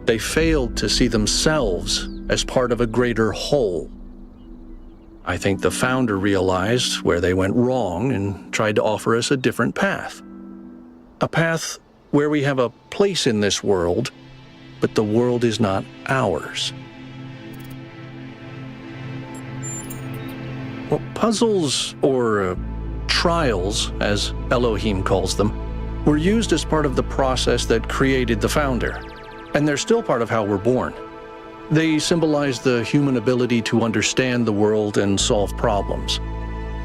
They failed to see themselves as part of a greater whole. I think the founder realized where they went wrong and tried to offer us a different path. A path where we have a place in this world, but the world is not ours. Well, puzzles, or trials, as Elohim calls them, were used as part of the process that created the founder, and they're still part of how we're born. They symbolize the human ability to understand the world and solve problems.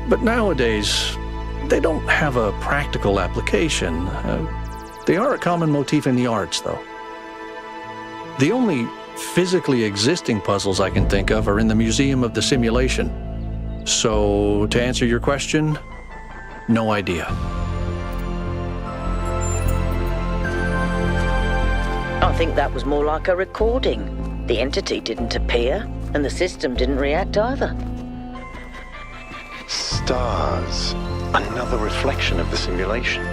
But nowadays, they don't have a practical application. They are a common motif in the arts, though. The only physically existing puzzles I can think of are in the Museum of the Simulation. So, to answer your question, no idea. I think that was more like a recording. The entity didn't appear, and the system didn't react either. Stars. Another reflection of the simulation.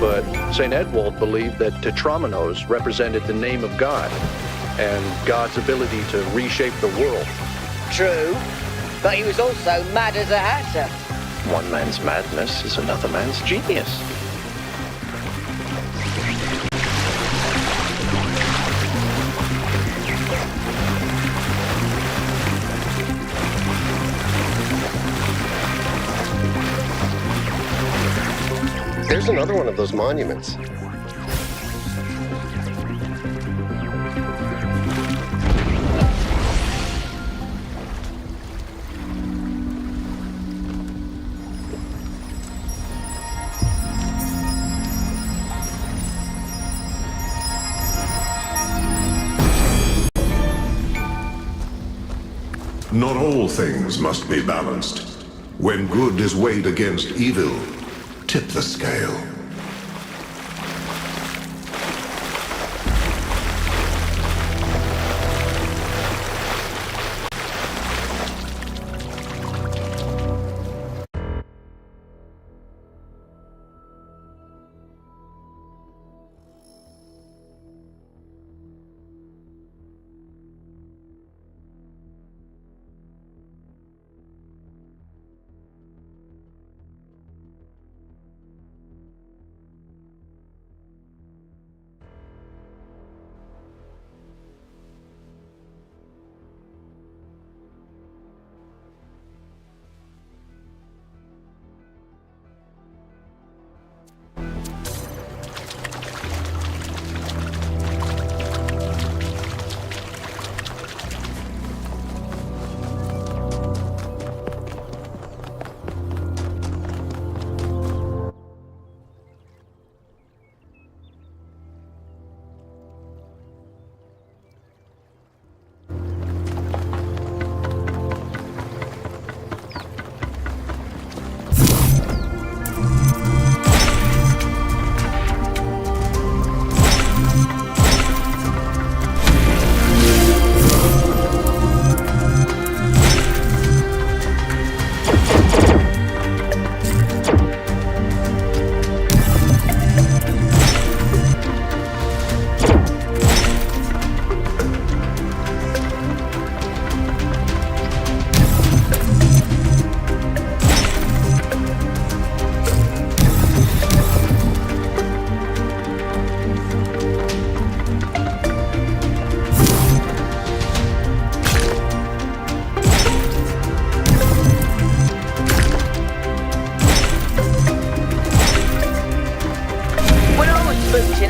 but St. Edwald believed that tetrominoes represented the name of God and God's ability to reshape the world. True, but he was also mad as a hatter. One man's madness is another man's genius. There's another one of those monuments. Not all things must be balanced. When good is weighed against evil, tip the scale.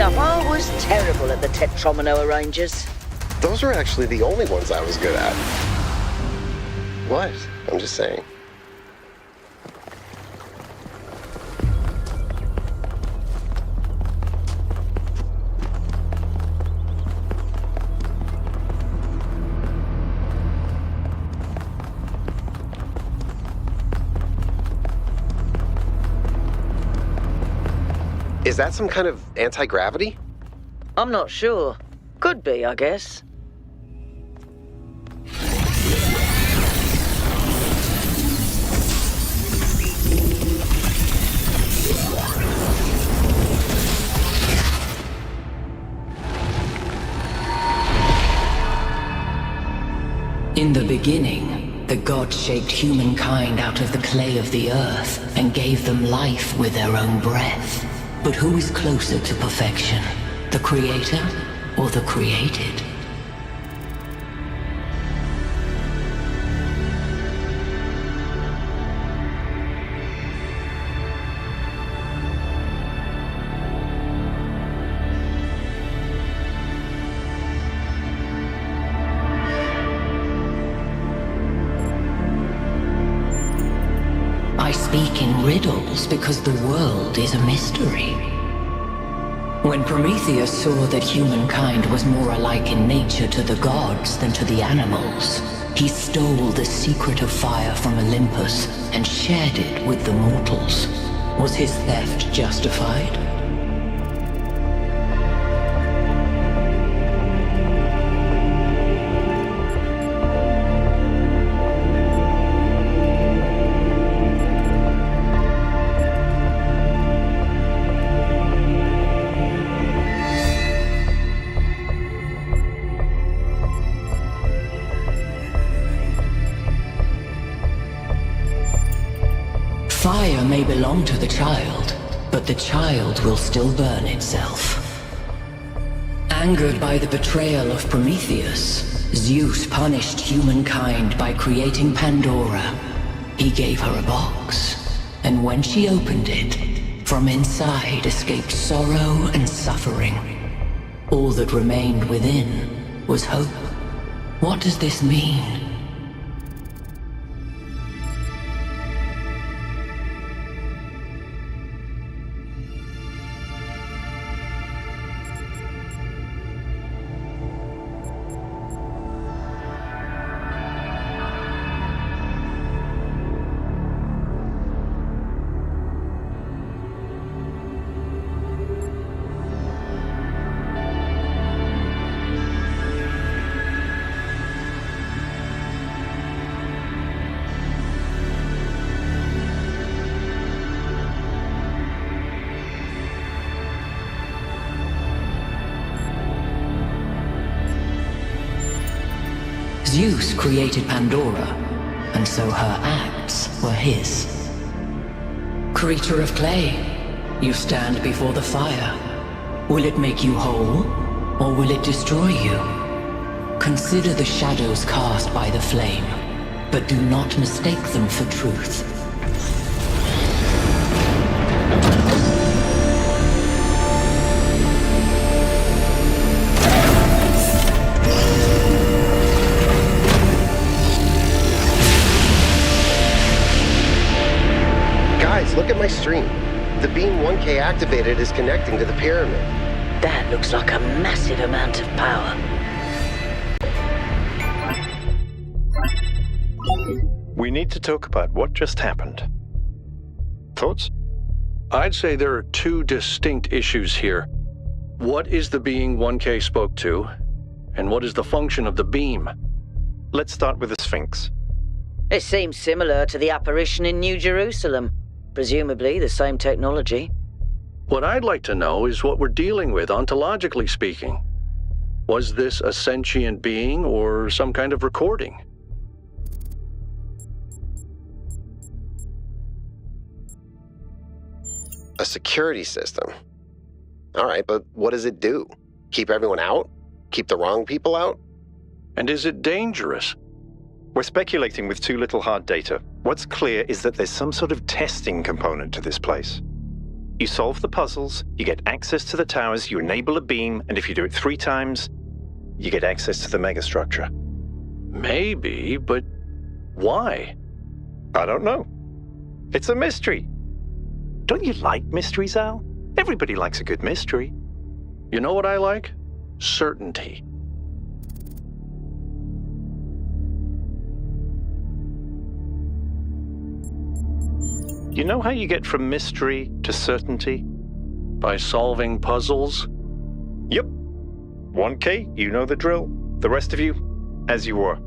I was terrible at the tetromino arrangers. Those were actually the only ones I was good at. What? I'm just saying. Is that some kind of anti-gravity? I'm not sure. Could be, I guess. In the beginning, the gods shaped humankind out of the clay of the earth and gave them life with their own breath. But who is closer to perfection, the creator or the created? I speak in riddles because the world is a mystery. When Prometheus saw that humankind was more alike in nature to the gods than to the animals, he stole the secret of fire from Olympus and shared it with the mortals. Was his theft justified? Fire may belong to the child, but the child will still burn itself. Angered by the betrayal of Prometheus, Zeus punished humankind by creating Pandora. He gave her a box, and when she opened it, from inside escaped sorrow and suffering. All that remained within was hope. What does this mean? Zeus created Pandora, and so her acts were his. Creature of clay, you stand before the fire. Will it make you whole, or will it destroy you? Consider the shadows cast by the flame, but do not mistake them for truth. Look at my stream. The beam 1K activated is connecting to the pyramid. That looks like a massive amount of power. We need to talk about what just happened. Thoughts? I'd say there are two distinct issues here. What is the being 1K spoke to, and what is the function of the beam? Let's start with the Sphinx. It seems similar to the apparition in New Jerusalem. Presumably the same technology. What I'd like to know is what we're dealing with, ontologically speaking. Was this a sentient being or some kind of recording? A security system. All right, but what does it do? Keep everyone out? Keep the wrong people out? And is it dangerous? We're speculating with too little hard data. What's clear is that there's some sort of testing component to this place. You solve the puzzles, you get access to the towers, you enable a beam, and if you do it 3 times, you get access to the megastructure. Maybe, but why? I don't know. It's a mystery. Don't you like mysteries, Al? Everybody likes a good mystery. You know what I like? Certainty. You know how you get from mystery to certainty? By solving puzzles? Yep. 1K, you know the drill. The rest of you, as you were.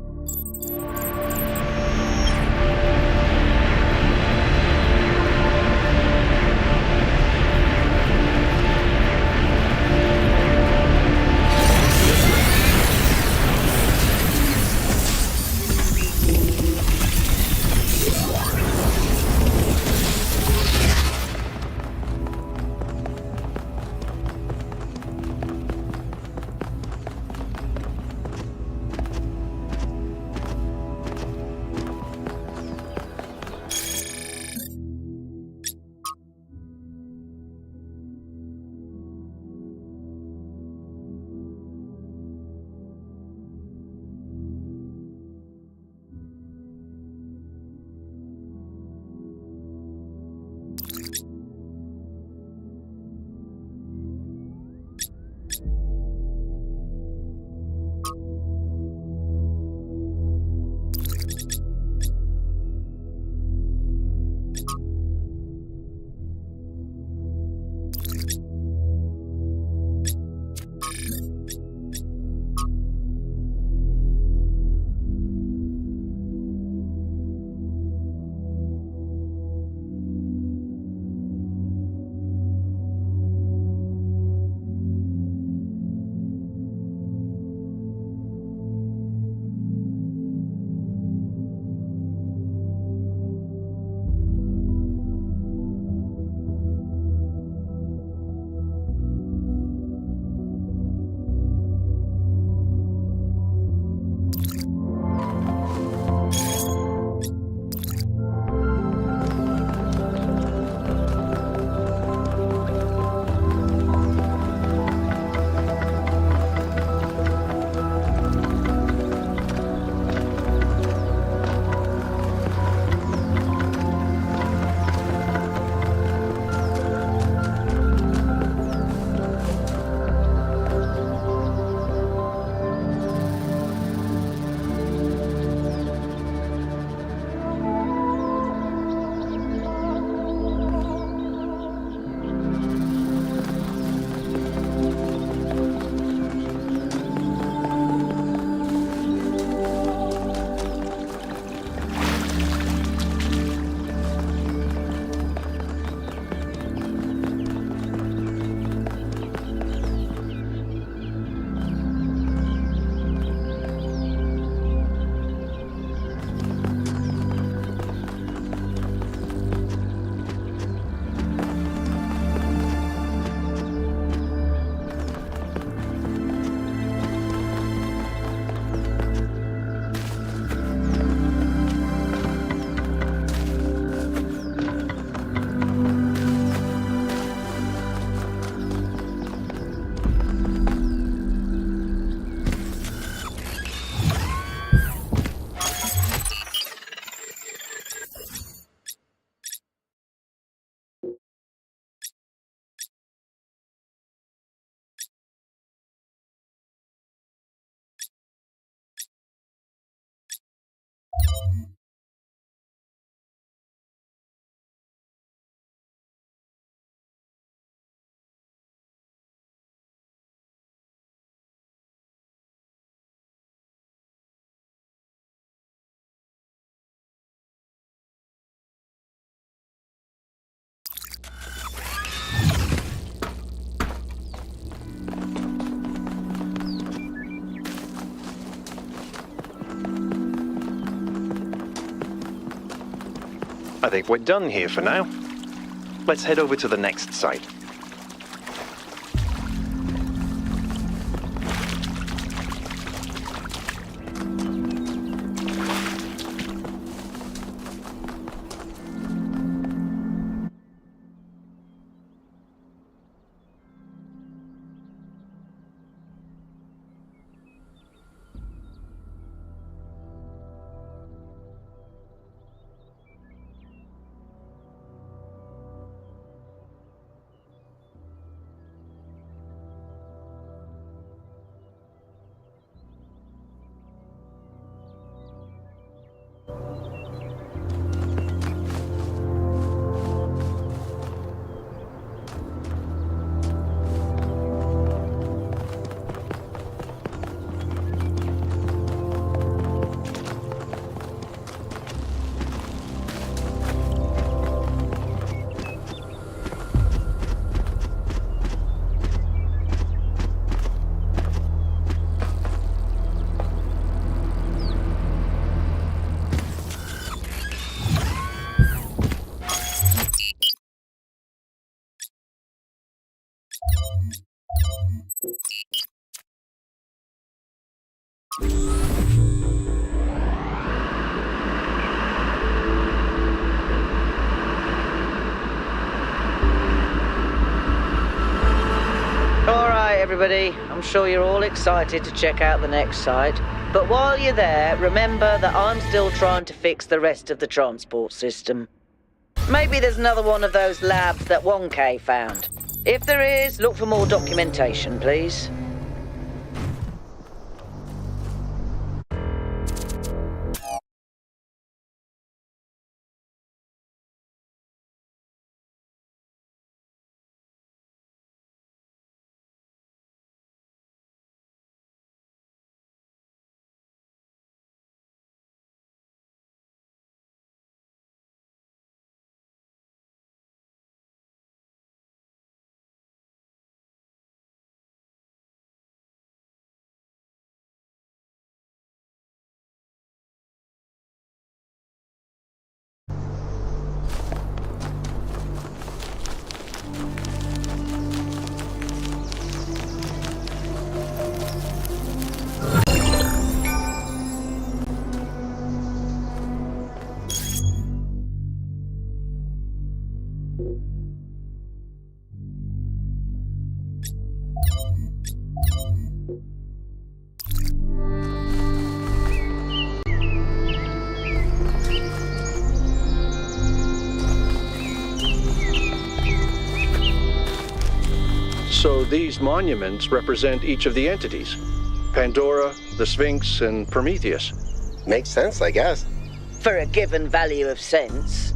I think we're done here for now. Let's head over to the next site. Everybody, I'm sure you're all excited to check out the next site. But while you're there, remember that I'm still trying to fix the rest of the transport system. Maybe there's another one of those labs that 1K found. If there is, look for more documentation, please. So these monuments represent each of the entities. Pandora, the Sphinx, and Prometheus. Makes sense, I guess. For a given value of sense.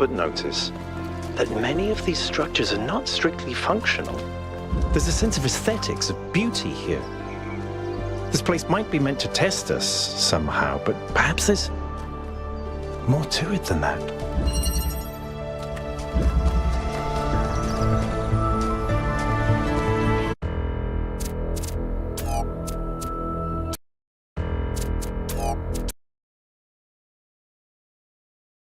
but notice that many of these structures are not strictly functional. There's a sense of aesthetics, of beauty here. This place might be meant to test us somehow, but perhaps there's more to it than that.